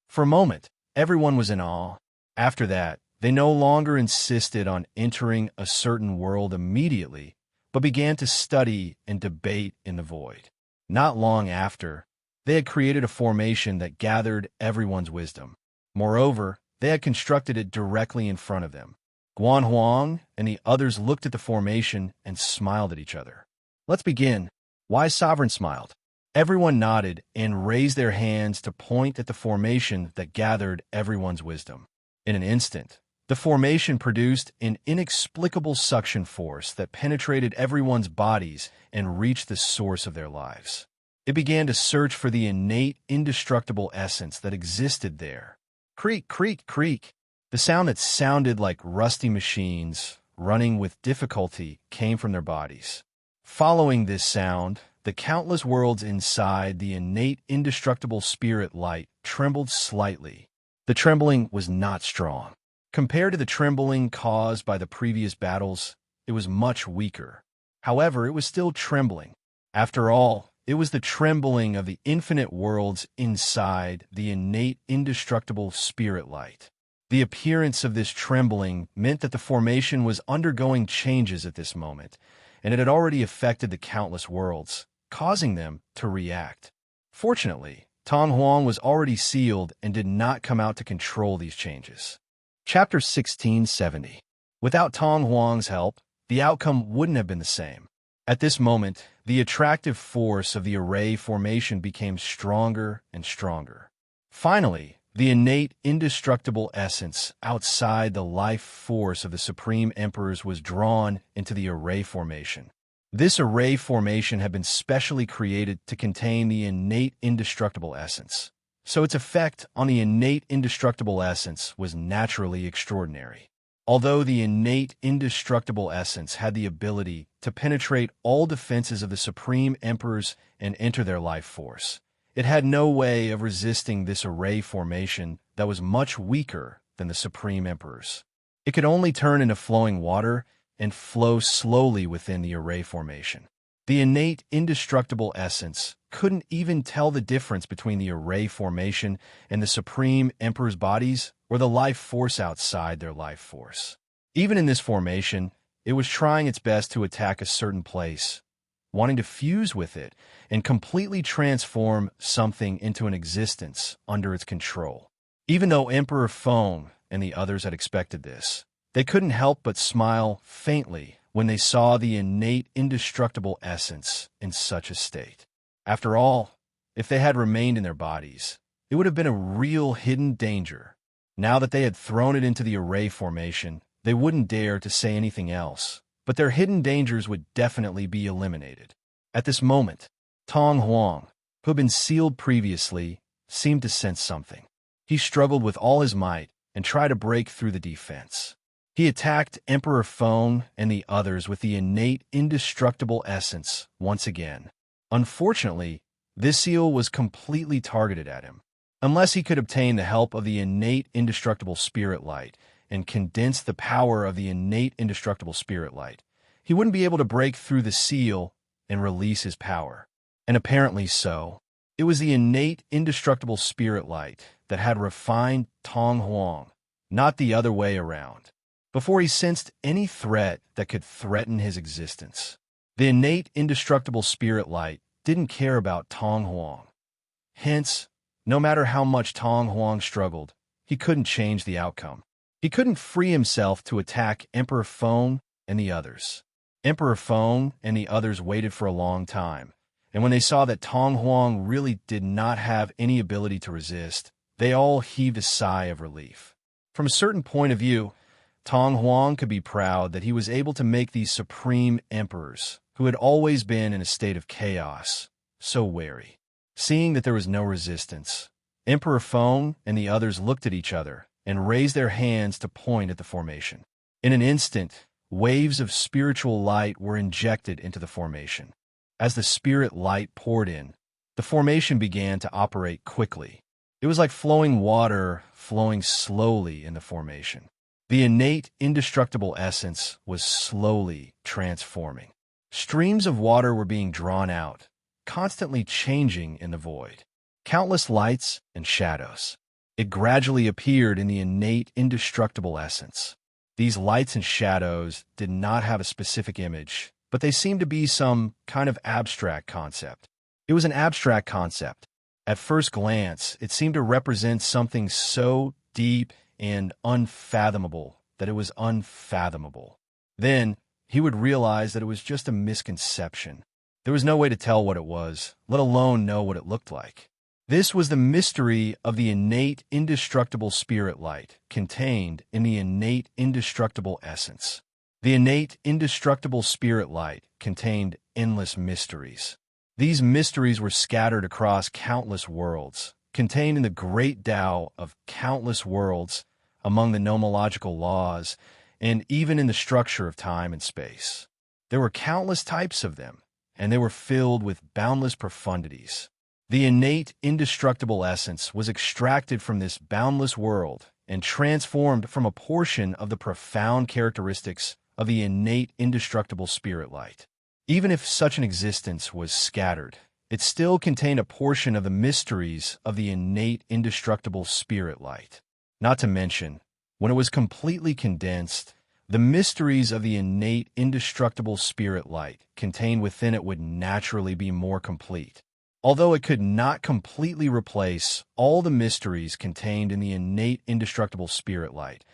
For a moment, everyone was in awe. After that, they no longer insisted on entering a certain world immediately, but began to study and debate in the void. Not long after, they had created a formation that gathered everyone's wisdom. Moreover, they had constructed it directly in front of them. Guan Huang and the others looked at the formation and smiled at each other. Let's begin. Wise Sovereign smiled. Everyone nodded and raised their hands to point at the formation that gathered everyone's wisdom. In an instant, the formation produced an inexplicable suction force that penetrated everyone's bodies and reached the source of their lives. It began to search for the innate, indestructible essence that existed there. Creak, creak, creak. The sound that sounded like rusty machines running with difficulty came from their bodies. Following this sound, the countless worlds inside the innate, indestructible spirit light trembled slightly. The trembling was not strong. Compared to the trembling caused by the previous battles, it was much weaker. However, it was still trembling. After all, it was the trembling of the infinite worlds inside the innate, indestructible spirit light. The appearance of this trembling meant that the formation was undergoing changes at this moment, and it had already affected the countless worlds, causing them to react. Fortunately, Tong Huang was already sealed and did not come out to control these changes. Chapter 1670. Without Tong Huang's help, the outcome wouldn't have been the same. At this moment, the attractive force of the array formation became stronger and stronger. Finally, the innate, indestructible essence outside the life force of the Supreme Emperors was drawn into the array formation. This array formation had been specially created to contain the innate, indestructible essence, so its effect on the innate, indestructible essence was naturally extraordinary. Although the innate, indestructible essence had the ability to penetrate all defenses of the Supreme Emperors and enter their life force, it had no way of resisting this array formation that was much weaker than the Supreme Emperors. It could only turn into flowing water and flow slowly within the array formation. The innate, indestructible essence couldn't even tell the difference between the array formation and the Supreme Emperor's bodies or the life force outside their life force. Even in this formation, it was trying its best to attack a certain place, wanting to fuse with it and completely transform something into an existence under its control. Even though Emperor Feng and the others had expected this, they couldn't help but smile faintly when they saw the innate, indestructible essence in such a state. After all, if they had remained in their bodies, it would have been a real hidden danger. Now that they had thrown it into the array formation, they wouldn't dare to say anything else, but their hidden dangers would definitely be eliminated. At this moment, Tong Huang, who had been sealed previously, seemed to sense something. He struggled with all his might and tried to break through the defense. He attacked Emperor Feng and the others with the innate, indestructible essence once again. Unfortunately, this seal was completely targeted at him. Unless he could obtain the help of the innate, indestructible spirit light and condense the power of the innate, indestructible spirit light, he wouldn't be able to break through the seal and release his power. And apparently so. It was the innate, indestructible spirit light that had refined Tong Huang, not the other way around. Before he sensed any threat that could threaten his existence, the innate, indestructible spirit light didn't care about Tong Huang. Hence, no matter how much Tong Huang struggled, he couldn't change the outcome. He couldn't free himself to attack Emperor Feng and the others. Emperor Feng and the others waited for a long time, and when they saw that Tong Huang really did not have any ability to resist, they all heaved a sigh of relief. From a certain point of view, Tong Huang could be proud that he was able to make these Supreme Emperors, who had always been in a state of chaos, so wary. Seeing that there was no resistance, Emperor Feng and the others looked at each other and raised their hands to point at the formation. In an instant, waves of spiritual light were injected into the formation. As the spirit light poured in, the formation began to operate quickly. It was like flowing water flowing slowly in the formation. The innate, indestructible essence was slowly transforming. Streams of water were being drawn out, constantly changing in the void. Countless lights and shadows. It gradually appeared in the innate, indestructible essence. These lights and shadows did not have a specific image, but they seemed to be some kind of abstract concept. It was an abstract concept. At first glance, it seemed to represent something so deep and unfathomable that it was unfathomable. Then, he would realize that it was just a misconception. There was no way to tell what it was, let alone know what it looked like. This was the mystery of the innate, indestructible spirit light contained in the innate, indestructible essence. The innate, indestructible spirit light contained endless mysteries. These mysteries were scattered across countless worlds, contained in the great Tao of countless worlds, among the nomological laws, and even in the structure of time and space. There were countless types of them, and they were filled with boundless profundities. The innate, indestructible essence was extracted from this boundless world and transformed from a portion of the profound characteristics of the innate, indestructible spirit light. Even if such an existence was scattered, it still contained a portion of the mysteries of the innate, indestructible spirit light. Not to mention, when it was completely condensed, the mysteries of the innate, indestructible spirit light contained within it would naturally be more complete. Although it could not completely replace all the mysteries contained in the innate, indestructible spirit light,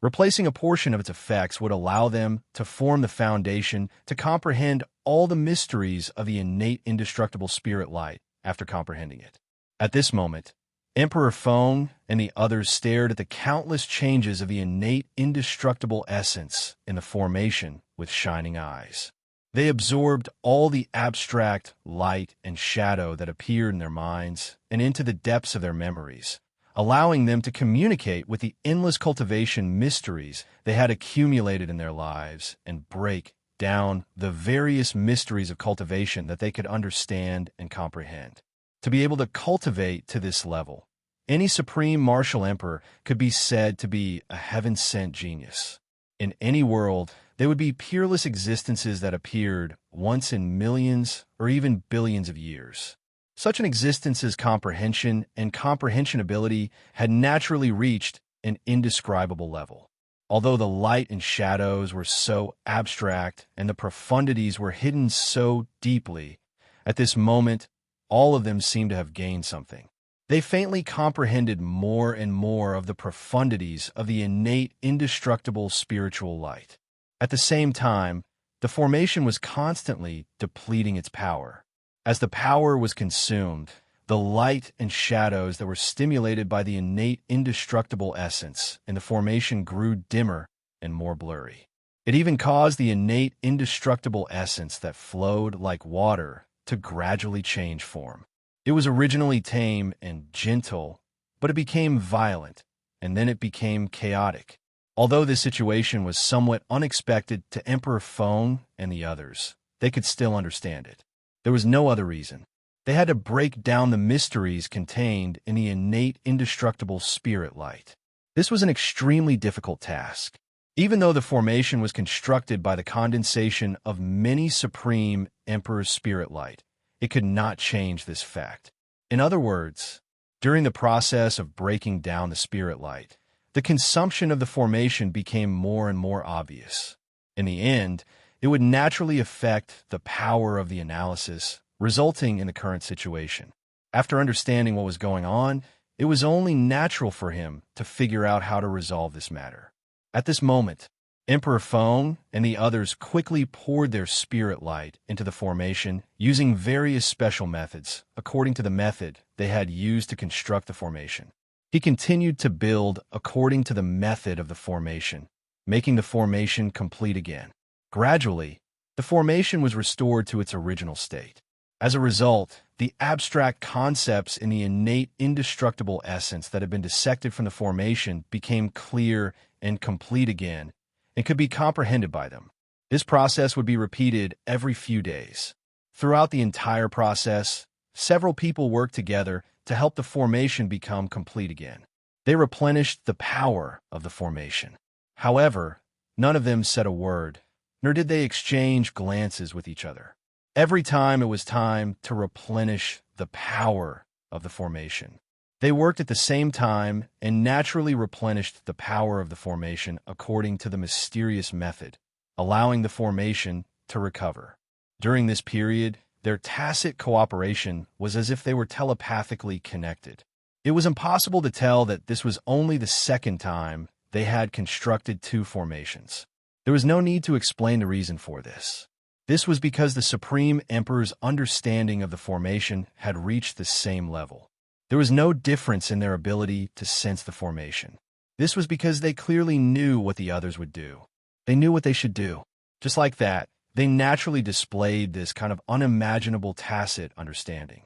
replacing a portion of its effects would allow them to form the foundation to comprehend all the mysteries of the innate, indestructible spirit light after comprehending it. At this moment, Emperor Feng and the others stared at the countless changes of the innate, indestructible essence in the formation with shining eyes. They absorbed all the abstract light and shadow that appeared in their minds and into the depths of their memories, allowing them to communicate with the endless cultivation mysteries they had accumulated in their lives and break down the various mysteries of cultivation that they could understand and comprehend. To be able to cultivate to this level, any supreme martial emperor could be said to be a heaven-sent genius. In any world, they would be peerless existences that appeared once in millions or even billions of years. Such an existence's comprehension and comprehensionability had naturally reached an indescribable level. Although the light and shadows were so abstract and the profundities were hidden so deeply, at this moment, all of them seemed to have gained something. They faintly comprehended more and more of the profundities of the innate, indestructible spiritual light. At the same time, the formation was constantly depleting its power. As the power was consumed, the light and shadows that were stimulated by the innate, indestructible essence in the formation grew dimmer and more blurry. It even caused the innate, indestructible essence that flowed like water to gradually change form. It was originally tame and gentle, but it became violent, and then it became chaotic. Although this situation was somewhat unexpected to Emperor Feng and the others, they could still understand it. There was no other reason. They had to break down the mysteries contained in the innate, indestructible spirit light. This was an extremely difficult task. Even though the formation was constructed by the condensation of many supreme Emperor's spirit light, it could not change this fact. In other words, during the process of breaking down the spirit light, the consumption of the formation became more and more obvious. In the end, it would naturally affect the power of the analysis, resulting in the current situation. After understanding what was going on, it was only natural for him to figure out how to resolve this matter. At this moment, Emperor Feng and the others quickly poured their spirit light into the formation using various special methods, according to the method they had used to construct the formation. He continued to build according to the method of the formation, making the formation complete again. Gradually, the formation was restored to its original state. As a result, the abstract concepts in the innate, indestructible essence that had been dissected from the formation became clear and complete again and could be comprehended by them. This process would be repeated every few days. Throughout the entire process, several people worked together to help the formation become complete again. They replenished the power of the formation. However, none of them said a word, nor did they exchange glances with each other. Every time it was time to replenish the power of the formation, they worked at the same time and naturally replenished the power of the formation according to the mysterious method, allowing the formation to recover. During this period, their tacit cooperation was as if they were telepathically connected. It was impossible to tell that this was only the second time they had constructed two formations. There was no need to explain the reason for this. This was because the Supreme Emperor's understanding of the formation had reached the same level. There was no difference in their ability to sense the formation. This was because they clearly knew what the others would do. They knew what they should do. Just like that, they naturally displayed this kind of unimaginable tacit understanding.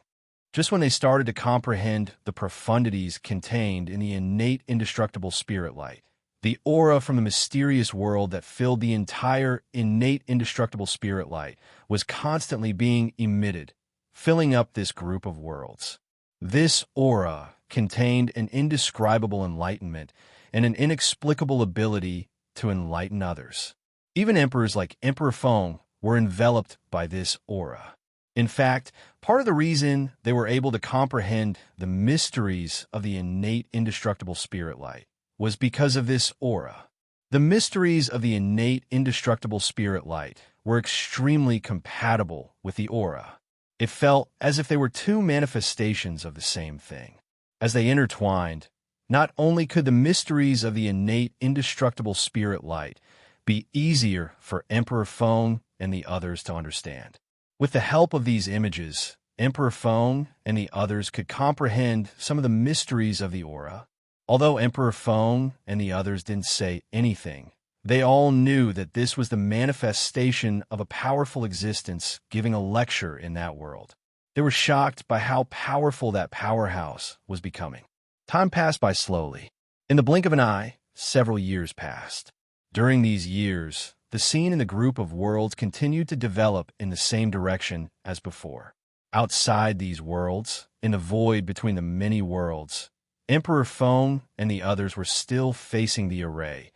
Just when they started to comprehend the profundities contained in the innate indestructible spirit light, the aura from the mysterious world that filled the entire innate indestructible spirit light was constantly being emitted, filling up this group of worlds. This aura contained an indescribable enlightenment and an inexplicable ability to enlighten others. Even emperors like Emperor Feng were enveloped by this aura. In fact, part of the reason they were able to comprehend the mysteries of the innate indestructible spirit light was because of this aura. The mysteries of the innate indestructible spirit light were extremely compatible with the aura. It felt as if they were two manifestations of the same thing. As they intertwined, not only could the mysteries of the innate indestructible spirit light be easier for Emperor Feng and the others to understand. With the help of these images, Emperor Feng and the others could comprehend some of the mysteries of the aura. Although Emperor Feng and the others didn't say anything, they all knew that this was the manifestation of a powerful existence giving a lecture in that world. They were shocked by how powerful that powerhouse was becoming. Time passed by slowly. In the blink of an eye, several years passed. During these years, the scene in the group of worlds continued to develop in the same direction as before. Outside these worlds, in the void between the many worlds, Emperor Feng and the others were still facing the array,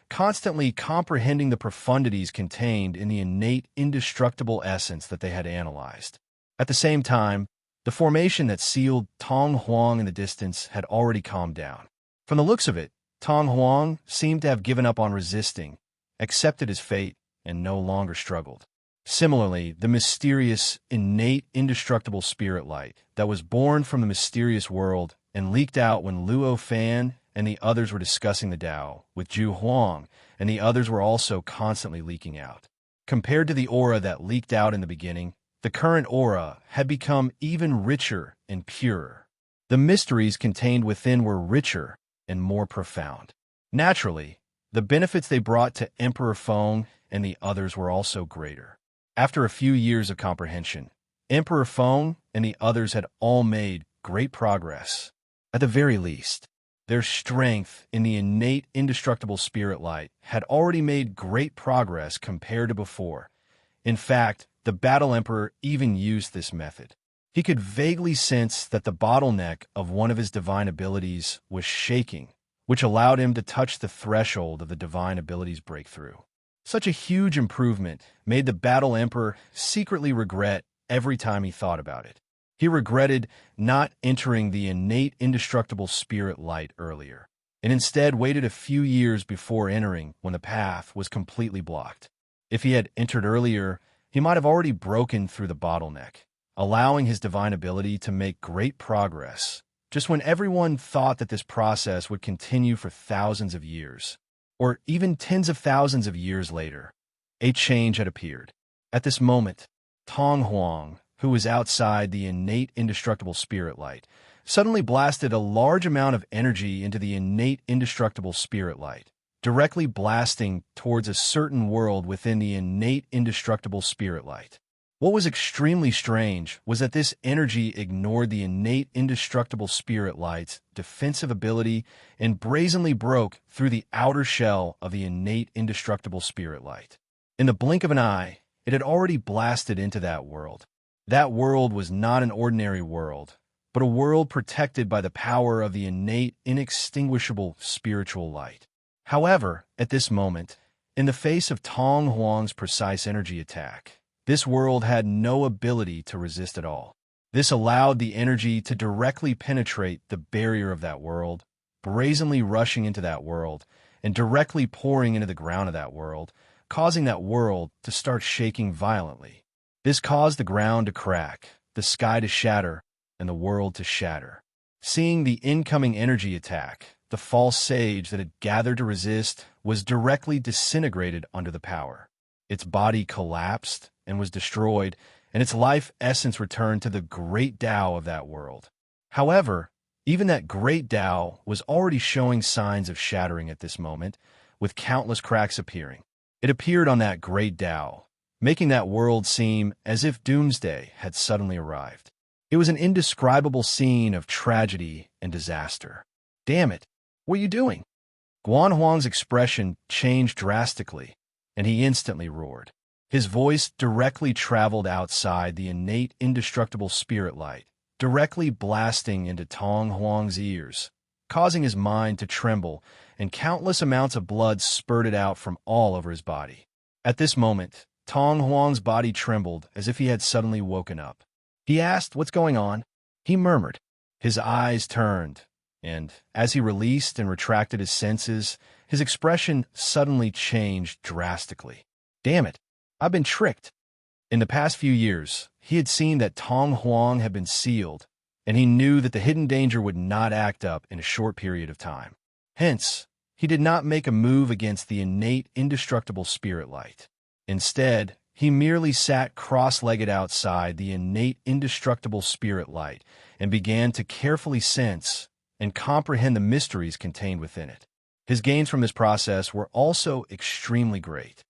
constantly comprehending the profundities contained in the innate indestructible essence that they had analyzed. At the same time, the formation that sealed Tong Huang in the distance had already calmed down. From the looks of it, Tong Huang seemed to have given up on resisting, accepted his fate, and no longer struggled. Similarly, the mysterious, innate, indestructible spirit light that was born from the mysterious world and leaked out when Luo Fan and the others were discussing the Tao with Zhu Huang, and the others were also constantly leaking out. Compared to the aura that leaked out in the beginning, the current aura had become even richer and purer. The mysteries contained within were richer and more profound. Naturally, the benefits they brought to Emperor Feng and the others were also greater. After a few years of comprehension, Emperor Feng and the others had all made great progress. At the very least, their strength in the innate indestructible spirit light had already made great progress compared to before. In fact, the Battle Emperor even used this method. He could vaguely sense that the bottleneck of one of his divine abilities was shaking, which allowed him to touch the threshold of the divine abilities breakthrough. Such a huge improvement made the Battle Emperor secretly regret every time he thought about it. He regretted not entering the innate indestructible spirit light earlier, and instead waited a few years before entering when the path was completely blocked. If he had entered earlier, he might have already broken through the bottleneck, allowing his divine ability to make great progress, just when everyone thought that this process would continue for thousands of years, or even tens of thousands of years later. A change had appeared. At this moment, Tong Huang, who was outside the innate indestructible spirit light, suddenly blasted a large amount of energy into the innate indestructible spirit light, directly blasting towards a certain world within the innate indestructible spirit light. What was extremely strange was that this energy ignored the innate indestructible spirit light's defensive ability and brazenly broke through the outer shell of the innate indestructible spirit light. In the blink of an eye, it had already blasted into that world. That world was not an ordinary world, but a world protected by the power of the innate, inextinguishable spiritual light. However, at this moment, in the face of Tong Huang's precise energy attack, this world had no ability to resist at all. This allowed the energy to directly penetrate the barrier of that world, brazenly rushing into that world, and directly pouring into the ground of that world, causing that world to start shaking violently. This caused the ground to crack, the sky to shatter, and the world to shatter. Seeing the incoming energy attack, the false sage that had gathered to resist was directly disintegrated under the power. Its body collapsed and was destroyed, and its life essence returned to the great Tao of that world. However, even that great Tao was already showing signs of shattering at this moment, with countless cracks appearing. It appeared on that great Tao, making that world seem as if doomsday had suddenly arrived. It was an indescribable scene of tragedy and disaster. "Damn it, what are you doing?" Guan Huang's expression changed drastically, and he instantly roared. His voice directly traveled outside the innate, indestructible spirit light, directly blasting into Tong Huang's ears, causing his mind to tremble, and countless amounts of blood spurted out from all over his body. At this moment, Tong Huang's body trembled as if he had suddenly woken up. He asked, "What's going on?" He murmured. His eyes turned, and as he released and retracted his senses, his expression suddenly changed drastically. "Damn it, I've been tricked." In the past few years, he had seen that Tong Huang had been sealed, and he knew that the hidden danger would not act up in a short period of time. Hence, he did not make a move against the innate, indestructible spirit light. Instead, he merely sat cross-legged outside the innate, indestructible spirit light and began to carefully sense and comprehend the mysteries contained within it. His gains from this process were also extremely great.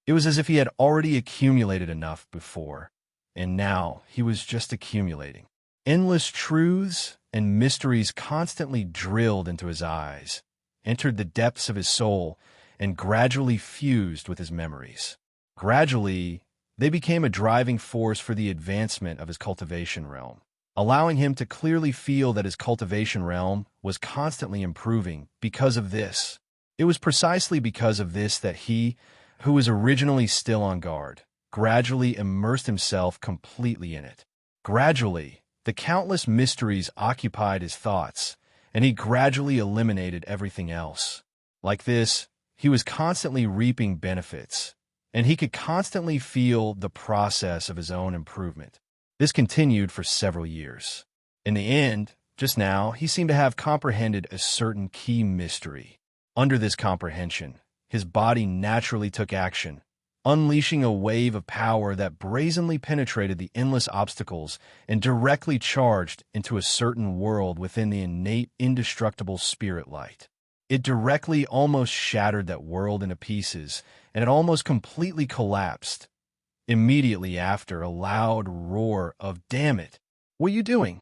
It was as if he had already accumulated enough before, and now he was just accumulating. Endless truths and mysteries constantly drilled into his eyes, entered the depths of his soul, and gradually fused with his memories. Gradually, they became a driving force for the advancement of his cultivation realm, allowing him to clearly feel that his cultivation realm was constantly improving because of this. It was precisely because of this that he, who was originally still on guard, gradually immersed himself completely in it. Gradually, the countless mysteries occupied his thoughts, and he gradually eliminated everything else. Like this, he was constantly reaping benefits, and he could constantly feel the process of his own improvement. This continued for several years. In the end, just now, he seemed to have comprehended a certain key mystery. Under this comprehension, his body naturally took action, unleashing a wave of power that brazenly penetrated the endless obstacles and directly charged into a certain world within the innate, indestructible spirit light. It directly almost shattered that world into pieces, and it almost completely collapsed. Immediately after, a loud roar of "Damn it! What are you doing?"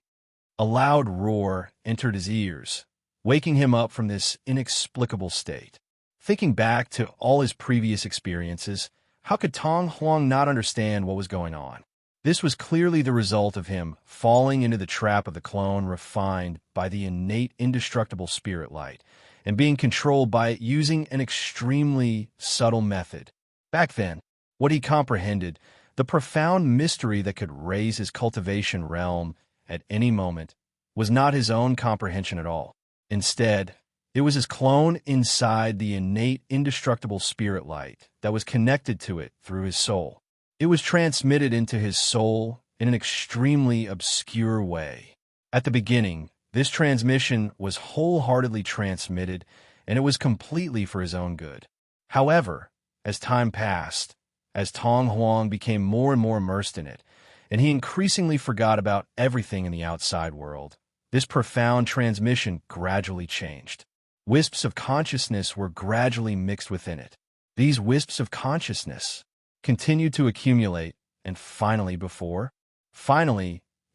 A loud roar entered his ears, waking him up from this inexplicable state. Thinking back to all his previous experiences, how could Tong Huang not understand what was going on? This was clearly the result of him falling into the trap of the clone refined by the innate, indestructible spirit light, and being controlled by it using an extremely subtle method. Back then, what he comprehended, the profound mystery that could raise his cultivation realm at any moment, was not his own comprehension at all. Instead, it was his clone inside the innate, indestructible spirit light that was connected to it through his soul. It was transmitted into his soul in an extremely obscure way. At the beginning, this transmission was wholeheartedly transmitted, and it was completely for his own good. However, as time passed, as Tong Huang became more and more immersed in it, and he increasingly forgot about everything in the outside world, this profound transmission gradually changed. Wisps of consciousness were gradually mixed within it. These wisps of consciousness continued to accumulate, and finally,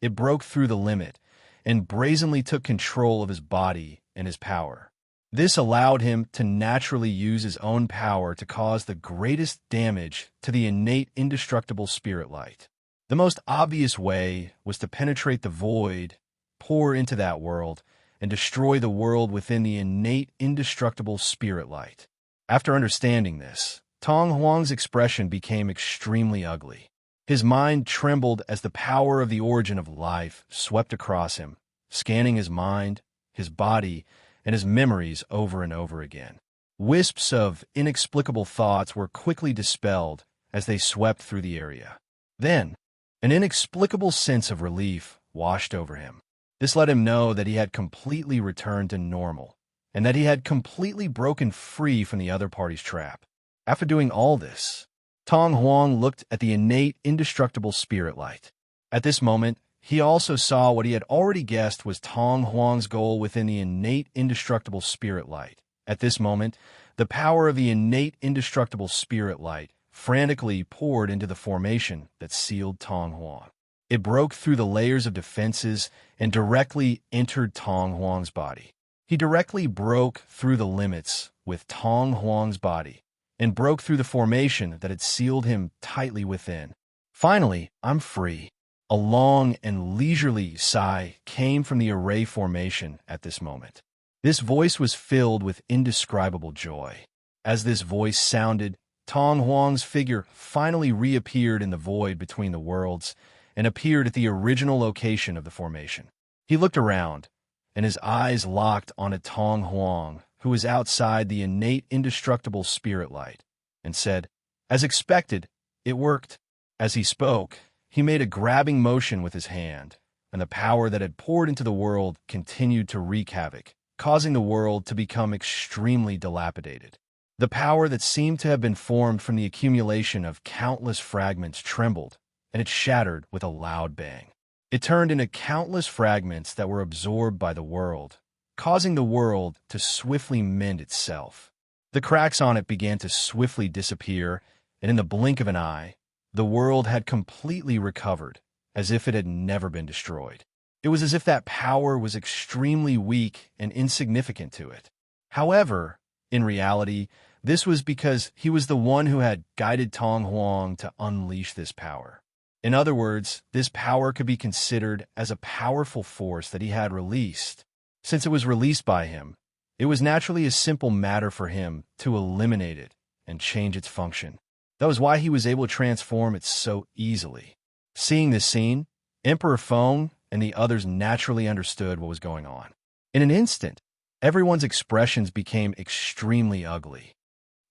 it broke through the limit and brazenly took control of his body and his power. This allowed him to naturally use his own power to cause the greatest damage to the innate, indestructible spirit light. The most obvious way was to penetrate the void, pour into that world, and destroy the world within the innate, indestructible spirit light. After understanding this, Tong Huang's expression became extremely ugly. His mind trembled as the power of the origin of life swept across him, scanning his mind, his body, and his memories over and over again. Wisps of inexplicable thoughts were quickly dispelled as they swept through the area. Then, an inexplicable sense of relief washed over him. This let him know that he had completely returned to normal, and that he had completely broken free from the other party's trap. After doing all this, Tong Huang looked at the innate, indestructible spirit light. At this moment, he also saw what he had already guessed was Tong Huang's goal within the innate, indestructible spirit light. At this moment, the power of the innate, indestructible spirit light frantically poured into the formation that sealed Tong Huang. It broke through the layers of defenses and directly entered Tong Huang's body. He directly broke through the limits with Tong Huang's body and broke through the formation that had sealed him tightly within. Finally, I'm free. A long and leisurely sigh came from the array formation at this moment. This voice was filled with indescribable joy. As this voice sounded, Tong Huang's figure finally reappeared in the void between the worlds and appeared at the original location of the formation. He looked around, and his eyes locked onto Tong Huang, who was outside the innate, indestructible spirit light, and said, "As expected, it worked." As he spoke, he made a grabbing motion with his hand, and the power that had poured into the world continued to wreak havoc, causing the world to become extremely dilapidated. The power that seemed to have been formed from the accumulation of countless fragments trembled, and it shattered with a loud bang. It turned into countless fragments that were absorbed by the world, causing the world to swiftly mend itself. The cracks on it began to swiftly disappear, and in the blink of an eye, the world had completely recovered, as if it had never been destroyed. It was as if that power was extremely weak and insignificant to it. However, in reality, this was because he was the one who had guided Tong Huang to unleash this power. In other words, this power could be considered as a powerful force that he had released. Since it was released by him, it was naturally a simple matter for him to eliminate it and change its function. That was why he was able to transform it so easily. Seeing this scene, Emperor Feng and the others naturally understood what was going on. In an instant, everyone's expressions became extremely ugly.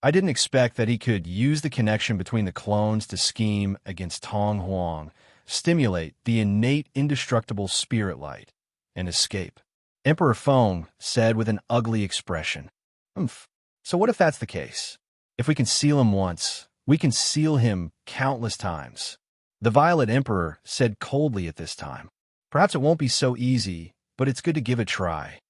I didn't expect that he could use the connection between the clones to scheme against Tong Huang, stimulate the innate, indestructible spirit light, and escape. Emperor Feng said with an ugly expression, So what if that's the case? If we can seal him once, we can seal him countless times." The Violet Emperor said coldly at this time, "Perhaps it won't be so easy, but it's good to give it a try."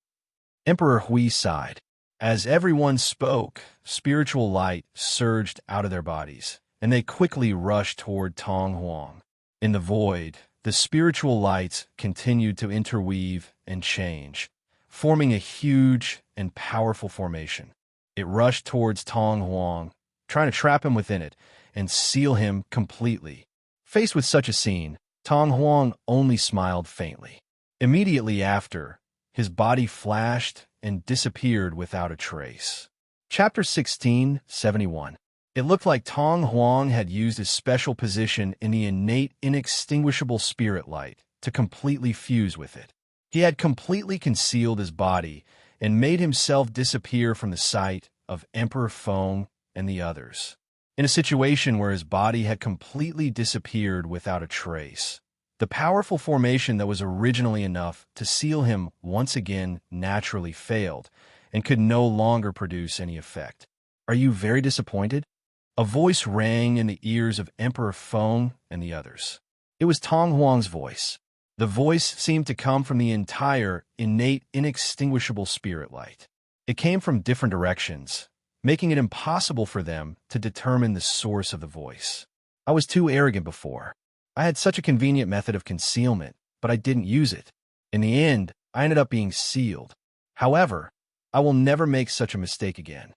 Emperor Hui sighed. As everyone spoke, spiritual light surged out of their bodies, and they quickly rushed toward Tong Huang. In the void, the spiritual lights continued to interweave and change, forming a huge and powerful formation. It rushed towards Tong Huang, trying to trap him within it and seal him completely. Faced with such a scene, Tong Huang only smiled faintly. Immediately after, his body flashed and disappeared without a trace. Chapter 1671. It looked like Tong Huang had used his special position in the innate, inextinguishable spirit light to completely fuse with it. He had completely concealed his body and made himself disappear from the sight of Emperor Feng and the others. In a situation where his body had completely disappeared without a trace, the powerful formation that was originally enough to seal him once again naturally failed and could no longer produce any effect. "Are you very disappointed?" A voice rang in the ears of Emperor Feng and the others. It was Tong Huang's voice. The voice seemed to come from the entire, innate, inextinguishable spirit light. It came from different directions, making it impossible for them to determine the source of the voice. "I was too arrogant before. I had such a convenient method of concealment, but I didn't use it. In the end, I ended up being sealed. However, I will never make such a mistake again."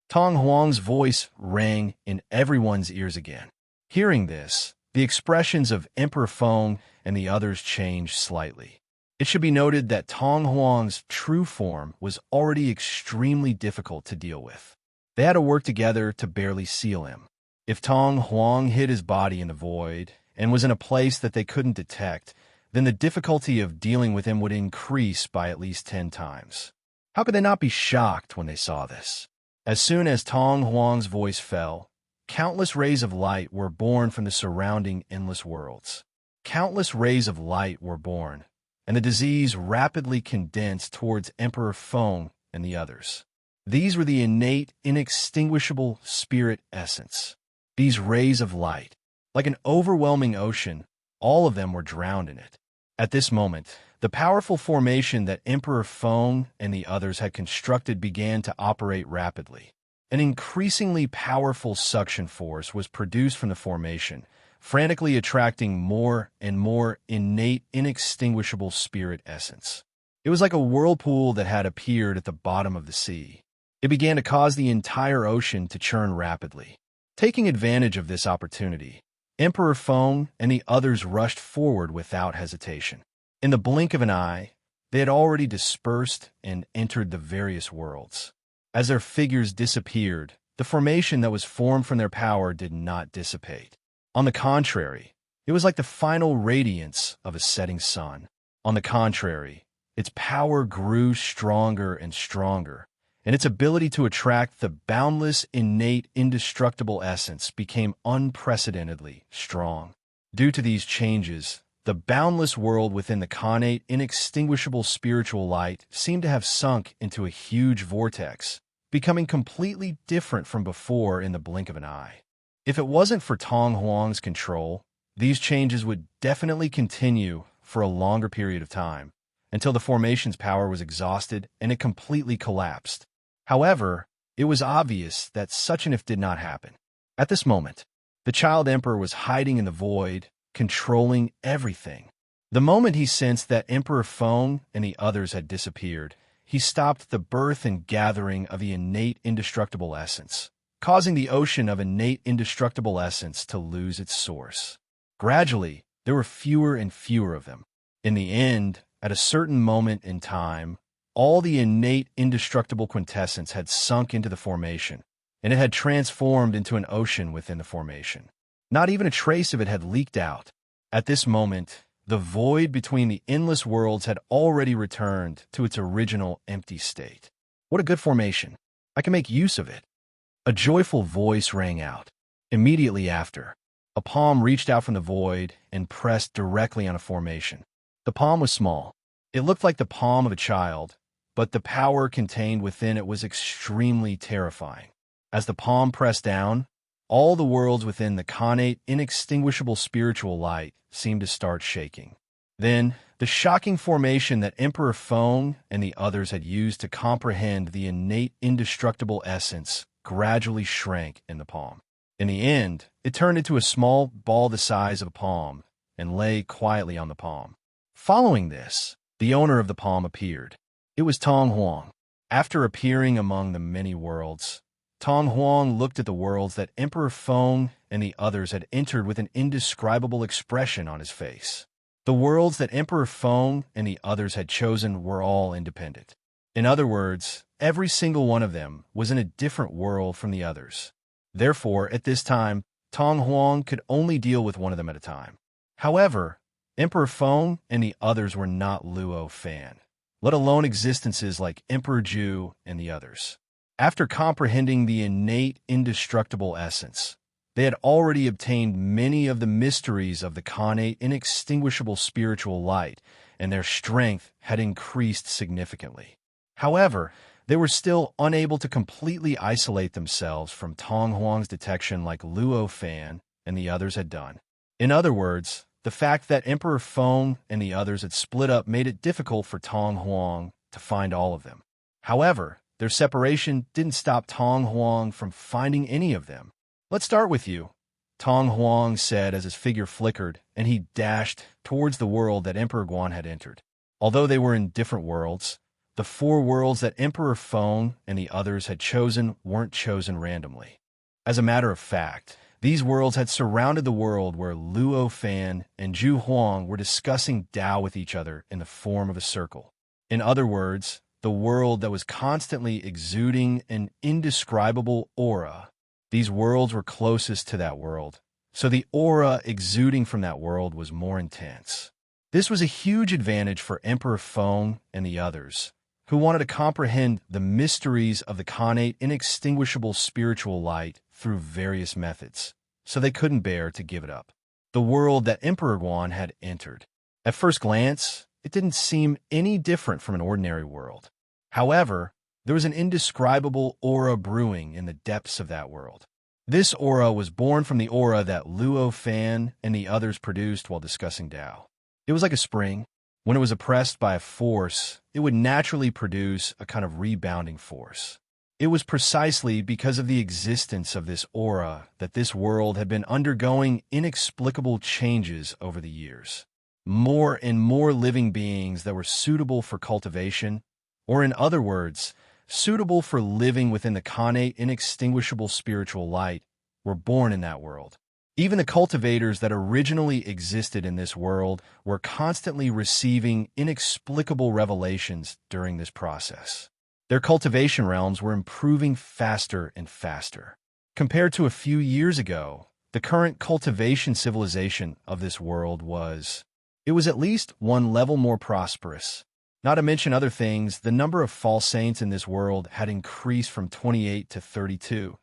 Tong Huang's voice rang in everyone's ears again. Hearing this, The expressions of Emperor Feng and the others changed slightly. It should be noted that Tong Huang's true form was already extremely difficult to deal with. They had to work together to barely seal him. If Tong Huang hid his body in the void and was in a place that they couldn't detect, then the difficulty of dealing with him would increase by at least 10 times. How could they not be shocked when they saw this? As soon as Tong Huang's voice fell, countless rays of light were born from the surrounding endless worlds. Countless rays of light were born, and the disease rapidly condensed towards Emperor Feng and the others. These were the innate, inextinguishable spirit essence. These rays of light, like an overwhelming ocean, all of them were drowned in it. At this moment, the powerful formation that Emperor Feng and the others had constructed began to operate rapidly. An increasingly powerful suction force was produced from the formation, frantically attracting more and more innate, inextinguishable spirit essence. It was like a whirlpool that had appeared at the bottom of the sea. It began to cause the entire ocean to churn rapidly. Taking advantage of this opportunity, Emperor Feng and the others rushed forward without hesitation. In the blink of an eye, they had already dispersed and entered the various worlds. As their figures disappeared, the formation that was formed from their power did not dissipate. On the contrary, it was like the final radiance of a setting sun. On the contrary, its power grew stronger and stronger, and its ability to attract the boundless, innate, indestructible essence became unprecedentedly strong. Due to these changes, the boundless world within the connate, inextinguishable spiritual light seemed to have sunk into a huge vortex, becoming completely different from before in the blink of an eye. If it wasn't for Tong Huang's control, these changes would definitely continue for a longer period of time, until the formation's power was exhausted and it completely collapsed. However, it was obvious that such an if did not happen. At this moment, the child emperor was hiding in the void, controlling everything. The moment he sensed that Emperor Feng and the others had disappeared, he stopped the birth and gathering of the innate indestructible essence, causing the ocean of innate indestructible essence to lose its source. Gradually, there were fewer and fewer of them. In the end, at a certain moment in time, all the innate indestructible quintessence had sunk into the formation, and it had transformed into an ocean within the formation. Not even a trace of it had leaked out. At this moment, the void between the endless worlds had already returned to its original empty state. What a good formation. I can make use of it. A joyful voice rang out. Immediately after, a palm reached out from the void and pressed directly on a formation. The palm was small. It looked like the palm of a child, but the power contained within it was extremely terrifying. As the palm pressed down, all the worlds within the connate, inextinguishable spiritual light seemed to start shaking. Then, the shocking formation that Emperor Feng and the others had used to comprehend the innate indestructible essence gradually shrank in the palm. In the end, it turned into a small ball the size of a palm and lay quietly on the palm. Following this, the owner of the palm appeared. It was Tong Huang. After appearing among the many worlds, Tong Huang looked at the worlds that Emperor Feng and the others had entered with an indescribable expression on his face. The worlds that Emperor Feng and the others had chosen were all independent. In other words, every single one of them was in a different world from the others. Therefore, at this time, Tong Huang could only deal with one of them at a time. However, Emperor Feng and the others were not Luo Fan, let alone existences like Emperor Ju and the others. After comprehending the innate, indestructible essence, they had already obtained many of the mysteries of the connate, inextinguishable spiritual light, and their strength had increased significantly. However, they were still unable to completely isolate themselves from Tong Huang's detection like Luo Fan and the others had done. In other words, the fact that Emperor Feng and the others had split up made it difficult for Tong Huang to find all of them. However, their separation didn't stop Tong Huang from finding any of them. "Let's start with you," Tong Huang said as his figure flickered, and he dashed towards the world that Emperor Guan had entered. Although they were in different worlds, the 4 worlds that Emperor Feng and the others had chosen weren't chosen randomly. As a matter of fact, These worlds had surrounded the world where Luo Fan and Zhu Huang were discussing Tao with each other in the form of a circle. In other words, the world that was constantly exuding an indescribable aura. These worlds were closest to that world, so the aura exuding from that world was more intense. This was a huge advantage for Emperor Feng and the others, who wanted to comprehend the mysteries of the connate inextinguishable spiritual light through various methods, so they couldn't bear to give it up. The world that Emperor Guan had entered. At first glance, it didn't seem any different from an ordinary world. However, there was an indescribable aura brewing in the depths of that world. This aura was born from the aura that Luo Fan and the others produced while discussing Tao. It was like a spring. When it was oppressed by a force, it would naturally produce a kind of rebounding force. It was precisely because of the existence of this aura that this world had been undergoing inexplicable changes over the years. More and more living beings that were suitable for cultivation, or in other words, suitable for living within the connate inextinguishable spiritual light, were born in that world. Even the cultivators that originally existed in this world were constantly receiving inexplicable revelations during this process. Their cultivation realms were improving faster and faster. Compared to a few years ago, the current cultivation civilization of this world was at least one level more prosperous. Not to mention other things, the number of false saints in this world had increased from 28 to 32.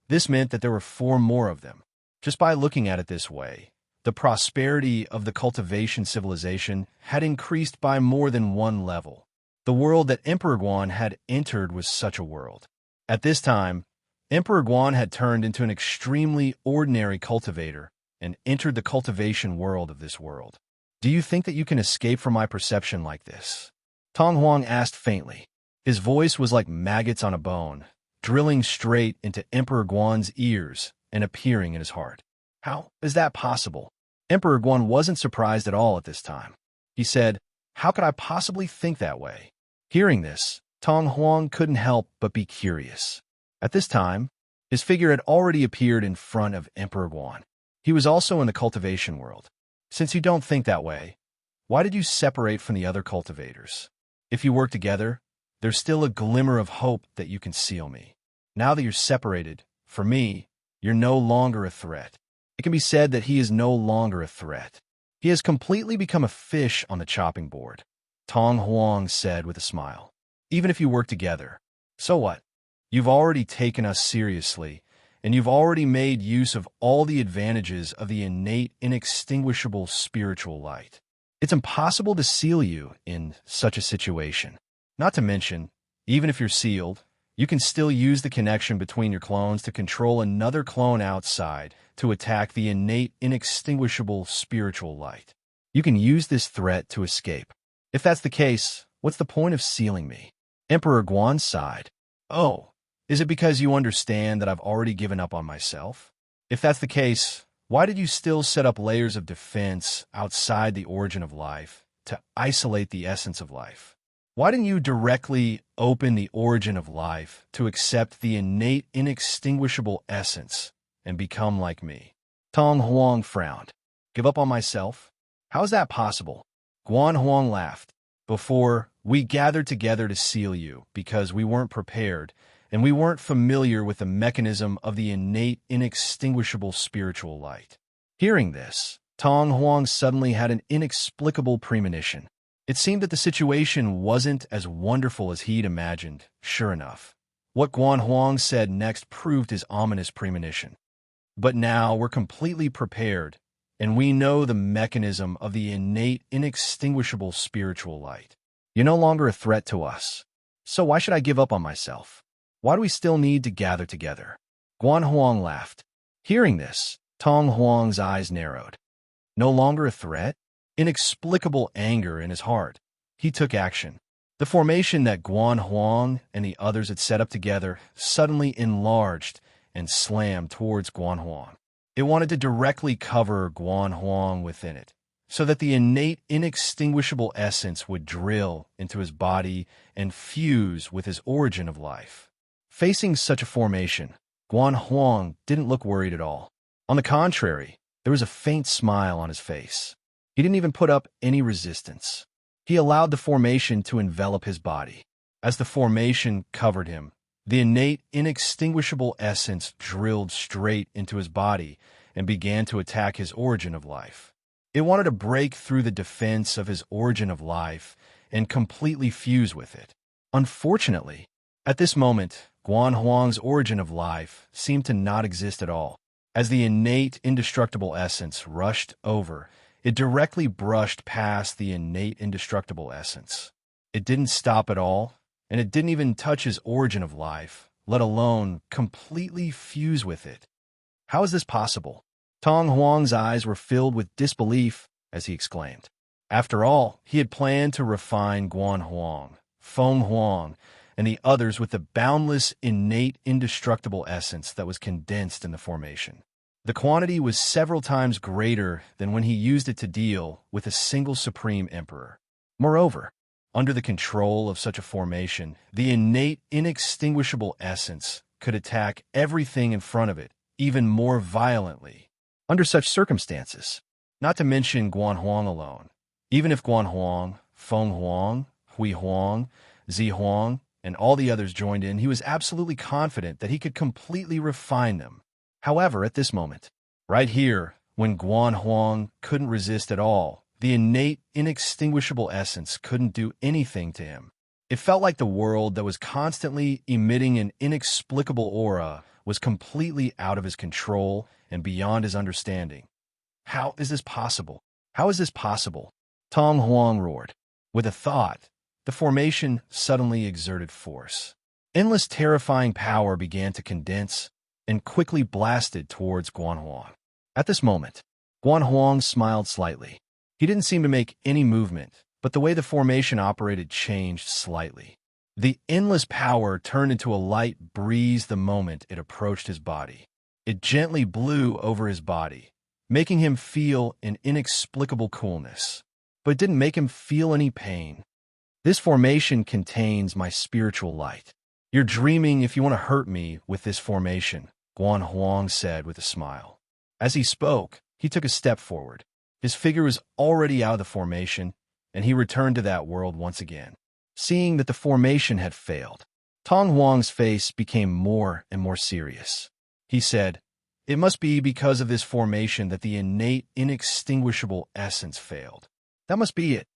This meant that there were 4 more of them. Just by looking at it this way, the prosperity of the cultivation civilization had increased by more than 1 level. The world that Emperor Guan had entered was such a world. At this time, Emperor Guan had turned into an extremely ordinary cultivator and entered the cultivation world of this world. Do you think that you can escape from my perception like this? Tong Huang asked faintly. His voice was like maggots on a bone, drilling straight into Emperor Guan's ears and appearing in his heart. How is that possible? Emperor Guan wasn't surprised at all at this time. He said, "How could I possibly think that way?" Hearing this, Tong Huang couldn't help but be curious. At this time, his figure had already appeared in front of Emperor Guan. He was also in the cultivation world. Since you don't think that way, why did you separate from the other cultivators? If you work together, there's still a glimmer of hope that you can seal me. Now that you're separated, for me, you're no longer a threat. It can be said that he is no longer a threat. He has completely become a fish on the chopping board, Tong Huang said with a smile. Even if you work together, so what? You've already taken us seriously, and you've already made use of all the advantages of the innate, inextinguishable spiritual light. It's impossible to seal you in such a situation. Not to mention, even if you're sealed, you can still use the connection between your clones to control another clone outside to attack the innate, inextinguishable spiritual light. You can use this threat to escape. If that's the case, what's the point of sealing me? Emperor Guan sighed. Oh, is it because you understand that I've already given up on myself? If that's the case, why did you still set up layers of defense outside the origin of life to isolate the essence of life? Why didn't you directly open the origin of life to accept the innate, inextinguishable essence and become like me? Tong Huang frowned. Give up on myself? How is that possible? Guan Huang laughed. Before, we gathered together to seal you because we weren't prepared and we weren't familiar with the mechanism of the innate, inextinguishable spiritual light. Hearing this, Tong Huang suddenly had an inexplicable premonition. It seemed that the situation wasn't as wonderful as he'd imagined, sure enough. What Guan Huang said next proved his ominous premonition. But now we're completely prepared, and we know the mechanism of the innate, inextinguishable spiritual light. You're no longer a threat to us. So why should I give up on myself? Why do we still need to gather together? Guan Huang laughed. Hearing this, Tong Huang's eyes narrowed. No longer a threat? Inexplicable anger in his heart. He took action. The formation that Guan Huang and the others had set up together suddenly enlarged and slammed towards Guan Huang. It wanted to directly cover Guan Huang within it, so that the innate, inextinguishable essence would drill into his body and fuse with his origin of life. Facing such a formation, Guan Huang didn't look worried at all. On the contrary, there was a faint smile on his face. He didn't even put up any resistance. He allowed the formation to envelop his body. As the formation covered him, the innate, inextinguishable essence drilled straight into his body and began to attack his origin of life. It wanted to break through the defense of his origin of life and completely fuse with it. Unfortunately, at this moment, Guan Huang's origin of life seemed to not exist at all. As the innate, indestructible essence rushed over, it directly brushed past the innate, indestructible essence. It didn't stop at all, and it didn't even touch his origin of life, let alone completely fuse with it. How is this possible? Tong Huang's eyes were filled with disbelief as he exclaimed. After all, he had planned to refine Guan Huang, Feng Huang, and the others with the boundless, innate, indestructible essence that was condensed in the formation. The quantity was several times greater than when he used it to deal with a single supreme emperor. Moreover, under the control of such a formation, the innate, inextinguishable essence could attack everything in front of it, even more violently. Under such circumstances, not to mention Guan Huang alone, even if Guan Huang, Feng Huang, Hui Huang, Zi Huang, and all the others joined in, he was absolutely confident that he could completely refine them. However, at this moment, right here, when Guan Huang couldn't resist at all, the innate, inextinguishable essence couldn't do anything to him. It felt like the world that was constantly emitting an inexplicable aura was completely out of his control and beyond his understanding. How is this possible? How is this possible? Tong Huang roared. With a thought, the formation suddenly exerted force. Endless terrifying power began to condense and quickly blasted towards Guan Huang. At this moment, Guan Huang smiled slightly. He didn't seem to make any movement, but the way the formation operated changed slightly. The endless power turned into a light breeze the moment it approached his body. It gently blew over his body, making him feel an inexplicable coolness, but it didn't make him feel any pain. This formation contains my spiritual light. You're dreaming if you want to hurt me with this formation, Guan Huang said with a smile. As he spoke, he took a step forward. His figure was already out of the formation, and he returned to that world once again. Seeing that the formation had failed, Tong Huang's face became more and more serious. He said, "It must be because of this formation that the innate, inextinguishable essence failed. That must be it."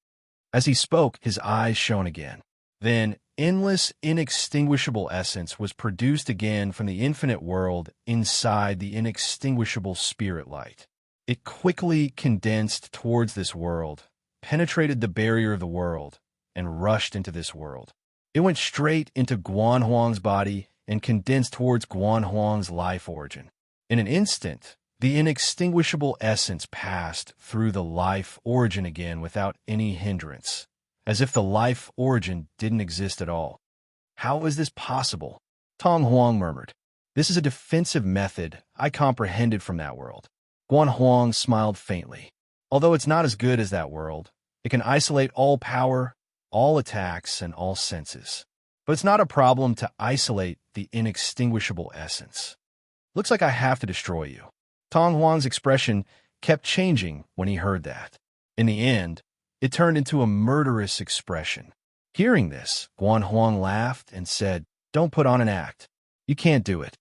As he spoke, his eyes shone again. Then, endless, inextinguishable essence was produced again from the infinite world inside the inextinguishable spirit light. It quickly condensed towards this world, penetrated the barrier of the world, and rushed into this world. It went straight into Guan Huang's body and condensed towards Guan Huang's life origin. In an instant, the inextinguishable essence passed through the life origin again without any hindrance, as if the life origin didn't exist at all. How is this possible? Tong Huang murmured. This is a defensive method I comprehended from that world. Guan Huang smiled faintly. Although it's not as good as that world, it can isolate all power, all attacks, and all senses. But it's not a problem to isolate the inextinguishable essence. Looks like I have to destroy you. Tong Huang's expression kept changing when he heard that. In the end, it turned into a murderous expression. Hearing this, Guan Huang laughed and said, "Don't put on an act. You can't do it."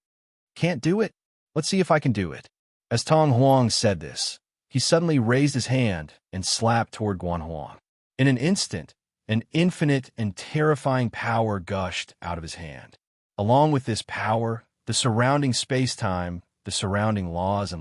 "Can't do it? Let's see if I can do it." As Tong Huang said this, he suddenly raised his hand and slapped toward Guan Huang. In an instant, an infinite and terrifying power gushed out of his hand. Along with this power, the surrounding space-time, the surrounding laws,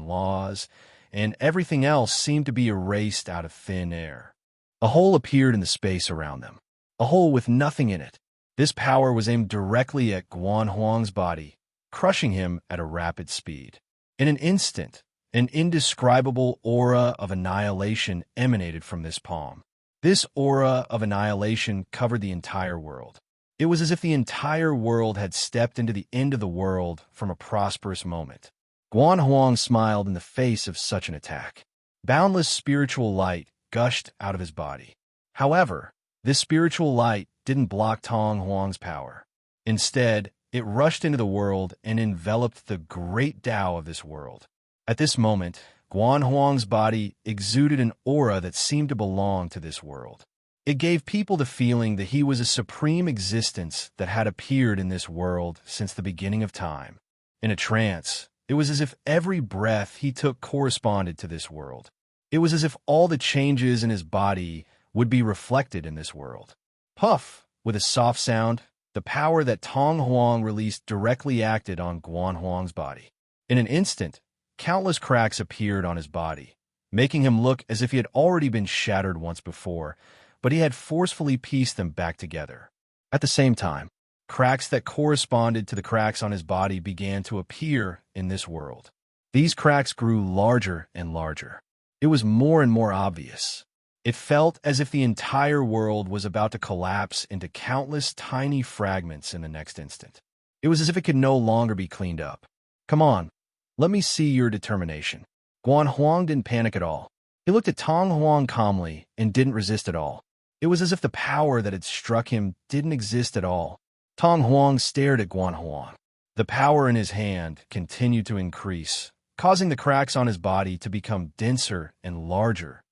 and everything else seemed to be erased out of thin air. A hole appeared in the space around them, a hole with nothing in it. This power was aimed directly at Guan Huang's body, crushing him at a rapid speed. In an instant, an indescribable aura of annihilation emanated from this palm. This aura of annihilation covered the entire world. It was as if the entire world had stepped into the end of the world from a prosperous moment. Guan Huang smiled in the face of such an attack. Boundless spiritual light gushed out of his body. However, this spiritual light didn't block Tong Huang's power. Instead, it rushed into the world and enveloped the great Tao of this world. At this moment, Guan Huang's body exuded an aura that seemed to belong to this world. It gave people the feeling that he was a supreme existence that had appeared in this world since the beginning of time. In a trance, it was as if every breath he took corresponded to this world. It was as if all the changes in his body would be reflected in this world. Puff! With a soft sound, the power that Tong Huang released directly acted on Guan Huang's body. In an instant, countless cracks appeared on his body, making him look as if he had already been shattered once before, but he had forcefully pieced them back together. At the same time, cracks that corresponded to the cracks on his body began to appear in this world. These cracks grew larger and larger. It was more and more obvious. It felt as if the entire world was about to collapse into countless tiny fragments in the next instant. It was as if it could no longer be cleaned up. Come on, let me see your determination. Guan Huang didn't panic at all. He looked at Tong Huang calmly and didn't resist at all. It was as if the power that had struck him didn't exist at all. Tong Huang stared at Guan Huang. The power in his hand continued to increase, causing the cracks on his body to become denser and larger.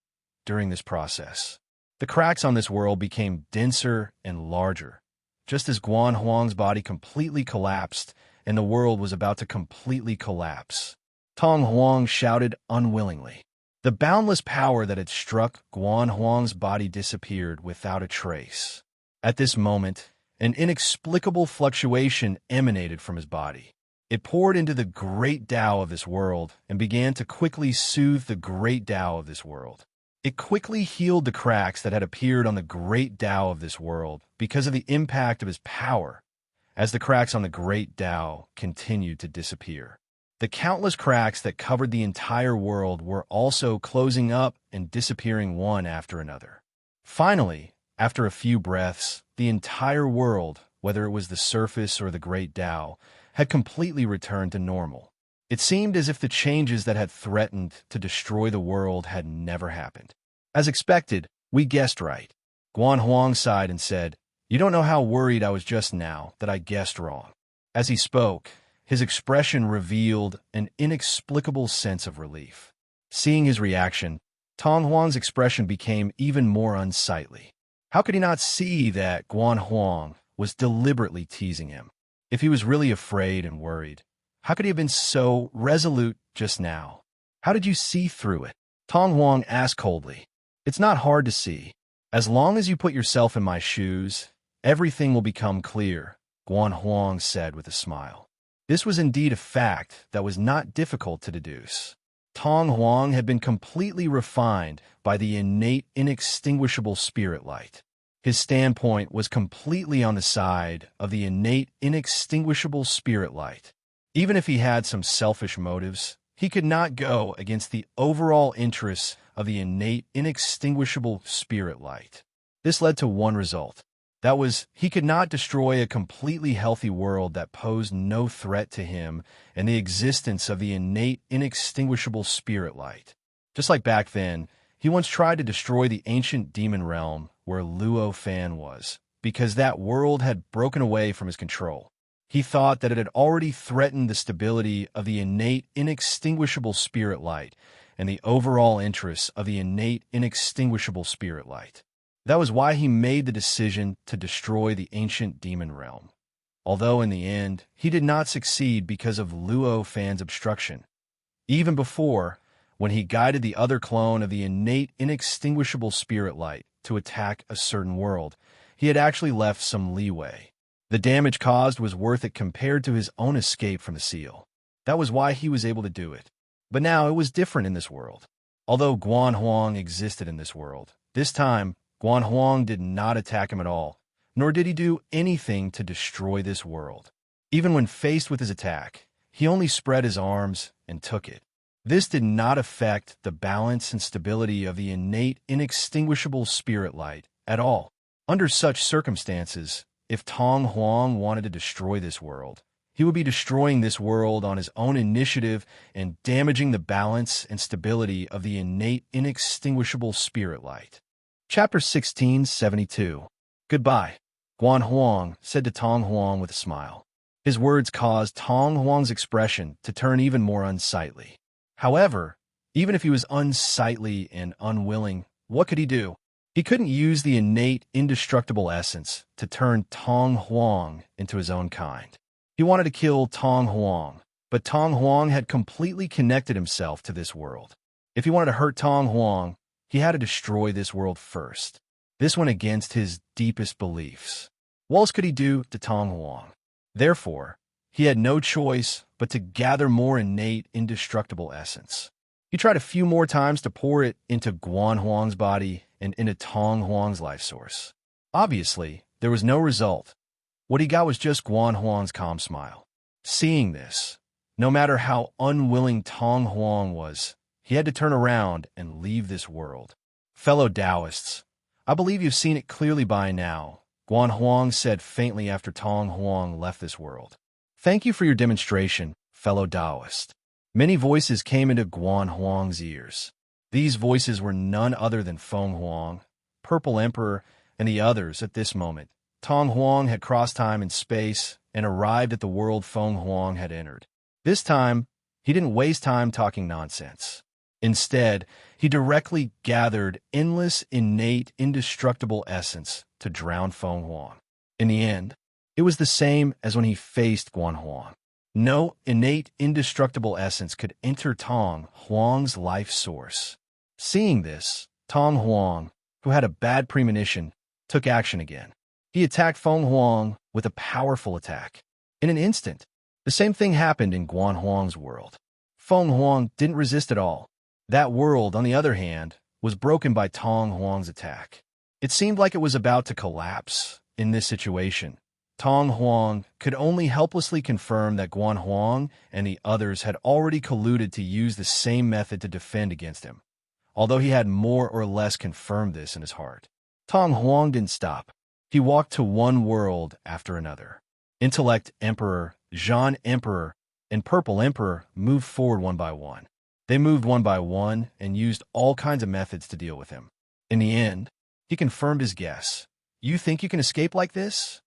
During this process, the cracks on this world became denser and larger, just as Guan Huang's body completely collapsed and the world was about to completely collapse. Tong Huang shouted unwillingly. The boundless power that had struck Guan Huang's body disappeared without a trace. At this moment, an inexplicable fluctuation emanated from his body. It poured into the great Tao of this world and began to quickly soothe the great Tao of this world. It quickly healed the cracks that had appeared on the great Tao of this world because of the impact of his power, as the cracks on the great Tao continued to disappear. The countless cracks that covered the entire world were also closing up and disappearing one after another. Finally, after a few breaths, the entire world, whether it was the surface or the great Tao, had completely returned to normal. It seemed as if the changes that had threatened to destroy the world had never happened. As expected, we guessed right. Guan Huang sighed and said, "You don't know how worried I was just now that I guessed wrong." As he spoke, his expression revealed an inexplicable sense of relief. Seeing his reaction, Tong Huang's expression became even more unsightly. How could he not see that Guan Huang was deliberately teasing him? If he was really afraid and worried, how could he have been so resolute just now? How did you see through it? Tong Huang asked coldly. It's not hard to see. As long as you put yourself in my shoes, everything will become clear, Guan Huang said with a smile. This was indeed a fact that was not difficult to deduce. Tong Huang had been completely refined by the innate, inextinguishable spirit light. His standpoint was completely on the side of the innate, inextinguishable spirit light. Even if he had some selfish motives, he could not go against the overall interests of the innate, inextinguishable spirit light. This led to one result. That was, he could not destroy a completely healthy world that posed no threat to him and the existence of the innate, inextinguishable spirit light. Just like back then, he once tried to destroy the ancient demon realm where Luo Fan was, because that world had broken away from his control. He thought that it had already threatened the stability of the innate, inextinguishable spirit light and the overall interests of the innate, inextinguishable spirit light. That was why he made the decision to destroy the ancient demon realm. Although in the end, he did not succeed because of Luo Fan's obstruction. Even before, when he guided the other clone of the innate, inextinguishable spirit light to attack a certain world, he had actually left some leeway. The damage caused was worth it compared to his own escape from the seal. That was why he was able to do it. But now it was different in this world. Although Guan Huang existed in this world, this time, Guan Huang did not attack him at all, nor did he do anything to destroy this world. Even when faced with his attack, he only spread his arms and took it. This did not affect the balance and stability of the innate, inextinguishable spirit light at all. Under such circumstances, if Tong Huang wanted to destroy this world, he would be destroying this world on his own initiative and damaging the balance and stability of the innate, inextinguishable spirit light. Chapter 1672. Goodbye, Guan Huang said to Tong Huang with a smile. His words caused Tong Huang's expression to turn even more unsightly. However, even if he was unsightly and unwilling, what could he do? He couldn't use the innate, indestructible essence to turn Tong Huang into his own kind. He wanted to kill Tong Huang, but Tong Huang had completely connected himself to this world. If he wanted to hurt Tong Huang, he had to destroy this world first. This went against his deepest beliefs. What else could he do to Tong Huang? Therefore, he had no choice but to gather more innate, indestructible essence. He tried a few more times to pour it into Guan Huang's body and into Tong Huang's life source. Obviously, there was no result. What he got was just Guan Huang's calm smile. Seeing this, no matter how unwilling Tong Huang was, he had to turn around and leave this world. Fellow Taoists, I believe you've seen it clearly by now, Guan Huang said faintly after Tong Huang left this world. Thank you for your demonstration, fellow Taoist. Many voices came into Guan Huang's ears. These voices were none other than Feng Huang, Purple Emperor, and the others at this moment. Tong Huang had crossed time and space and arrived at the world Feng Huang had entered. This time, he didn't waste time talking nonsense. Instead, he directly gathered endless, innate, indestructible essence to drown Feng Huang. In the end, it was the same as when he faced Guan Huang. No innate, indestructible essence could enter Tong Huang's life source. Seeing this, Tong Huang, who had a bad premonition, took action again. He attacked Feng Huang with a powerful attack. In an instant, the same thing happened in Guan Huang's world. Feng Huang didn't resist at all. That world, on the other hand, was broken by Tong Huang's attack. It seemed like it was about to collapse. In this situation, Tong Huang could only helplessly confirm that Guan Huang and the others had already colluded to use the same method to defend against him, although he had more or less confirmed this in his heart. Tong Huang didn't stop. He walked to one world after another. Intellect Emperor, Zhan Emperor, and Purple Emperor moved forward one by one. They moved one by one and used all kinds of methods to deal with him. In the end, he confirmed his guess. You think you can escape like this?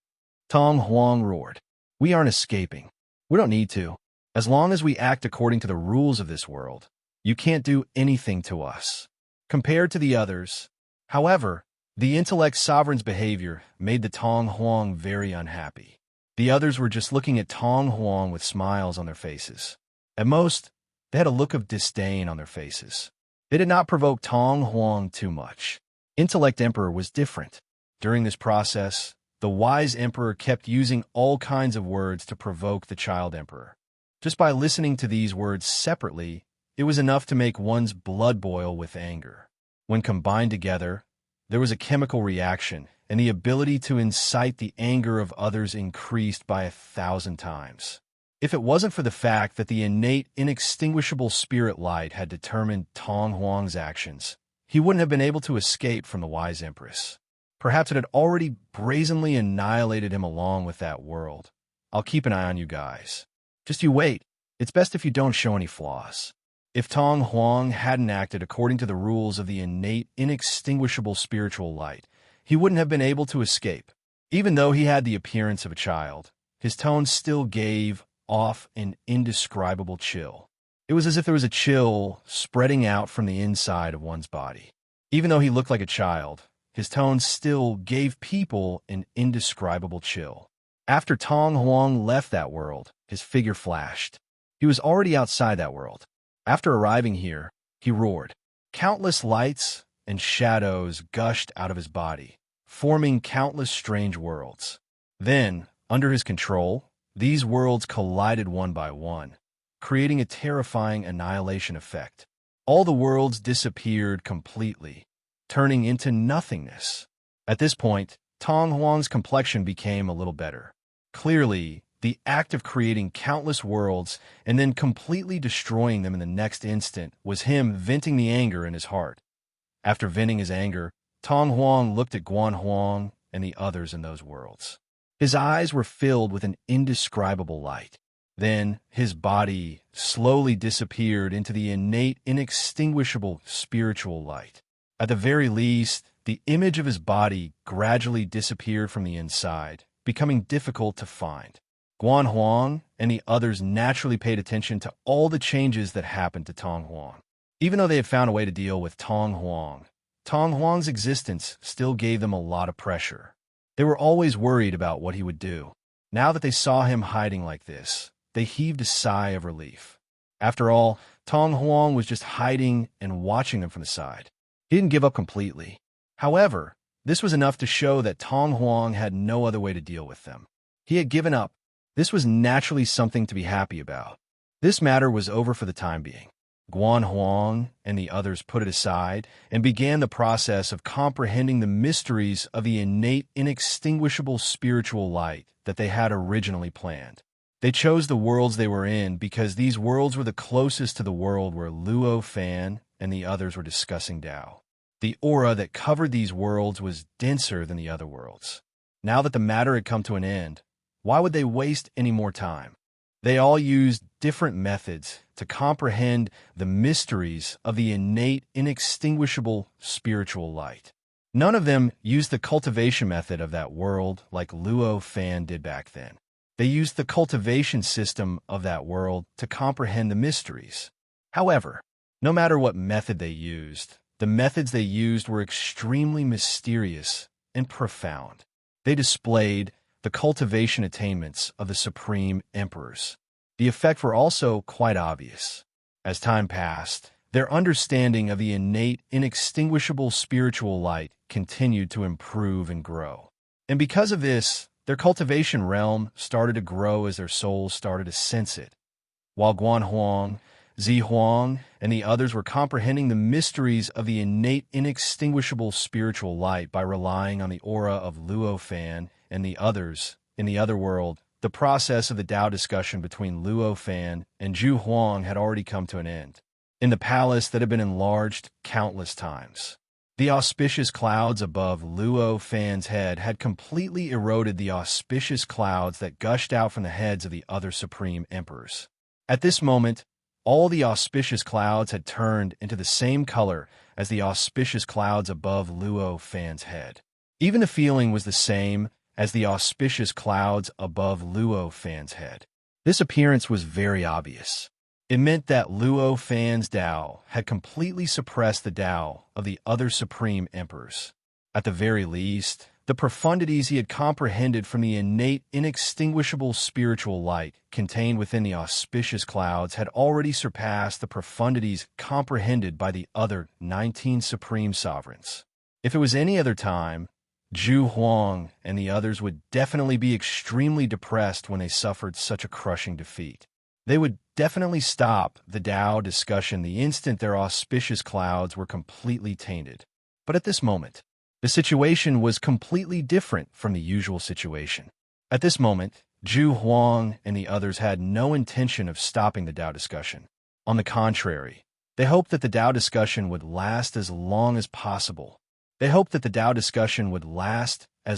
Tong Huang roared. We aren't escaping. We don't need to. As long as we act according to the rules of this world, you can't do anything to us. Compared to the others, however, the intellect sovereign's behavior made the Tong Huang very unhappy. The others were just looking at Tong Huang with smiles on their faces. At most, they had a look of disdain on their faces. They did not provoke Tong Huang too much. Intellect Emperor was different. During this process, the wise emperor kept using all kinds of words to provoke the child emperor. Just by listening to these words separately, it was enough to make one's blood boil with anger. When combined together, there was a chemical reaction, and the ability to incite the anger of others increased by 1,000 times. If it wasn't for the fact that the innate, inextinguishable spirit light had determined Tong Huang's actions, he wouldn't have been able to escape from the wise empress. Perhaps it had already brazenly annihilated him along with that world. I'll keep an eye on you guys. Just you wait. It's best if you don't show any flaws. If Tong Huang hadn't acted according to the rules of the innate, inextinguishable spiritual light, he wouldn't have been able to escape. Even though he had the appearance of a child, his tone still gave off an indescribable chill. It was as if there was a chill spreading out from the inside of one's body. Even though he looked like a child, his tone still gave people an indescribable chill. After Tong Huang left that world, his figure flashed. He was already outside that world. After arriving here, he roared. Countless lights and shadows gushed out of his body, forming countless strange worlds. Then, under his control, these worlds collided one by one, creating a terrifying annihilation effect. All the worlds disappeared completely, turning into nothingness. At this point, Tong Huang's complexion became a little better. Clearly, the act of creating countless worlds and then completely destroying them in the next instant was him venting the anger in his heart. After venting his anger, Tong Huang looked at Guan Huang and the others in those worlds. His eyes were filled with an indescribable light. Then his body slowly disappeared into the innate, inextinguishable spiritual light. At the very least, the image of his body gradually disappeared from the inside, becoming difficult to find. Guan Huang and the others naturally paid attention to all the changes that happened to Tong Huang. Even though they had found a way to deal with Tong Huang's existence still gave them a lot of pressure. They were always worried about what he would do. Now that they saw him hiding like this, they heaved a sigh of relief. After all, Tong Huang was just hiding and watching them from the side. He didn't give up completely. However, this was enough to show that Tong Huang had no other way to deal with them. He had given up. This was naturally something to be happy about. This matter was over for the time being. Guan Huang and the others put it aside and began the process of comprehending the mysteries of the innate, inextinguishable spiritual light that they had originally planned. They chose the worlds they were in because these worlds were the closest to the world where Luo Fan and the others were discussing Tao. The aura that covered these worlds was denser than the other worlds. Now that the matter had come to an end, why would they waste any more time? They all used different methods to comprehend the mysteries of the innate, inextinguishable spiritual light. None of them used the cultivation method of that world like Luo Fan did back then. They used the cultivation system of that world to comprehend the mysteries. However, no matter what method they used, the methods they used were extremely mysterious and profound. They displayed the cultivation attainments of the Supreme Emperors. The effects were also quite obvious. As time passed, their understanding of the innate, inextinguishable spiritual light continued to improve and grow. And because of this, their cultivation realm started to grow as their souls started to sense it. While Guan Huang, Zi Huang, and the others were comprehending the mysteries of the innate, inextinguishable spiritual light by relying on the aura of Luo Fan and the others in the other world, the process of the Tao discussion between Luo Fan and Zhu Huang had already come to an end. In the palace that had been enlarged countless times, the auspicious clouds above Luo Fan's head had completely eroded the auspicious clouds that gushed out from the heads of the other supreme emperors. At this moment, all the auspicious clouds had turned into the same color as the auspicious clouds above Luo Fan's head. Even the feeling was the same as the auspicious clouds above Luo Fan's head. This appearance was very obvious. It meant that Luo Fan's Tao had completely suppressed the Tao of the other supreme emperors. At the very least, the profundities he had comprehended from the innate, inextinguishable spiritual light contained within the auspicious clouds had already surpassed the profundities comprehended by the other 19 supreme sovereigns. If it was any other time, Zhu Huang and the others would definitely be extremely depressed when they suffered such a crushing defeat. They would definitely stop the Tao discussion the instant their auspicious clouds were completely tainted. But at this moment, the situation was completely different from the usual situation. At this moment, Zhu Huang and the others had no intention of stopping the Tao discussion. On the contrary, they hoped that the Tao discussion would last as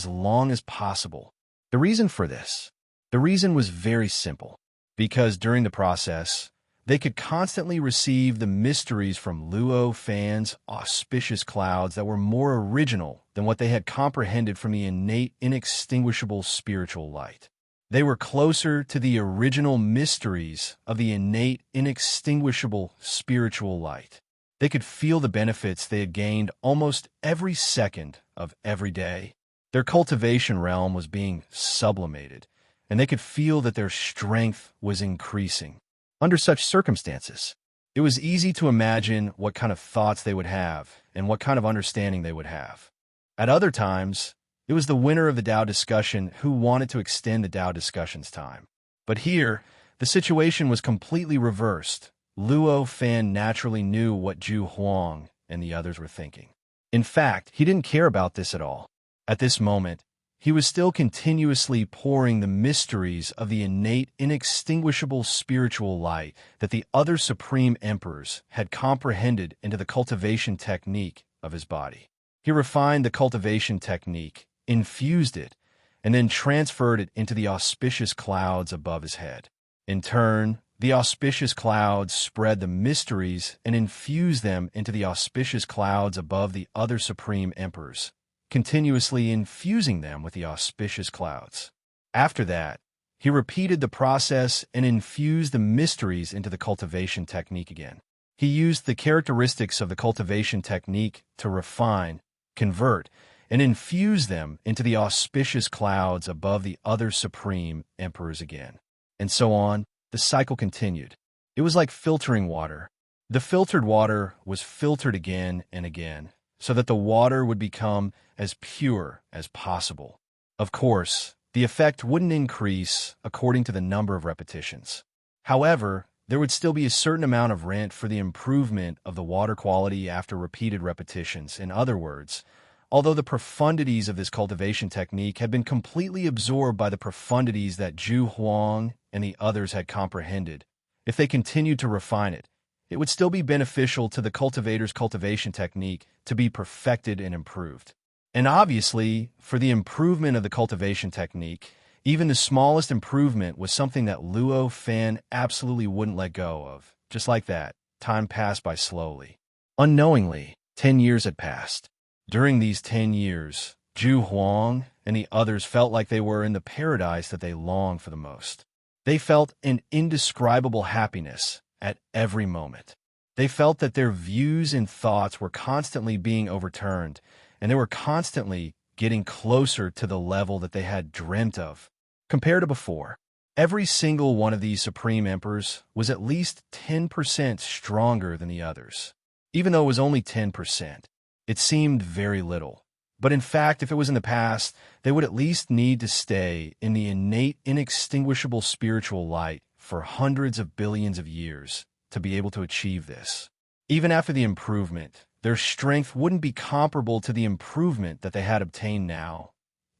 long as possible. The reason for this? The reason was very simple. Because during the process, they could constantly receive the mysteries from Luo Fan's auspicious clouds that were more original than what they had comprehended from the innate, inextinguishable spiritual light. They were closer to the original mysteries of the innate, inextinguishable spiritual light. They could feel the benefits they had gained almost every second of every day. Their cultivation realm was being sublimated, and they could feel that their strength was increasing. Under such circumstances, it was easy to imagine what kind of thoughts they would have and what kind of understanding they would have. At other times, it was the winner of the Tao discussion who wanted to extend the Tao discussion's time. But here, the situation was completely reversed. Luo Fan naturally knew what Zhu Huang and the others were thinking. In fact, he didn't care about this at all. At this moment, he was still continuously pouring the mysteries of the innate, inextinguishable spiritual light that the other supreme emperors had comprehended into the cultivation technique of his body. He refined the cultivation technique, infused it, and then transferred it into the auspicious clouds above his head. In turn, the auspicious clouds spread the mysteries and infused them into the auspicious clouds above the other supreme emperors, continuously infusing them with the auspicious clouds. After that, He repeated the process and infused the mysteries into the cultivation technique again. He used the characteristics of the cultivation technique to refine, convert, and infuse them into the auspicious clouds above the other supreme emperors again. And so on, the cycle continued. It was like filtering water. The filtered water was filtered again and again, so that the water would become as pure as possible. Of course, the effect wouldn't increase according to the number of repetitions. However, there would still be a certain amount of rent for the improvement of the water quality after repeated repetitions. In other words, although the profundities of this cultivation technique had been completely absorbed by the profundities that Zhu Huang and the others had comprehended, if they continued to refine it, it would still be beneficial to the cultivator's cultivation technique to be perfected and improved. And obviously, for the improvement of the cultivation technique, even the smallest improvement was something that Luo Fan absolutely wouldn't let go of. Just like that, time passed by slowly. Unknowingly, 10 years had passed. During these 10 years, Zhu Huang and the others felt like they were in the paradise that they longed for the most. They felt an indescribable happiness at every moment. They felt that their views and thoughts were constantly being overturned, and they were constantly getting closer to the level that they had dreamt of. Compared to before, every single one of these supreme emperors was at least 10% stronger than the others. Even though it was only 10%, it seemed very little. But in fact, if it was in the past, they would at least need to stay in the innate, inextinguishable spiritual light for hundreds of billions of years to be able to achieve this. Even after the improvement, their strength wouldn't be comparable to the improvement that they had obtained now.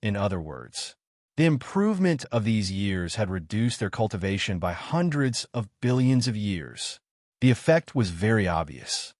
In other words, the improvement of these years had reduced their cultivation by hundreds of billions of years. The effect was very obvious.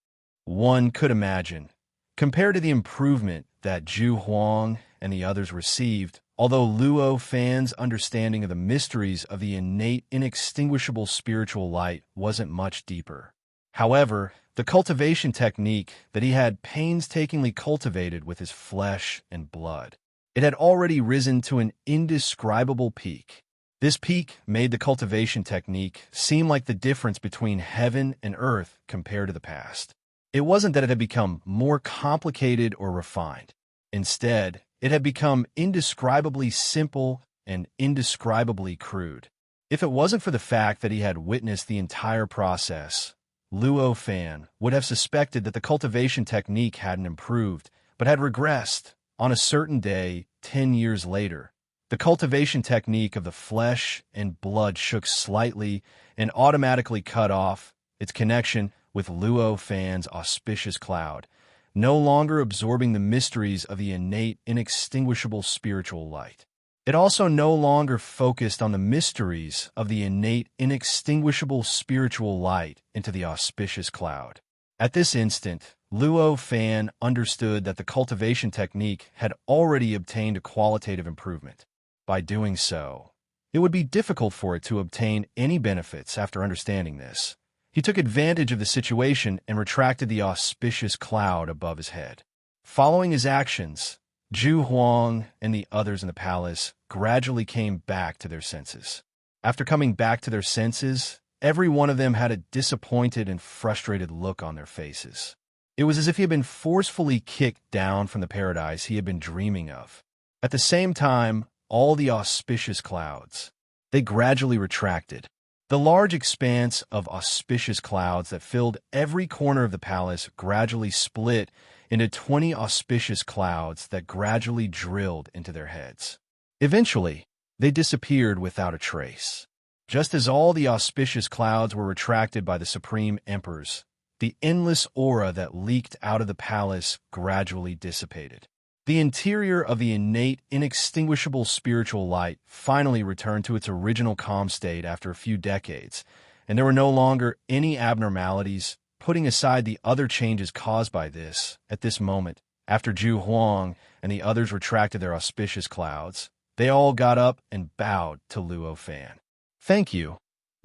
One could imagine, compared to the improvement that Zhu Huang and the others received, although Luo Fan's understanding of the mysteries of the innate, inextinguishable spiritual light wasn't much deeper. However, the cultivation technique that he had painstakingly cultivated with his flesh and blood, it had already risen to an indescribable peak. This peak made the cultivation technique seem like the difference between heaven and earth compared to the past. It wasn't that it had become more complicated or refined. Instead, it had become indescribably simple and indescribably crude. If it wasn't for the fact that he had witnessed the entire process, Luo Fan would have suspected that the cultivation technique hadn't improved, but had regressed. On a certain day, 10 years later, the cultivation technique of the flesh and blood shook slightly and automatically cut off its connection with Luo Fan's auspicious cloud, no longer absorbing the mysteries of the innate, inextinguishable spiritual light. It also no longer focused on the mysteries of the innate, inextinguishable spiritual light into the auspicious cloud. At this instant, Luo Fan understood that the cultivation technique had already obtained a qualitative improvement. By doing so, it would be difficult for it to obtain any benefits after understanding this. He took advantage of the situation and retracted the auspicious cloud above his head. Following his actions, Zhu Huang and the others in the palace gradually came back to their senses. After coming back to their senses, every one of them had a disappointed and frustrated look on their faces. It was as if he had been forcefully kicked down from the paradise he had been dreaming of. At the same time, all the auspicious clouds, they gradually retracted. The large expanse of auspicious clouds that filled every corner of the palace gradually split into 20 auspicious clouds that gradually drilled into their heads. Eventually, they disappeared without a trace. Just as all the auspicious clouds were retracted by the supreme emperors, the endless aura that leaked out of the palace gradually dissipated. The interior of the innate, inextinguishable spiritual light finally returned to its original calm state after a few decades, and there were no longer any abnormalities, putting aside the other changes caused by this. At this moment, after Zhu Huang and the others retracted their auspicious clouds, they all got up and bowed to Luo Fan. "Thank you,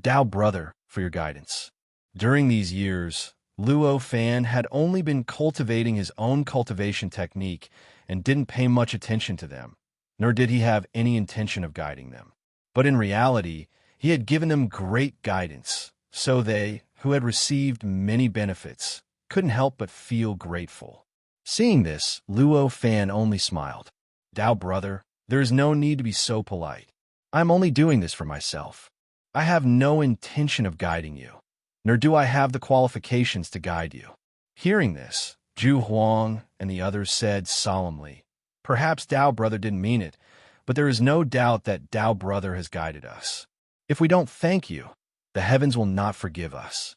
Dao brother, for your guidance." During these years, Luo Fan had only been cultivating his own cultivation technique and didn't pay much attention to them, nor did he have any intention of guiding them. But in reality, he had given them great guidance, so they, who had received many benefits, couldn't help but feel grateful. Seeing this, Luo Fan only smiled. Dao brother, there is no need to be so polite. I am only doing this for myself. I have no intention of guiding you, nor do I have the qualifications to guide you. Hearing this, Zhu Huang and the others said solemnly, perhaps Dao brother didn't mean it, but there is no doubt that Dao brother has guided us. If we don't thank you, the heavens will not forgive us.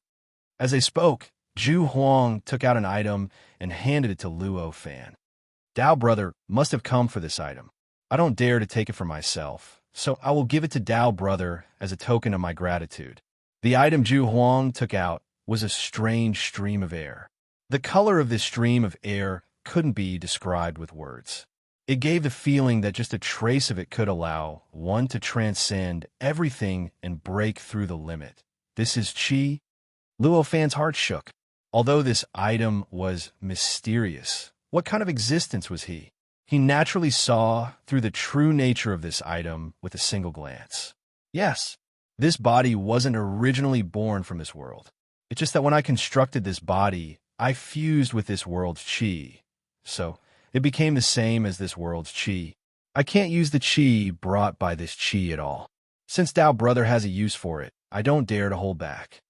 As they spoke, Zhu Huang took out an item and handed it to Luo Fan. Dao brother must have come for this item. I don't dare to take it for myself, so I will give it to Dao brother as a token of my gratitude. The item Zhu Huang took out was a strange stream of air. The color of this stream of air couldn't be described with words. It gave the feeling that just a trace of it could allow one to transcend everything and break through the limit. This is Qi. Luo Fan's heart shook. Although this item was mysterious, what kind of existence was he? He naturally saw through the true nature of this item with a single glance. Yes, this body wasn't originally born from this world. It's just that when I constructed this body, I fused with this world's Qi. So, it became the same as this world's Qi. I can't use the Qi brought by this Qi at all. Since Dao brother has a use for it, I don't dare to hold back.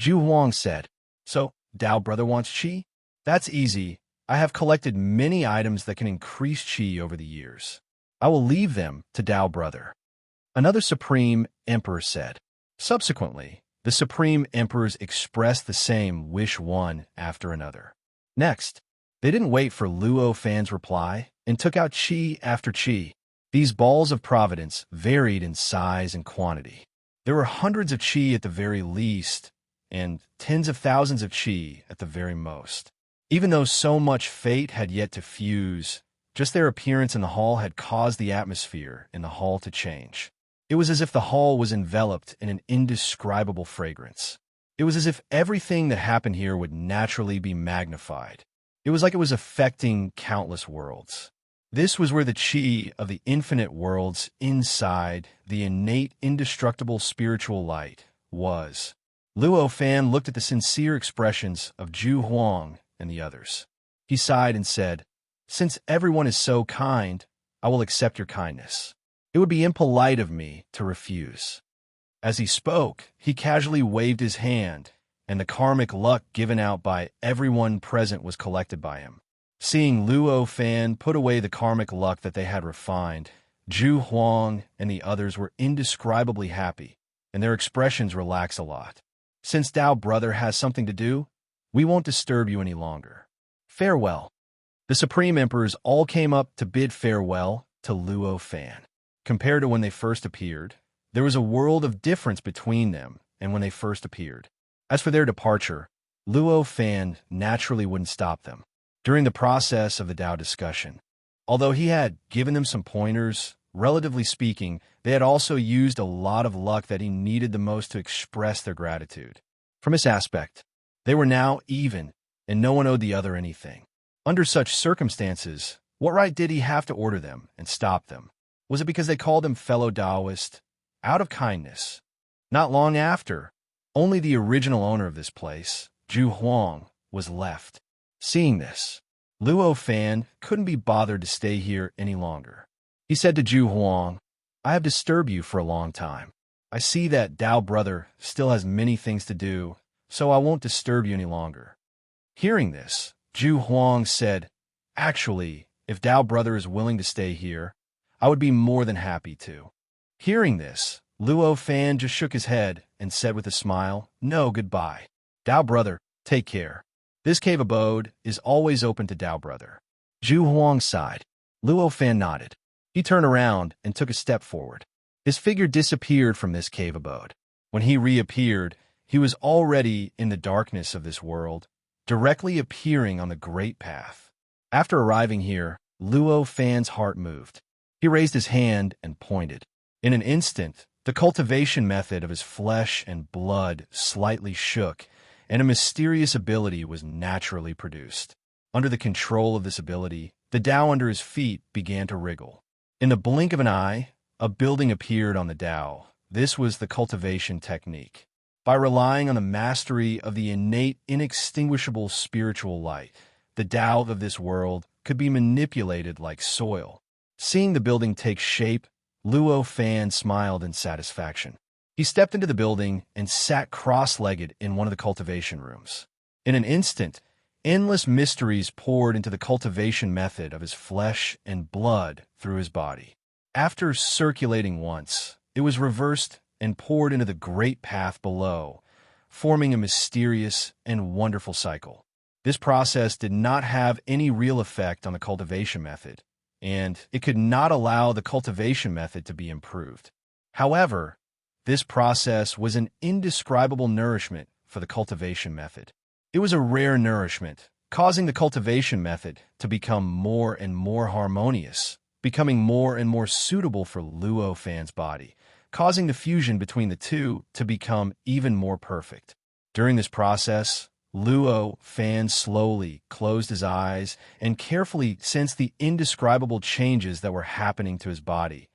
Zhu Huang said, so, Dao brother wants Qi? That's easy. I have collected many items that can increase Qi over the years. I will leave them to Dao brother. Another Supreme Emperor said. Subsequently, the Supreme Emperors expressed the same wish one after another. Next, they didn't wait for Luo Fan's reply and took out Qi after Qi. These balls of providence varied in size and quantity. There were hundreds of Qi at the very least, and tens of thousands of Qi at the very most. Even though so much fate had yet to fuse, just their appearance in the hall had caused the atmosphere in the hall to change. It was as if the hall was enveloped in an indescribable fragrance. It was as if everything that happened here would naturally be magnified. It was like it was affecting countless worlds. This was where the Qi of the infinite worlds inside the innate, indestructible spiritual light was. Luo Fan looked at the sincere expressions of Zhu Huang and the others. He sighed and said, since everyone is so kind, I will accept your kindness. It would be impolite of me to refuse. As he spoke, he casually waved his hand, and the karmic luck given out by everyone present was collected by him. Seeing Luo Fan put away the karmic luck that they had refined, Zhu Huang and the others were indescribably happy, and their expressions relaxed a lot. Since Dao brother has something to do, we won't disturb you any longer. Farewell. The Supreme Emperors all came up to bid farewell to Luo Fan. Compared to when they first appeared, there was a world of difference between them and when they first appeared. As for their departure, Luo Fan naturally wouldn't stop them. During the process of the Dao discussion, although he had given them some pointers, relatively speaking, they had also used a lot of luck that he needed the most to express their gratitude. From this aspect, they were now even, and no one owed the other anything. Under such circumstances, what right did he have to order them and stop them? Was it because they called him fellow Taoist? Out of kindness. Not long after, only the original owner of this place, Zhu Huang, was left. Seeing this, Luo Fan couldn't be bothered to stay here any longer. He said to Zhu Huang, I have disturbed you for a long time. I see that Dao brother still has many things to do, so I won't disturb you any longer. Hearing this, Zhu Huang said, actually, if Dao brother is willing to stay here, I would be more than happy to. Hearing this, Luo Fan just shook his head and said with a smile, no, goodbye. Dao brother, take care. This cave abode is always open to Dao brother. Zhu Huang sighed. Luo Fan nodded. He turned around and took a step forward. His figure disappeared from this cave abode. When he reappeared, he was already in the darkness of this world, directly appearing on the Great Path. After arriving here, Luo Fan's heart moved. He raised his hand and pointed. In an instant, the cultivation method of his flesh and blood slightly shook, and a mysterious ability was naturally produced. Under the control of this ability, the Tao under his feet began to wriggle. In the blink of an eye, a building appeared on the Tao. This was the cultivation technique. By relying on the mastery of the innate, inextinguishable spiritual light, the Tao of this world could be manipulated like soil. Seeing the building take shape, Luo Fan smiled in satisfaction. He stepped into the building and sat cross-legged in one of the cultivation rooms. In an instant, endless mysteries poured into the cultivation method of his flesh and blood through his body. After circulating once, it was reversed and poured into the great path below, forming a mysterious and wonderful cycle. This process did not have any real effect on the cultivation method, and it could not allow the cultivation method to be improved. However, this process was an indescribable nourishment for the cultivation method. It was a rare nourishment, causing the cultivation method to become more and more harmonious, becoming more and more suitable for Luo Fan's body, causing the fusion between the two to become even more perfect. During this process, Luo Fan slowly closed his eyes and carefully sensed the indescribable changes that were happening to his body.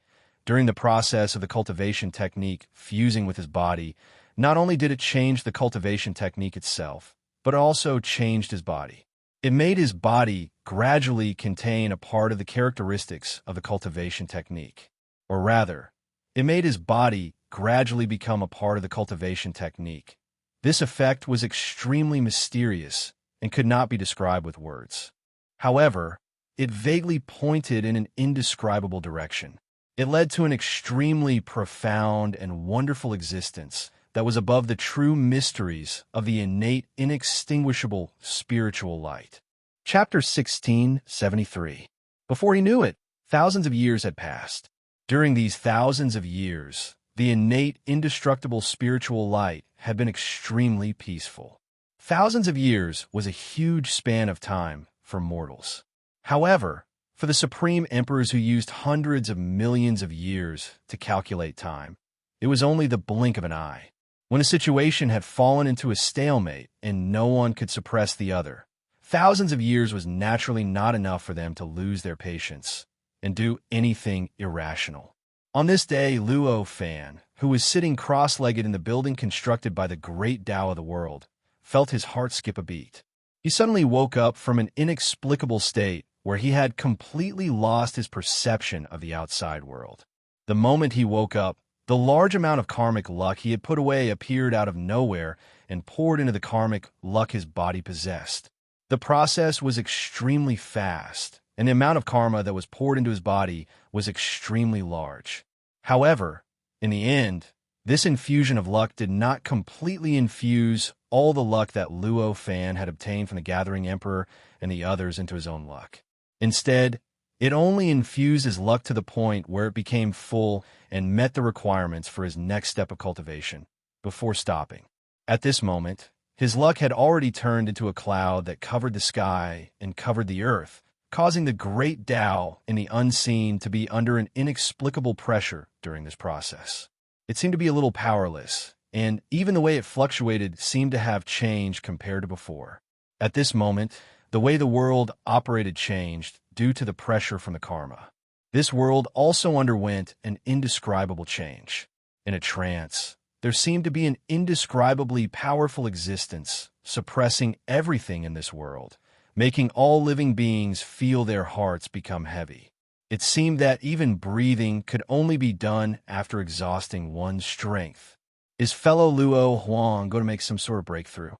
During the process of the cultivation technique fusing with his body, not only did it change the cultivation technique itself, but it also changed his body. It made his body gradually contain a part of the characteristics of the cultivation technique. Or rather, it made his body gradually become a part of the cultivation technique. This effect was extremely mysterious and could not be described with words. However, it vaguely pointed in an indescribable direction. It led to an extremely profound and wonderful existence that was above the true mysteries of the innate, inextinguishable spiritual light. Chapter 1673. Before he knew it, thousands of years had passed. During these thousands of years, the innate, indestructible spiritual light had been extremely peaceful. Thousands of years was a huge span of time for mortals. However, for the supreme emperors who used hundreds of millions of years to calculate time, it was only the blink of an eye. When a situation had fallen into a stalemate and no one could suppress the other, thousands of years was naturally not enough for them to lose their patience and do anything irrational. On this day, Luo Fan, who was sitting cross-legged in the building constructed by the great Tao of the world, felt his heart skip a beat. He suddenly woke up from an inexplicable state where he had completely lost his perception of the outside world. The moment he woke up, the large amount of karmic luck he had put away appeared out of nowhere and poured into the karmic luck his body possessed. The process was extremely fast, and the amount of karma that was poured into his body was extremely large. However, in the end, this infusion of luck did not completely infuse all the luck that Luo Fan had obtained from the Gathering Emperor and the others into his own luck. Instead, it only infused his luck to the point where it became full and met the requirements for his next step of cultivation, before stopping. At this moment, his luck had already turned into a cloud that covered the sky and covered the earth, causing the great Tao and the unseen to be under an inexplicable pressure during this process. It seemed to be a little powerless, and even the way it fluctuated seemed to have changed compared to before. At this moment, the way the world operated changed due to the pressure from the karma. This world also underwent an indescribable change. In a trance, there seemed to be an indescribably powerful existence suppressing everything in this world, making all living beings feel their hearts become heavy. It seemed that even breathing could only be done after exhausting one's strength. Is fellow Luo Huang going to make some sort of breakthrough?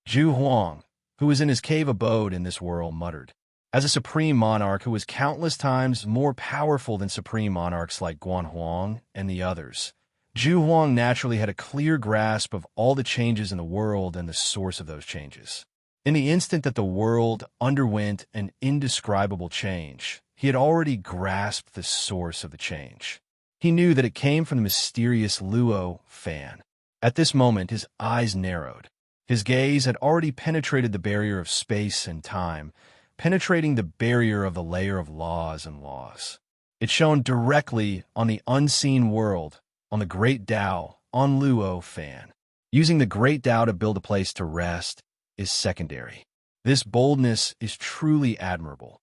Zhu Huang, who was in his cave abode in this world, muttered. As a supreme monarch who was countless times more powerful than supreme monarchs like Guan Huang and the others, Zhu Huang naturally had a clear grasp of all the changes in the world and the source of those changes. In the instant that the world underwent an indescribable change, he had already grasped the source of the change. He knew that it came from the mysterious Luo Fan. At this moment, his eyes narrowed. His gaze had already penetrated the barrier of space and time, penetrating the barrier of the layer of laws and laws. It shone directly on the unseen world, on the great Tao, on Luo Fan. Using the great Tao to build a place to rest is secondary. This boldness is truly admirable.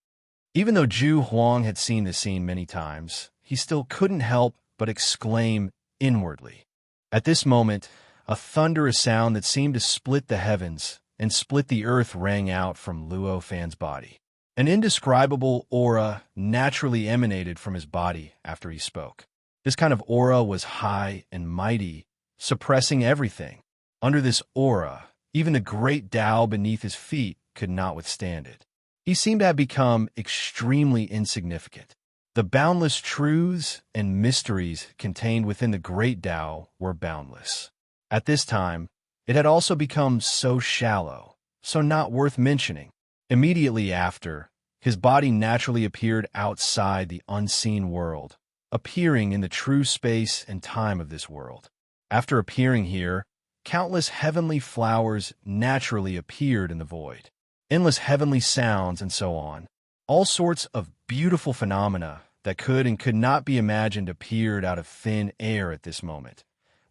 Even though Zhu Huang had seen this scene many times, he still couldn't help but exclaim inwardly. At this moment, a thunderous sound that seemed to split the heavens and split the earth rang out from Luo Fan's body. An indescribable aura naturally emanated from his body after he spoke. This kind of aura was high and mighty, suppressing everything. Under this aura, even the great Tao beneath his feet could not withstand it. He seemed to have become extremely insignificant. The boundless truths and mysteries contained within the great Tao were boundless. At this time, it had also become so shallow, so not worth mentioning. Immediately after, his body naturally appeared outside the unseen world, appearing in the true space and time of this world. After appearing here, countless heavenly flowers naturally appeared in the void. Endless heavenly sounds and so on. All sorts of beautiful phenomena that could and could not be imagined appeared out of thin air at this moment,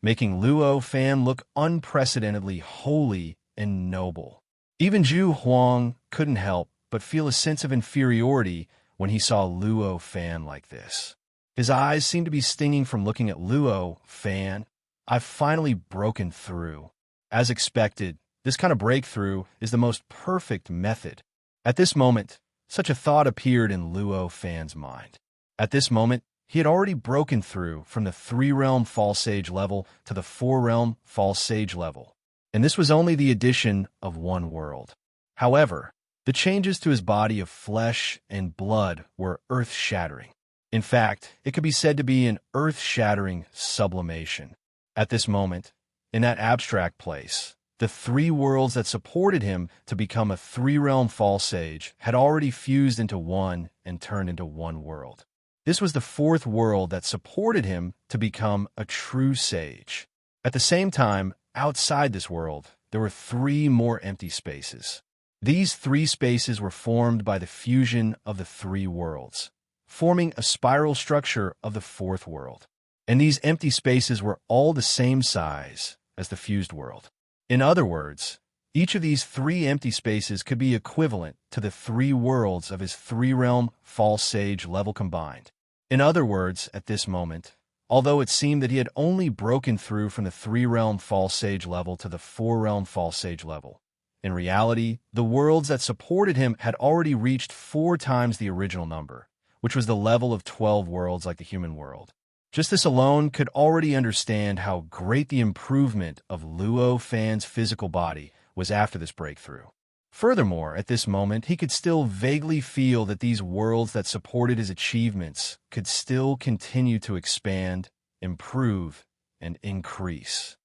making Luo Fan look unprecedentedly holy and noble. Even Zhu Huang couldn't help but feel a sense of inferiority when he saw Luo Fan like this. His eyes seemed to be stinging from looking at Luo Fan. I've finally broken through. As expected, this kind of breakthrough is the most perfect method. At this moment, such a thought appeared in Luo Fan's mind. At this moment, he had already broken through from the 3-realm false sage level to the 4-realm false sage level, and this was only the addition of one world. However, the changes to his body of flesh and blood were earth-shattering. In fact, it could be said to be an earth-shattering sublimation. At this moment, in that abstract place, the 3 worlds that supported him to become a 3-realm false sage had already fused into one and turned into one world. This was the 4th world that supported him to become a true sage. At the same time, outside this world, there were 3 more empty spaces. These 3 spaces were formed by the fusion of the 3 worlds, forming a spiral structure of the 4th world. And these empty spaces were all the same size as the fused world. In other words, each of these 3 empty spaces could be equivalent to the 3 worlds of his 3-realm false sage level combined. In other words, at this moment, although it seemed that he had only broken through from the 3-realm false sage level to the 4-realm false sage level, in reality, the worlds that supported him had already reached 4 times the original number, which was the level of 12 worlds like the human world. Just this alone could already understand how great the improvement of Luo Fan's physical body was after this breakthrough. Furthermore, at this moment, he could still vaguely feel that these worlds that supported his achievements could still continue to expand, improve, and increase.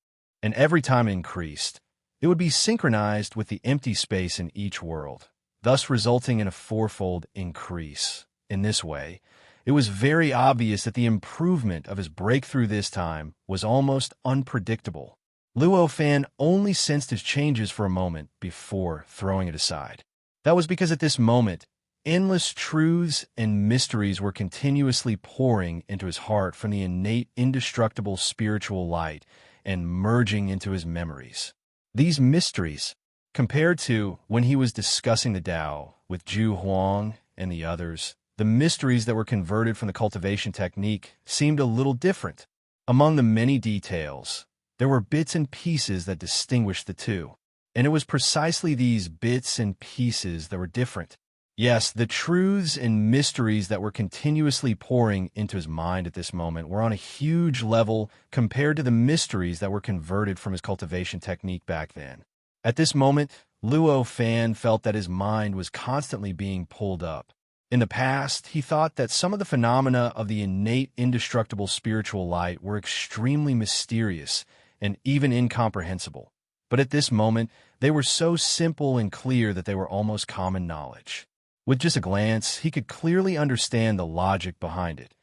And every time it increased, it would be synchronized with the empty space in each world, thus resulting in a 4-fold increase. In this way, it was very obvious that the improvement of his breakthrough this time was almost unpredictable. Luo Fan only sensed his changes for a moment before throwing it aside. That was because at this moment, endless truths and mysteries were continuously pouring into his heart from the innate, indestructible spiritual light and merging into his memories. These mysteries, compared to when he was discussing the Tao with Zhu Huang and the others, the mysteries that were converted from the cultivation technique seemed a little different. Among the many details, there were bits and pieces that distinguished the two, and it was precisely these bits and pieces that were different. Yes, the truths and mysteries that were continuously pouring into his mind at this moment were on a huge level compared to the mysteries that were converted from his cultivation technique back then. At this moment, Luo Fan felt that his mind was constantly being pulled up. In the past, he thought that some of the phenomena of the innate, indestructible spiritual light were extremely mysterious and even incomprehensible. But at this moment, they were so simple and clear that they were almost common knowledge. With just a glance, he could clearly understand the logic behind it.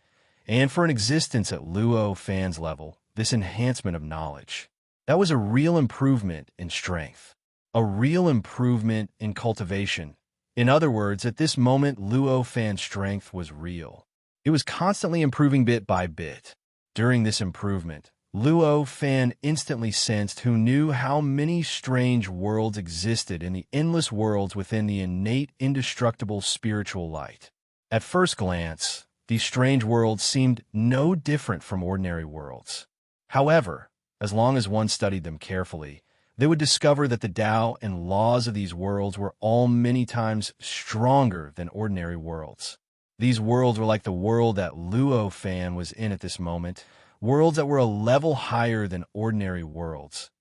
And for an existence at Luo Fan's level, this enhancement of knowledge, that was a real improvement in strength, a real improvement in cultivation. In other words, at this moment, Luo Fan's strength was real. It was constantly improving bit by bit. During this improvement, Luo Fan instantly sensed who knew how many strange worlds existed in the endless worlds within the innate, indestructible spiritual light. At first glance, these strange worlds seemed no different from ordinary worlds. However, as long as one studied them carefully, they would discover that the Tao and laws of these worlds were all many times stronger than ordinary worlds. These worlds were like the world that Luo Fan was in at this moment, worlds that were a level higher than ordinary worlds.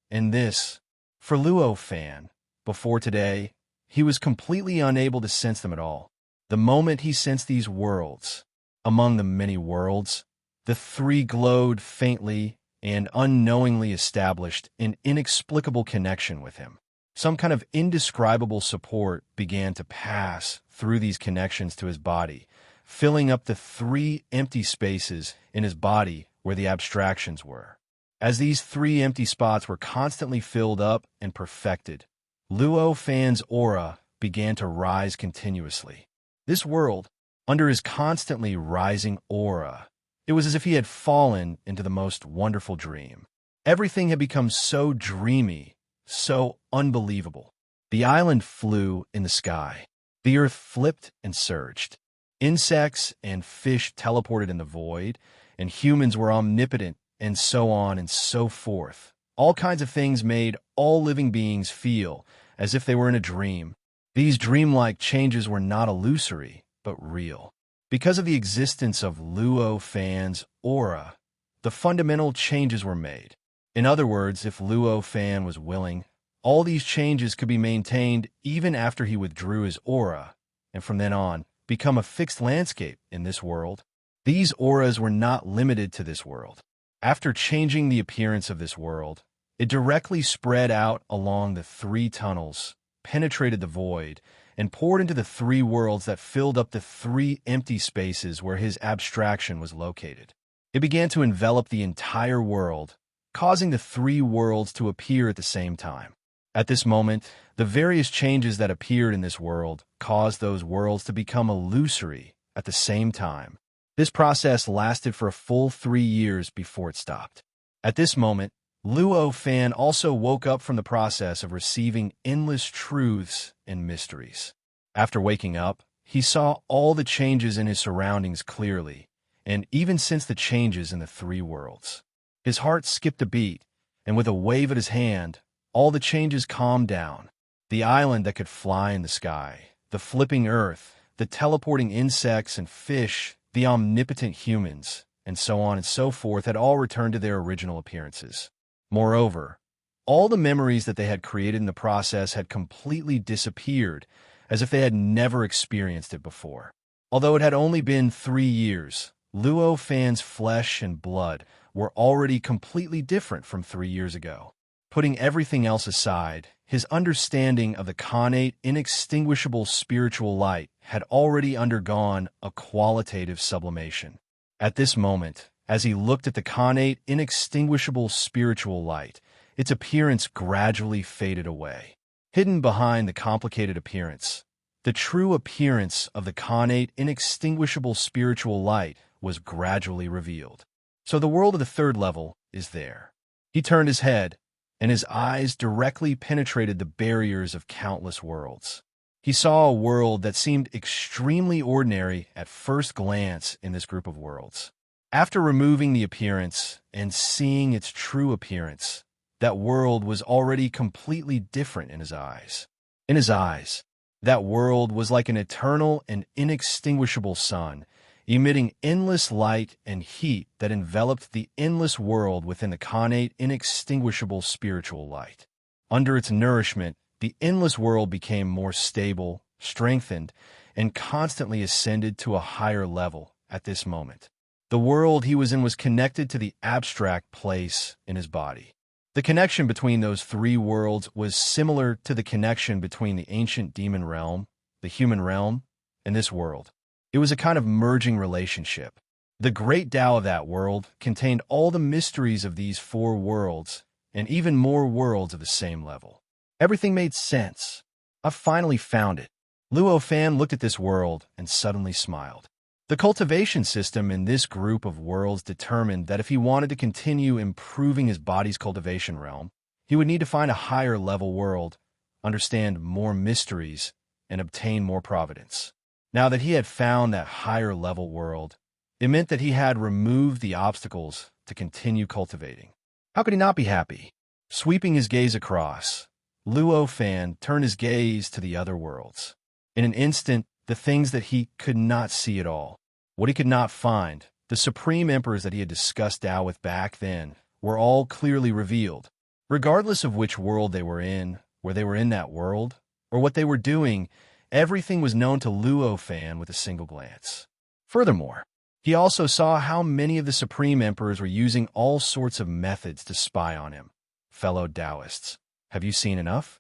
And this, for Luo Fan, before today, he was completely unable to sense them at all. The moment he sensed these worlds, among the many worlds, the three glowed faintly and unknowingly established an inexplicable connection with him. Some kind of indescribable support began to pass through these connections to his body, filling up the three empty spaces in his body where the abstractions were. As these three empty spots were constantly filled up and perfected, Luo Fan's aura began to rise continuously. This world, under his constantly rising aura, it was as if he had fallen into the most wonderful dream. Everything had become so dreamy, so unbelievable. The island flew in the sky. The earth flipped and surged. Insects and fish teleported in the void, and humans were omnipotent, and so on and so forth. All kinds of things made all living beings feel as if they were in a dream. These dreamlike changes were not illusory, but real. Because of the existence of Luo Fan's aura, the fundamental changes were made. In other words, if Luo Fan was willing, all these changes could be maintained even after he withdrew his aura, and from then on, become a fixed landscape in this world. These auras were not limited to this world. After changing the appearance of this world, it directly spread out along the three tunnels, penetrated the void, and poured into the three worlds that filled up the three empty spaces where his abstraction was located. It began to envelop the entire world, causing the three worlds to appear at the same time. At this moment, the various changes that appeared in this world caused those worlds to become illusory at the same time. This process lasted for a full 3 years before it stopped. At this moment, Luo Fan also woke up from the process of receiving endless truths and mysteries. After waking up, he saw all the changes in his surroundings clearly, and even sensed the changes in the three worlds. His heart skipped a beat, and with a wave of his hand, all the changes calmed down. The island that could fly in the sky, the flipping earth, the teleporting insects and fish, the omnipotent humans, and so on and so forth had all returned to their original appearances. Moreover, all the memories that they had created in the process had completely disappeared, as if they had never experienced it before. Although it had only been 3 years, Luo Fan's flesh and blood were already completely different from 3 years ago. Putting everything else aside, his understanding of the connate, inextinguishable spiritual light had already undergone a qualitative sublimation. At this moment, as he looked at the connate, inextinguishable spiritual light, its appearance gradually faded away. Hidden behind the complicated appearance, the true appearance of the connate, inextinguishable spiritual light was gradually revealed. So the world of the third level is there. He turned his head, and his eyes directly penetrated the barriers of countless worlds. He saw a world that seemed extremely ordinary at first glance in this group of worlds. After removing the appearance and seeing its true appearance, that world was already completely different in his eyes. In his eyes, that world was like an eternal and inextinguishable sun, emitting endless light and heat that enveloped the endless world within the connate, inextinguishable spiritual light. Under its nourishment, the endless world became more stable, strengthened, and constantly ascended to a higher level at this moment. The world he was in was connected to the abstract place in his body. The connection between those three worlds was similar to the connection between the ancient demon realm, the human realm, and this world. It was a kind of merging relationship. The great Tao of that world contained all the mysteries of these 4 worlds, and even more worlds of the same level. Everything made sense. I finally found it. Luo Fan looked at this world and suddenly smiled. The cultivation system in this group of worlds determined that if he wanted to continue improving his body's cultivation realm, he would need to find a higher level world, understand more mysteries, and obtain more providence. Now that he had found that higher level world, it meant that he had removed the obstacles to continue cultivating. How could he not be happy? Sweeping his gaze across, Luo Fan turned his gaze to the other worlds. In an instant, the things that he could not see at all, what he could not find, the supreme emperors that he had discussed Tao with back then, were all clearly revealed. Regardless of which world they were in, where they were in that world, or what they were doing, everything was known to Luo Fan with a single glance. Furthermore, he also saw how many of the supreme emperors were using all sorts of methods to spy on him. Fellow Taoists, have you seen enough?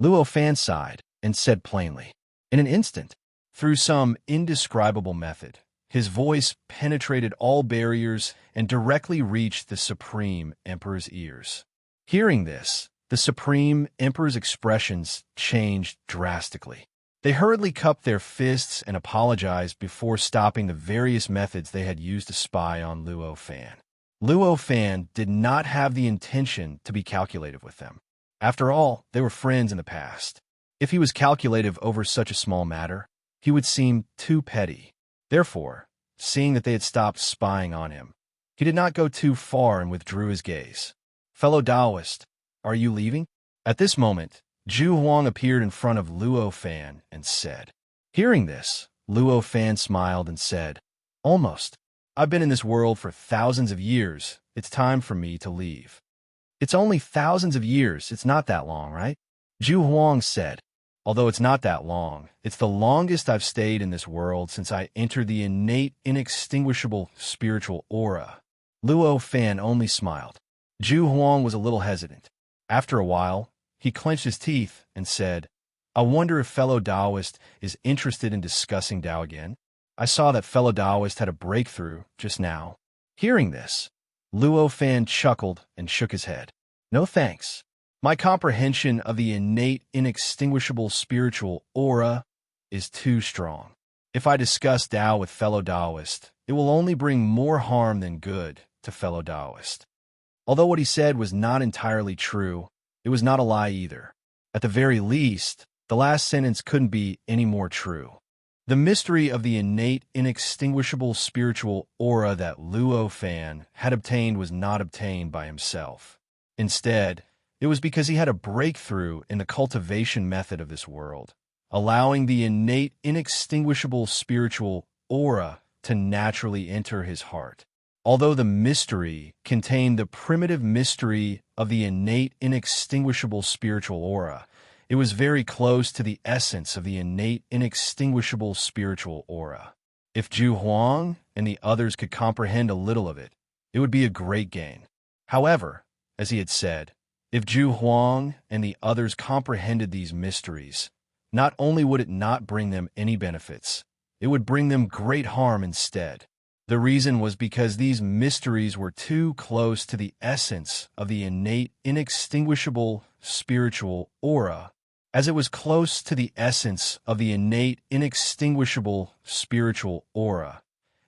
Luo Fan sighed and said plainly. In an instant, through some indescribable method, his voice penetrated all barriers and directly reached the Supreme Emperor's ears. Hearing this, the Supreme Emperor's expressions changed drastically. They hurriedly cupped their fists and apologized before stopping the various methods they had used to spy on Luo Fan. Luo Fan did not have the intention to be calculative with them. After all, they were friends in the past. If he was calculative over such a small matter, he would seem too petty. Therefore, seeing that they had stopped spying on him, he did not go too far and withdrew his gaze. Fellow Taoist, are you leaving? At this moment, Zhu Huang appeared in front of Luo Fan and said. Hearing this, Luo Fan smiled and said, Almost. I've been in this world for thousands of years. It's time for me to leave. It's only thousands of years. It's not that long, right? Zhu Huang said. Although it's not that long, it's the longest I've stayed in this world since I entered the innate, inextinguishable spiritual aura. Luo Fan only smiled. Zhu Huang was a little hesitant. After a while, he clenched his teeth and said, I wonder if fellow Taoist is interested in discussing Tao again. I saw that fellow Taoist had a breakthrough just now. Hearing this, Luo Fan chuckled and shook his head. No thanks. My comprehension of the innate, inextinguishable spiritual aura is too strong. If I discuss Tao with fellow Taoist, it will only bring more harm than good to fellow Taoist. Although what he said was not entirely true, it was not a lie either. At the very least, the last sentence couldn't be any more true. The mystery of the innate, inextinguishable spiritual aura that Luo Fan had obtained was not obtained by himself. Instead, it was because he had a breakthrough in the cultivation method of this world, allowing the innate, inextinguishable spiritual aura to naturally enter his heart. Although the mystery contained the primitive mystery of the innate, inextinguishable spiritual aura, it was very close to the essence of the innate, inextinguishable spiritual aura. If Zhu Huang and the others could comprehend a little of it, it would be a great gain. However, as he had said, if Zhu Huang and the others comprehended these mysteries, not only would it not bring them any benefits, it would bring them great harm instead. The reason was because these mysteries were too close to the essence of the innate, inextinguishable spiritual aura. As it was close to the essence of the innate, inextinguishable spiritual aura,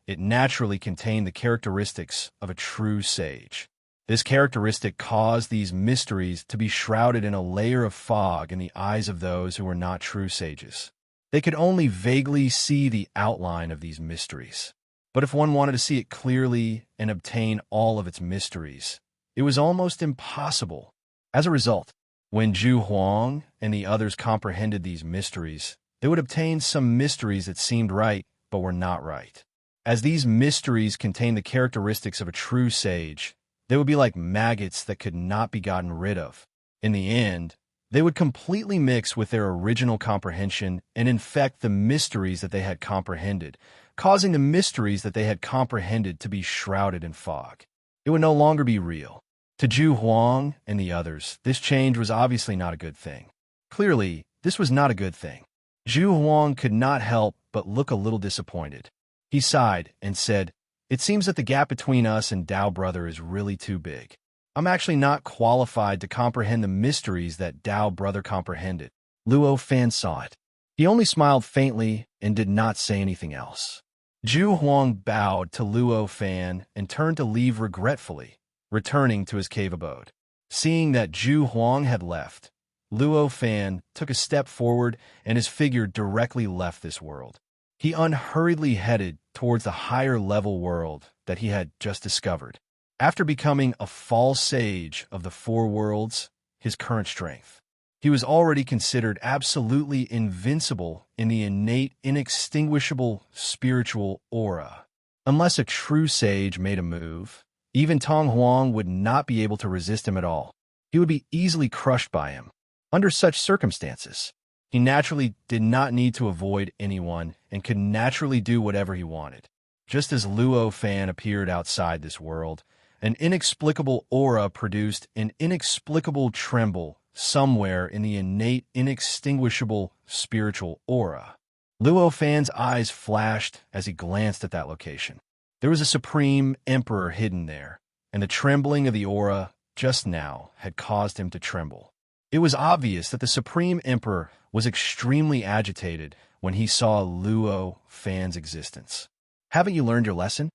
it naturally contained the characteristics of a true sage. This characteristic caused these mysteries to be shrouded in a layer of fog in the eyes of those who were not true sages. They could only vaguely see the outline of these mysteries. But if one wanted to see it clearly and obtain all of its mysteries, it was almost impossible. As a result, when Zhu Huang and the others comprehended these mysteries, they would obtain some mysteries that seemed right but were not right. As these mysteries contained the characteristics of a true sage, they would be like maggots that could not be gotten rid of. In the end, they would completely mix with their original comprehension and infect the mysteries that they had comprehended, causing the mysteries that they had comprehended to be shrouded in fog. It would no longer be real. To Zhu Huang and the others, this change was obviously not a good thing. Clearly, this was not a good thing. Zhu Huang could not help but look a little disappointed. He sighed and said, It seems that the gap between us and Tao Brother is really too big. I'm actually not qualified to comprehend the mysteries that Tao Brother comprehended. Luo Fan saw it. He only smiled faintly and did not say anything else. Zhu Huang bowed to Luo Fan and turned to leave regretfully, returning to his cave abode. Seeing that Zhu Huang had left, Luo Fan took a step forward and his figure directly left this world. He unhurriedly headed towards the higher-level world that he had just discovered. After becoming a false sage of the four worlds, his current strength, he was already considered absolutely invincible in the innate, inextinguishable spiritual aura. Unless a true sage made a move, even Tong Huang would not be able to resist him at all. He would be easily crushed by him. Under such circumstances, he naturally did not need to avoid anyone and could naturally do whatever he wanted. Just as Luo Fan appeared outside this world, an inexplicable aura produced an inexplicable tremble somewhere in the innate, inextinguishable spiritual aura. Luo Fan's eyes flashed as he glanced at that location. There was a supreme emperor hidden there, and the trembling of the aura just now had caused him to tremble. It was obvious that the supreme emperor was extremely agitated when he saw Luo Fan's existence. "Haven't you learned your lesson?"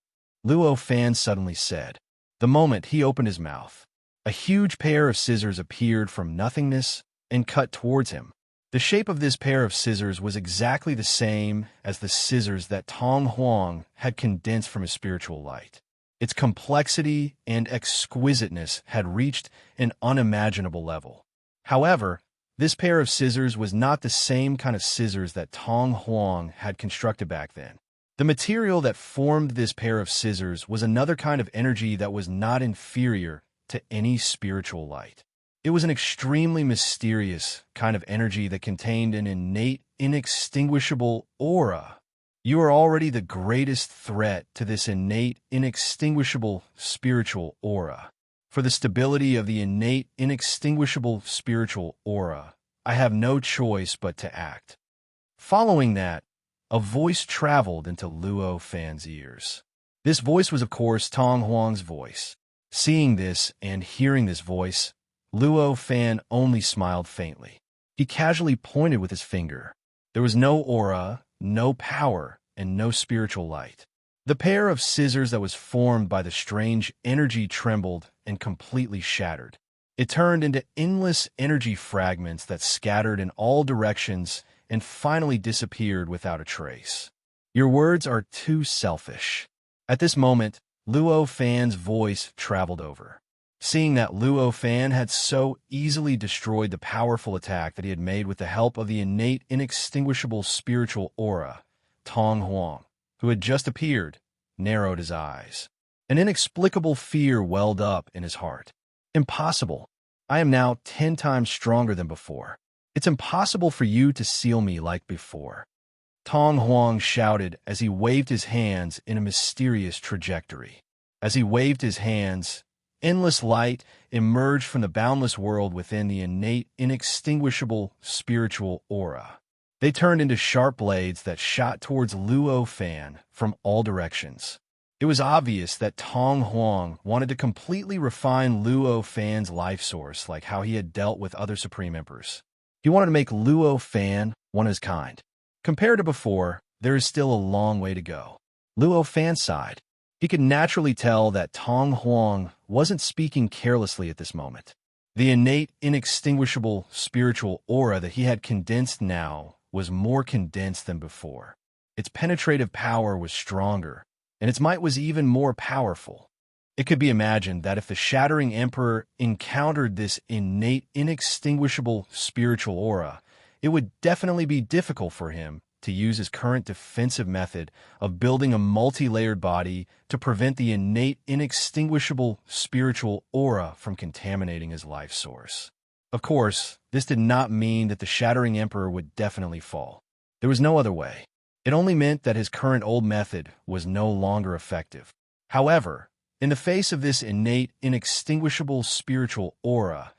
Luo Fan suddenly said. The moment he opened his mouth, a huge pair of scissors appeared from nothingness and cut towards him. The shape of this pair of scissors was exactly the same as the scissors that Tong Huang had condensed from his spiritual light. Its complexity and exquisiteness had reached an unimaginable level. However, this pair of scissors was not the same kind of scissors that Tong Huang had constructed back then. The material that formed this pair of scissors was another kind of energy that was not inferior to any spiritual light. It was an extremely mysterious kind of energy that contained an innate, inextinguishable aura. You are already the greatest threat to this innate, inextinguishable spiritual aura. For the stability of the innate, inextinguishable spiritual aura, I have no choice but to act. Following that, a voice traveled into Luo Fan's ears. This voice was, of course, Tong Huang's voice. Seeing this and hearing this voice, Luo Fan only smiled faintly. He casually pointed with his finger. There was no aura, no power, and no spiritual light. The pair of scissors that was formed by the strange energy trembled and completely shattered. It turned into endless energy fragments that scattered in all directions and finally disappeared without a trace. "Your words are too selfish." At this moment, Luo Fan's voice traveled over. Seeing that Luo Fan had so easily destroyed the powerful attack that he had made with the help of the innate, inextinguishable spiritual aura, Tong Huang, who had just appeared, narrowed his eyes. An inexplicable fear welled up in his heart. "Impossible. I am now 10 times stronger than before. It's impossible for you to seal me like before." Tong Huang shouted as he waved his hands in a mysterious trajectory. As he waved his hands, endless light emerged from the boundless world within the innate, inextinguishable spiritual aura. They turned into sharp blades that shot towards Luo Fan from all directions. It was obvious that Tong Huang wanted to completely refine Luo Fan's life source like how he had dealt with other Supreme Emperors. He wanted to make Luo Fan one of his kind. Compared to before, there is still a long way to go. Luo Fan sighed. He could naturally tell that Tong Huang wasn't speaking carelessly at this moment. The innate, inextinguishable spiritual aura that he had condensed now was more condensed than before. Its penetrative power was stronger, and its might was even more powerful. It could be imagined that if the Shattering Emperor encountered this innate, inextinguishable spiritual aura, it would definitely be difficult for him to use his current defensive method of building a multi-layered body to prevent the innate, inextinguishable spiritual aura from contaminating his life source. Of course, this did not mean that the Shattering Emperor would definitely fall. There was no other way. It only meant that his current old method was no longer effective. However, in the face of this innate, inextinguishable spiritual aura,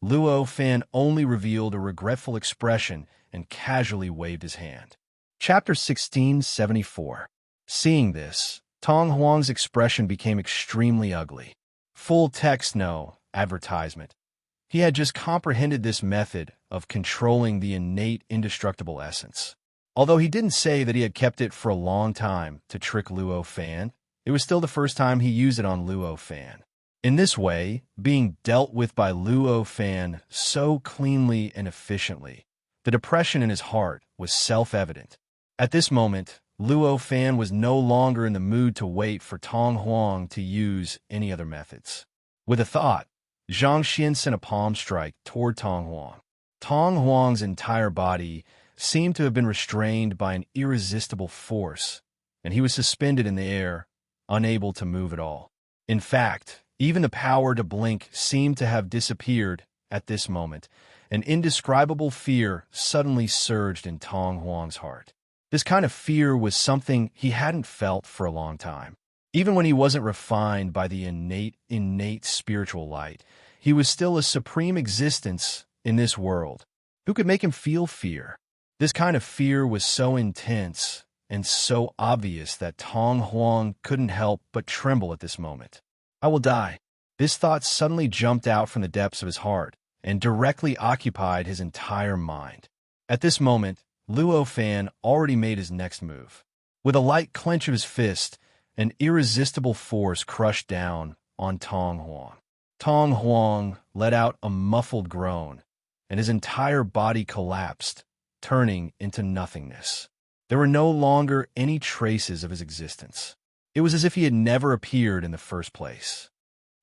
Luo Fan only revealed a regretful expression and casually waved his hand. Chapter 1674. Seeing this, Tong Huang's expression became extremely ugly. Full text no advertisement. He had just comprehended this method of controlling the innate, indestructible essence. Although he didn't say that he had kept it for a long time to trick Luo Fan, it was still the first time he used it on Luo Fan. In this way, being dealt with by Luo Fan so cleanly and efficiently, the depression in his heart was self-evident. At this moment, Luo Fan was no longer in the mood to wait for Tong Huang to use any other methods. With a thought, Zhang Xian sent a palm strike toward Tong Huang. Tong Huang's entire body seemed to have been restrained by an irresistible force, and he was suspended in the air, unable to move at all. In fact, even the power to blink seemed to have disappeared at this moment. An indescribable fear suddenly surged in Tong Huang's heart. This kind of fear was something he hadn't felt for a long time. Even when he wasn't refined by the innate spiritual light, he was still a supreme existence in this world. Who could make him feel fear? This kind of fear was so intense and so obvious that Tong Huang couldn't help but tremble at this moment. I will die. This thought suddenly jumped out from the depths of his heart and directly occupied his entire mind. At this moment, Luo Fan already made his next move. With a light clench of his fist, an irresistible force crushed down on Tong Huang. Tong Huang let out a muffled groan, and his entire body collapsed, turning into nothingness. There were no longer any traces of his existence. It was as if he had never appeared in the first place.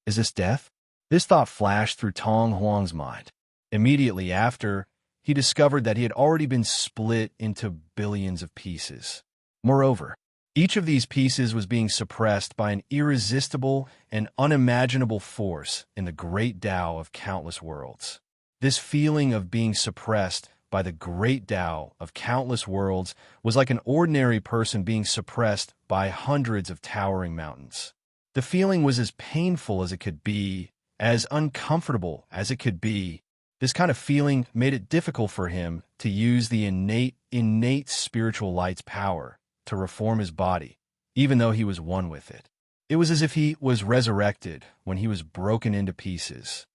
Is this death? This thought flashed through Tong Huang's mind. Immediately after, he discovered that he had already been split into billions of pieces. Moreover, each of these pieces was being suppressed by an irresistible and unimaginable force in the great Tao of countless worlds. This feeling of being suppressed by the great Tao of countless worlds was like an ordinary person being suppressed by hundreds of towering mountains. The feeling was as painful as it could be, as uncomfortable as it could be. This kind of feeling made it difficult for him to use the innate spiritual light's power to reform his body, even though he was one with it. It was as if he was resurrected when he was broken into pieces.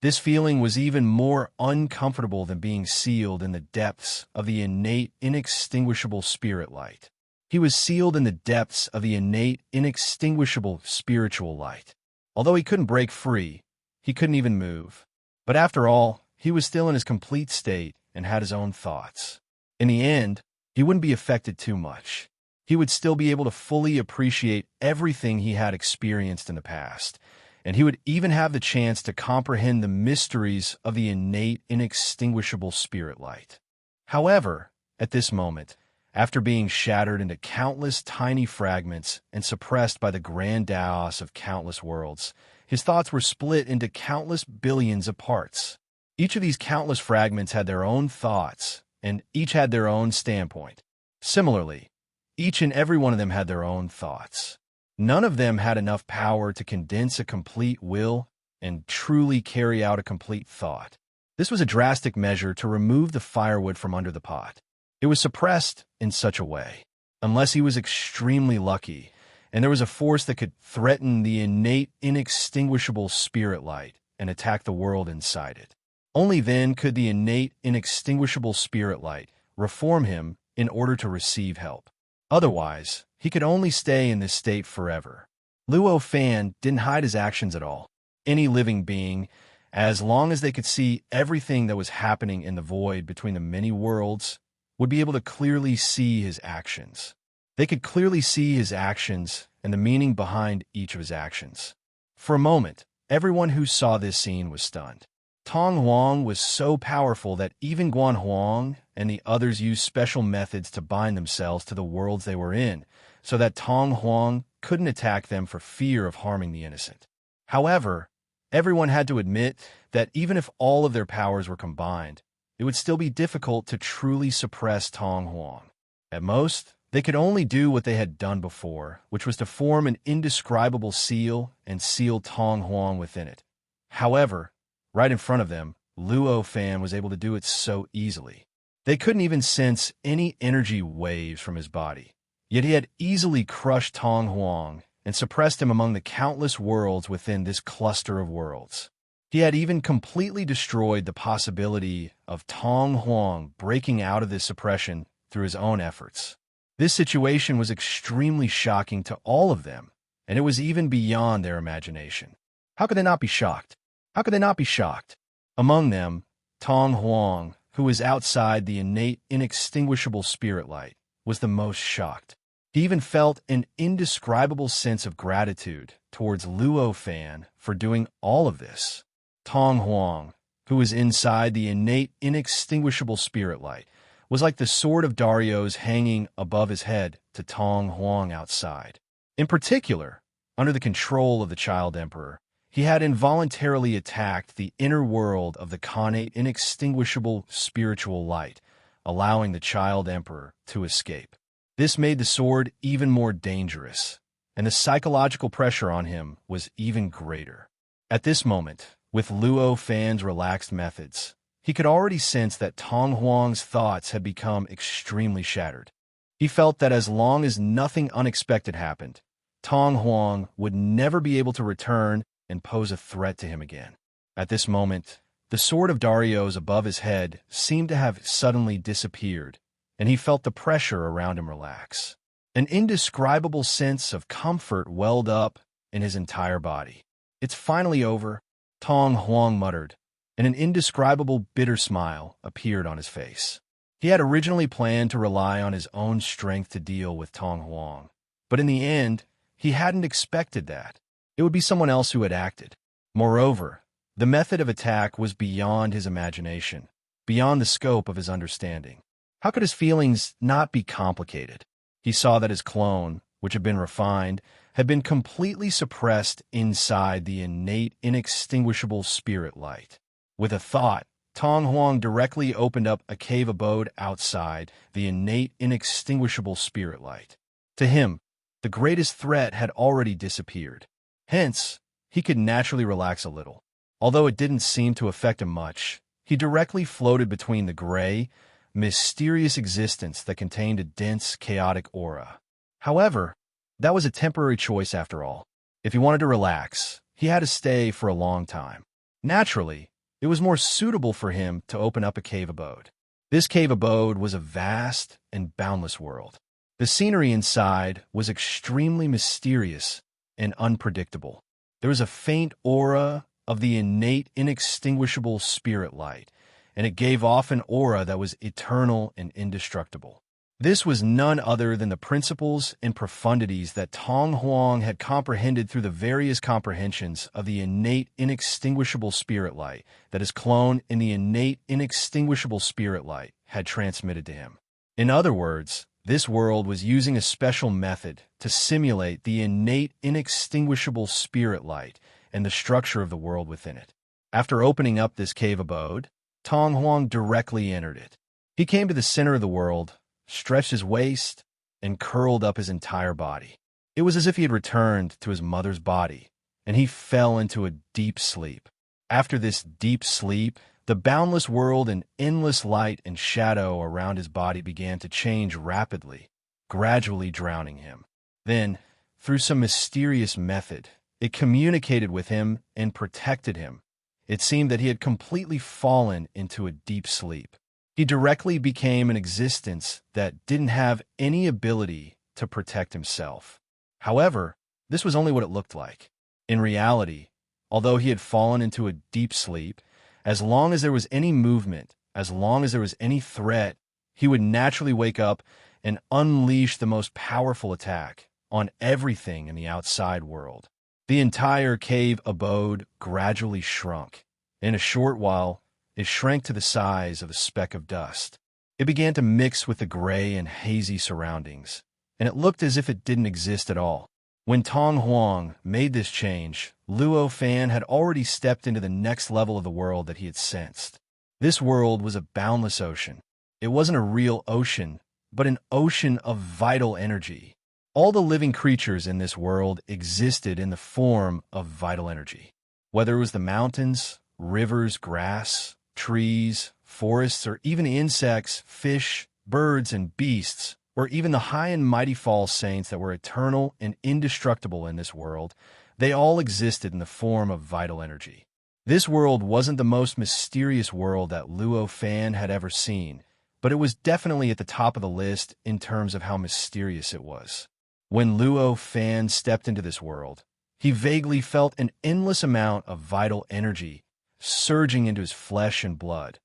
This feeling was even more uncomfortable than being sealed in the depths of the innate, inextinguishable spirit light. He was sealed in the depths of the innate, inextinguishable spiritual light. Although he couldn't break free, he couldn't even move. But after all, he was still in his complete state and had his own thoughts. In the end, he wouldn't be affected too much. He would still be able to fully appreciate everything he had experienced in the past, and he would even have the chance to comprehend the mysteries of the innate, inextinguishable spirit light. However, at this moment, after being shattered into countless tiny fragments and suppressed by the grand Taos of countless worlds, his thoughts were split into countless billions of parts. Each of these countless fragments had their own thoughts, and each had their own standpoint. Similarly, each and every one of them had their own thoughts. None of them had enough power to condense a complete will and truly carry out a complete thought. This was a drastic measure to remove the firewood from under the pot. It was suppressed in such a way, unless he was extremely lucky, and there was a force that could threaten the innate, inextinguishable spirit light and attack the world inside it. Only then could the innate, inextinguishable spirit light reform him in order to receive help. Otherwise, he could only stay in this state forever. Luo Fan didn't hide his actions at all. Any living being, as long as they could see everything that was happening in the void between the many worlds, would be able to clearly see his actions. They could clearly see his actions and the meaning behind each of his actions. For a moment, everyone who saw this scene was stunned. Tong Huang was so powerful that even Guan Huang and the others used special methods to bind themselves to the worlds they were in, so that Tong Huang couldn't attack them for fear of harming the innocent. However, everyone had to admit that even if all of their powers were combined, it would still be difficult to truly suppress Tong Huang. At most, they could only do what they had done before, which was to form an indescribable seal and seal Tong Huang within it. However, right in front of them, Luo Fan was able to do it so easily. They couldn't even sense any energy waves from his body. Yet he had easily crushed Tong Huang and suppressed him among the countless worlds within this cluster of worlds. He had even completely destroyed the possibility of Tong Huang breaking out of this suppression through his own efforts. This situation was extremely shocking to all of them, and it was even beyond their imagination. How could they not be shocked? How could they not be shocked? Among them, Tong Huang, who was outside the innate, inextinguishable spirit light, was the most shocked. He even felt an indescribable sense of gratitude towards Luo Fan for doing all of this. Tong Huang, who was inside the innate, inextinguishable spirit light, was like the sword of Dario's hanging above his head to Tong Huang outside. In particular, under the control of the Child Emperor, he had involuntarily attacked the inner world of the connate, inextinguishable spiritual light, allowing the Child Emperor to escape. This made the sword even more dangerous, and the psychological pressure on him was even greater. At this moment, with Luo Fan's relaxed methods, he could already sense that Tong Huang's thoughts had become extremely shattered. He felt that as long as nothing unexpected happened, Tong Huang would never be able to return and pose a threat to him again. At this moment, the sword of Dario's above his head seemed to have suddenly disappeared, and he felt the pressure around him relax. An indescribable sense of comfort welled up in his entire body. "It's finally over," Tong Huang muttered, and an indescribable bitter smile appeared on his face. He had originally planned to rely on his own strength to deal with Tong Huang, but in the end, he hadn't expected that. It would be someone else who had acted. Moreover, the method of attack was beyond his imagination, beyond the scope of his understanding. How could his feelings not be complicated? He saw that his clone, which had been refined, had been completely suppressed inside the innate, inextinguishable spirit light. With a thought, Tong Huang directly opened up a cave abode outside the innate, inextinguishable spirit light. To him, the greatest threat had already disappeared. Hence, he could naturally relax a little. Although it didn't seem to affect him much, he directly floated between the gray, mysterious existence that contained a dense, chaotic aura. However, that was a temporary choice after all. If he wanted to relax, he had to stay for a long time. Naturally, it was more suitable for him to open up a cave abode. This cave abode was a vast and boundless world. The scenery inside was extremely mysterious and unpredictable. There was a faint aura of the innate, inextinguishable spirit light, and it gave off an aura that was eternal and indestructible. This was none other than the principles and profundities that Tong Huang had comprehended through the various comprehensions of the innate, inextinguishable spirit light that his clone in the innate, inextinguishable spirit light had transmitted to him. In other words, this world was using a special method to simulate the innate, inextinguishable spirit light and the structure of the world within it. After opening up this cave abode, Tong Huang directly entered it. He came to the center of the world, stretched his waist, and curled up his entire body. It was as if he had returned to his mother's body, and he fell into a deep sleep. After this deep sleep, the boundless world and endless light and shadow around his body began to change rapidly, gradually drowning him. Then, through some mysterious method, it communicated with him and protected him. It seemed that he had completely fallen into a deep sleep. He directly became an existence that didn't have any ability to protect himself. However, this was only what it looked like. In reality, although he had fallen into a deep sleep, as long as there was any movement, as long as there was any threat, he would naturally wake up and unleash the most powerful attack on everything in the outside world. The entire cave abode gradually shrunk. In a short while, it shrank to the size of a speck of dust. It began to mix with the gray and hazy surroundings, and it looked as if it didn't exist at all. When Tong Huang made this change, Luo Fan had already stepped into the next level of the world that he had sensed. This world was a boundless ocean. It wasn't a real ocean, but an ocean of vital energy. All the living creatures in this world existed in the form of vital energy. Whether it was the mountains, rivers, grass, trees, forests, or even insects, fish, birds, and beasts, or even the high and mighty false saints that were eternal and indestructible in this world, they all existed in the form of vital energy. This world wasn't the most mysterious world that Luo Fan had ever seen, but it was definitely at the top of the list in terms of how mysterious it was. When Luo Fan stepped into this world, he vaguely felt an endless amount of vital energy surging into his flesh and blood,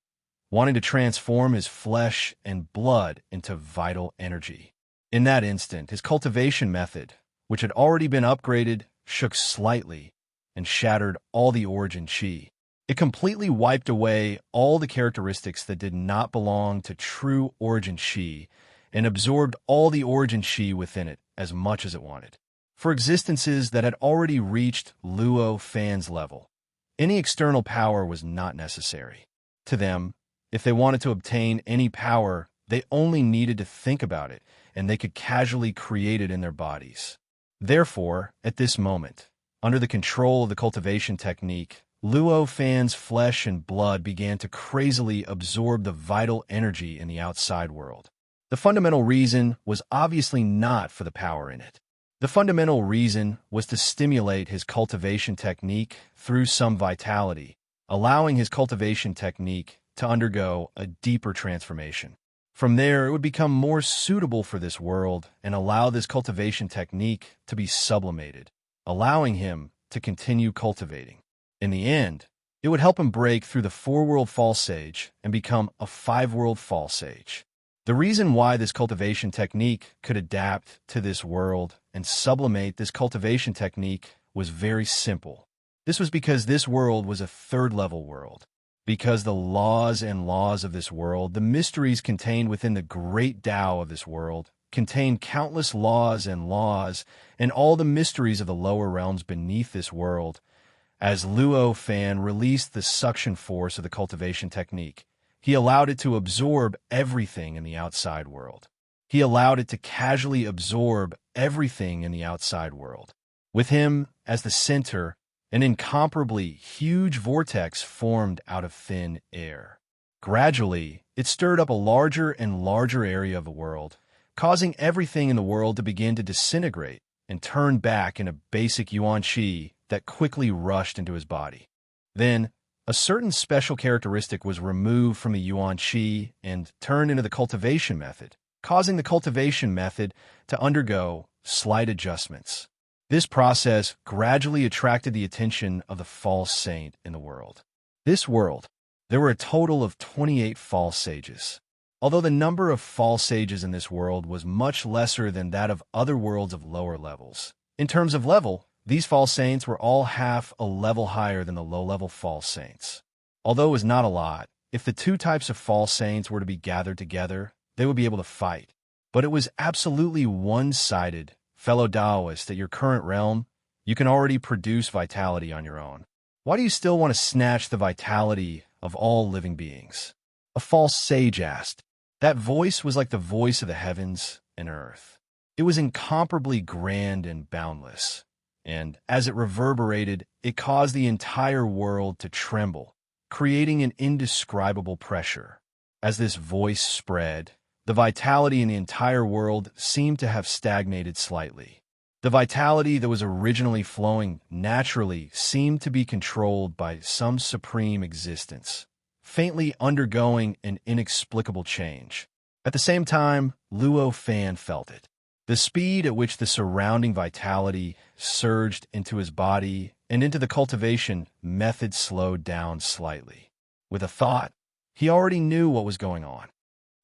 wanting to transform his flesh and blood into vital energy. In that instant, his cultivation method, which had already been upgraded, shook slightly and shattered all the origin chi. It completely wiped away all the characteristics that did not belong to true origin chi and absorbed all the origin chi within it as much as it wanted. For existences that had already reached Luo Fan's level, any external power was not necessary. To them, if they wanted to obtain any power, they only needed to think about it, and they could casually create it in their bodies. Therefore, at this moment, under the control of the cultivation technique, Luo Fan's flesh and blood began to crazily absorb the vital energy in the outside world. The fundamental reason was obviously not for the power in it. The fundamental reason was to stimulate his cultivation technique through some vitality, allowing his cultivation technique to undergo a deeper transformation. From there, it would become more suitable for this world and allow this cultivation technique to be sublimated, allowing him to continue cultivating. In the end, it would help him break through the 4-world false sage and become a 5-world false sage. The reason why this cultivation technique could adapt to this world and sublimate this cultivation technique was very simple. This was because this world was a 3rd-level world. Because the laws of this world, the mysteries contained within the great Tao of this world, contain countless laws, and all the mysteries of the lower realms beneath this world. As Luo Fan released the suction force of the cultivation technique, he allowed it to absorb everything in the outside world. He allowed it to casually absorb everything in the outside world. With him as the center, an incomparably huge vortex formed out of thin air. Gradually, it stirred up a larger and larger area of the world, causing everything in the world to begin to disintegrate and turn back into basic yuan qi that quickly rushed into his body. Then, a certain special characteristic was removed from the yuan qi and turned into the cultivation method, causing the cultivation method to undergo slight adjustments. This process gradually attracted the attention of the false saint in the world. This world, there were a total of 28 false sages. Although the number of false sages in this world was much lesser than that of other worlds of lower levels. In terms of level, these false saints were all half a level higher than the low-level false saints. Although it was not a lot, if the 2 types of false saints were to be gathered together, they would be able to fight. But it was absolutely one-sided. Fellow Taoist, at your current realm, you can already produce vitality on your own. Why do you still want to snatch the vitality of all living beings? A false sage asked. That voice was like the voice of the heavens and earth. It was incomparably grand and boundless, and as it reverberated, it caused the entire world to tremble, creating an indescribable pressure. As this voice spread, the vitality in the entire world seemed to have stagnated slightly. The vitality that was originally flowing naturally seemed to be controlled by some supreme existence, faintly undergoing an inexplicable change. At the same time, Luo Fan felt it. The speed at which the surrounding vitality surged into his body and into the cultivation method slowed down slightly. With a thought, he already knew what was going on.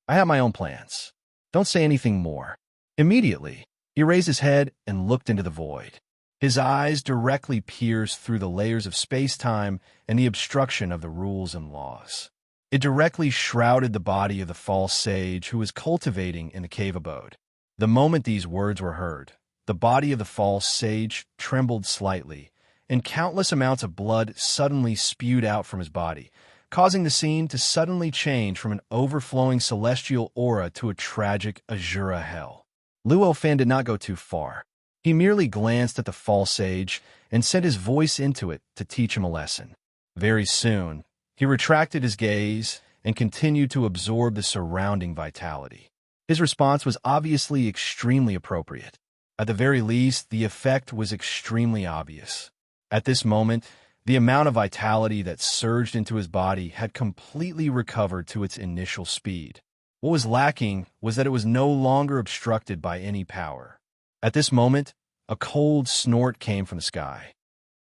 I have my own plans. Don't say anything more. Immediately, he raised his head and looked into the void. His eyes directly pierced through the layers of space-time and the obstruction of the rules and laws. It directly shrouded the body of the false sage who was cultivating in the cave abode. The moment these words were heard, the body of the false sage trembled slightly, and countless amounts of blood suddenly spewed out from his body, causing the scene to suddenly change from an overflowing celestial aura to a tragic Azura hell. Luo Fan did not go too far. He merely glanced at the false sage and sent his voice into it to teach him a lesson. Very soon, he retracted his gaze and continued to absorb the surrounding vitality. His response was obviously extremely appropriate. At the very least, the effect was extremely obvious. At this moment, the amount of vitality that surged into his body had completely recovered to its initial speed. What was lacking was that it was no longer obstructed by any power. At this moment, a cold snort came from the sky.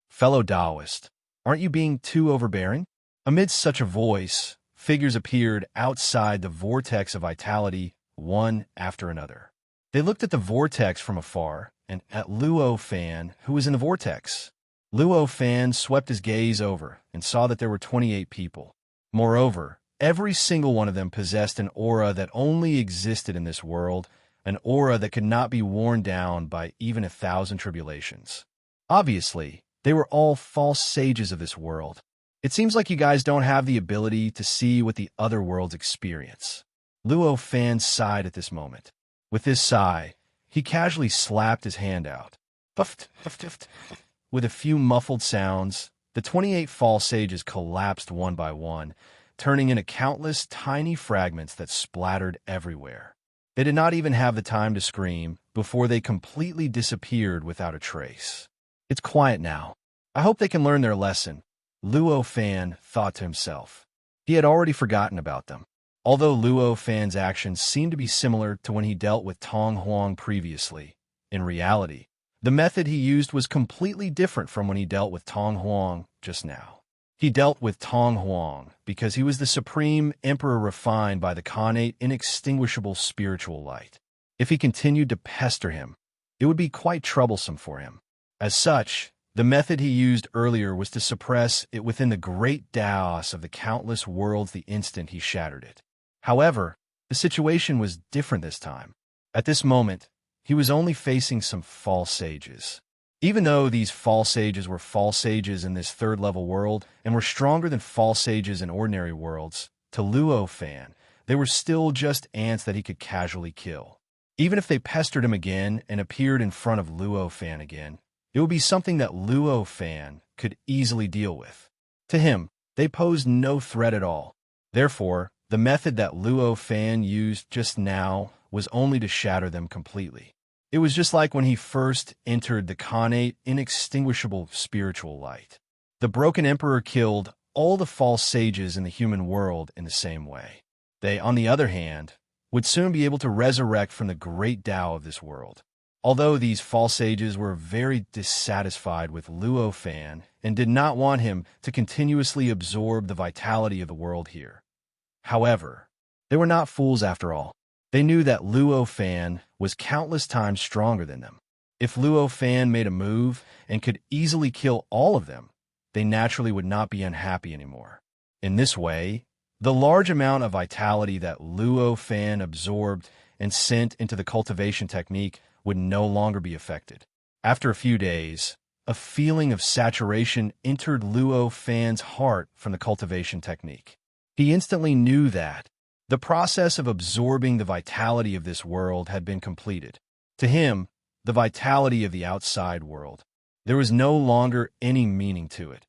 Fellow Taoist, aren't you being too overbearing? Amidst such a voice, figures appeared outside the vortex of vitality, one after another. They looked at the vortex from afar and at Luo Fan, who was in the vortex. Luo Fan swept his gaze over and saw that there were 28 people. Moreover, every single one of them possessed an aura that only existed in this world, an aura that could not be worn down by even 1,000 tribulations. Obviously, they were all false sages of this world. It seems like you guys don't have the ability to see what the other worlds experience. Luo Fan sighed at this moment. With this sigh, he casually slapped his hand out. Puffed, puffed, puffed. With a few muffled sounds, the 28 false sages collapsed one by one, turning into countless tiny fragments that splattered everywhere. They did not even have the time to scream before they completely disappeared without a trace. It's quiet now. I hope they can learn their lesson, Luo Fan thought to himself. He had already forgotten about them. Although Luo Fan's actions seemed to be similar to when he dealt with Tong Huang previously, in reality, the method he used was completely different from when he dealt with Tong Huang just now. He dealt with Tong Huang because he was the supreme emperor refined by the connate, inextinguishable spiritual light. If he continued to pester him, it would be quite troublesome for him. As such, the method he used earlier was to suppress it within the great Taos of the countless worlds the instant he shattered it. However, the situation was different this time. At this moment, he was only facing some false sages. Even though these false sages were false sages in this third-level world and were stronger than false sages in ordinary worlds, to Luo Fan, they were still just ants that he could casually kill. Even if they pestered him again and appeared in front of Luo Fan again, it would be something that Luo Fan could easily deal with. To him, they posed no threat at all. Therefore, the method that Luo Fan used just now was only to shatter them completely. It was just like when he first entered the connate, inextinguishable spiritual light. The broken emperor killed all the false sages in the human world in the same way. They, on the other hand, would soon be able to resurrect from the great Tao of this world. Although these false sages were very dissatisfied with Luo Fan and did not want him to continuously absorb the vitality of the world here. However, they were not fools after all. They knew that Luo Fan was countless times stronger than them. If Luo Fan made a move and could easily kill all of them, they naturally would not be unhappy anymore. In this way, the large amount of vitality that Luo Fan absorbed and sent into the cultivation technique would no longer be affected. After a few days, a feeling of saturation entered Luo Fan's heart from the cultivation technique. He instantly knew that the process of absorbing the vitality of this world had been completed. To him, the vitality of the outside world, there was no longer any meaning to it.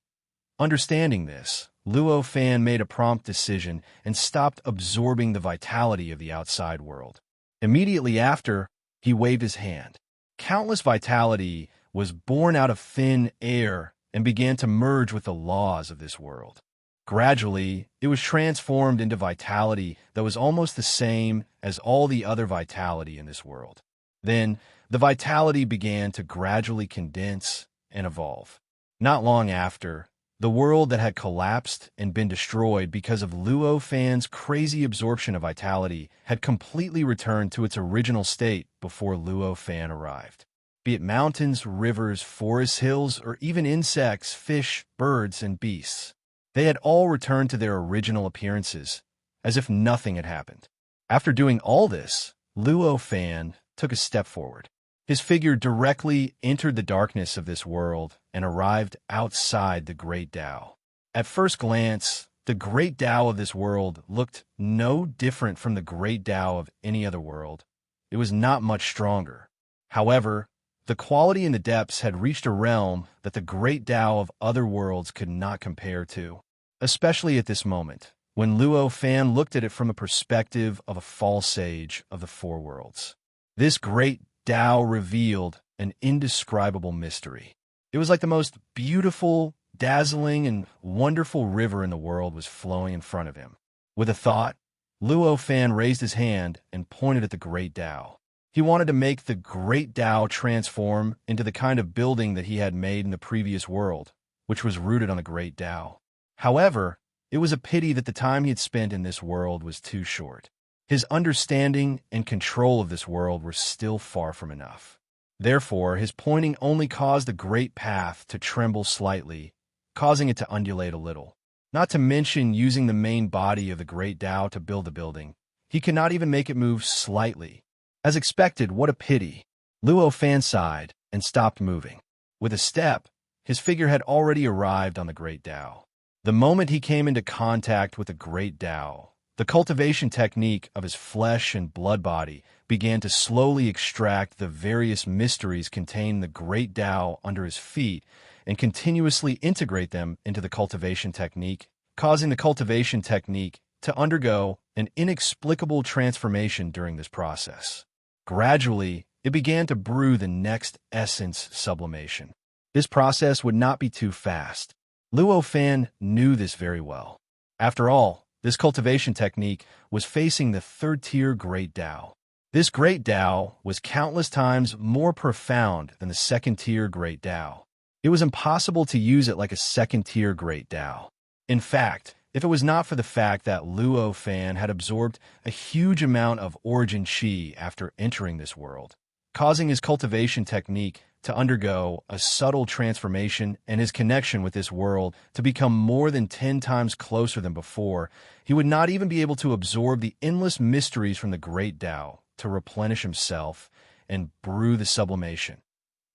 Understanding this, Luo Fan made a prompt decision and stopped absorbing the vitality of the outside world. Immediately after, he waved his hand. Countless vitality was born out of thin air and began to merge with the laws of this world. Gradually, it was transformed into vitality that was almost the same as all the other vitality in this world. Then, the vitality began to gradually condense and evolve. Not long after, the world that had collapsed and been destroyed because of Luo Fan's crazy absorption of vitality had completely returned to its original state before Luo Fan arrived. Be it mountains, rivers, forests, hills, or even insects, fish, birds, and beasts. They had all returned to their original appearances, as if nothing had happened. After doing all this, Luo Fan took a step forward. His figure directly entered the darkness of this world and arrived outside the Great Tao. At first glance, the Great Tao of this world looked no different from the Great Tao of any other world. It was not much stronger. However, the quality and the depths had reached a realm that the Great Tao of other worlds could not compare to. Especially at this moment, when Luo Fan looked at it from the perspective of a false sage of the four worlds. This great Tao revealed an indescribable mystery. It was like the most beautiful, dazzling, and wonderful river in the world was flowing in front of him. With a thought, Luo Fan raised his hand and pointed at the great Tao. He wanted to make the great Tao transform into the kind of building that he had made in the previous world, which was rooted on the great Tao. However, it was a pity that the time he had spent in this world was too short. His understanding and control of this world were still far from enough. Therefore, his pointing only caused the great path to tremble slightly, causing it to undulate a little. Not to mention using the main body of the great Tao to build the building, he could not even make it move slightly. As expected, what a pity. Luo Fan sighed and stopped moving. With a step, his figure had already arrived on the great Tao. The moment he came into contact with the great Tao, the cultivation technique of his flesh and blood body began to slowly extract the various mysteries contained in the great Tao under his feet and continuously integrate them into the cultivation technique, causing the cultivation technique to undergo an inexplicable transformation during this process. Gradually, it began to brew the next essence sublimation. This process would not be too fast. Luo Fan knew this very well. After all, this cultivation technique was facing the third-tier Great Tao. This Great Tao was countless times more profound than the second-tier Great Tao. It was impossible to use it like a second-tier Great Tao. In fact, if it was not for the fact that Luo Fan had absorbed a huge amount of origin chi after entering this world, causing his cultivation technique to undergo a subtle transformation and his connection with this world to become more than 10 times closer than before, he would not even be able to absorb the endless mysteries from the Great Tao to replenish himself and brew the sublimation.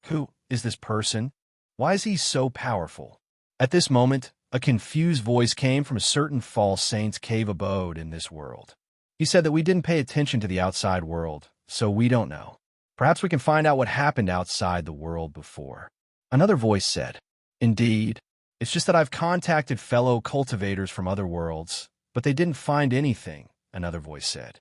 Who is this person? Why is he so powerful? At this moment, a confused voice came from a certain false saint's cave abode in this world. He said that we didn't pay attention to the outside world, so we don't know. Perhaps we can find out what happened outside the world before. Another voice said, Indeed, it's just that I've contacted fellow cultivators from other worlds, but they didn't find anything, another voice said.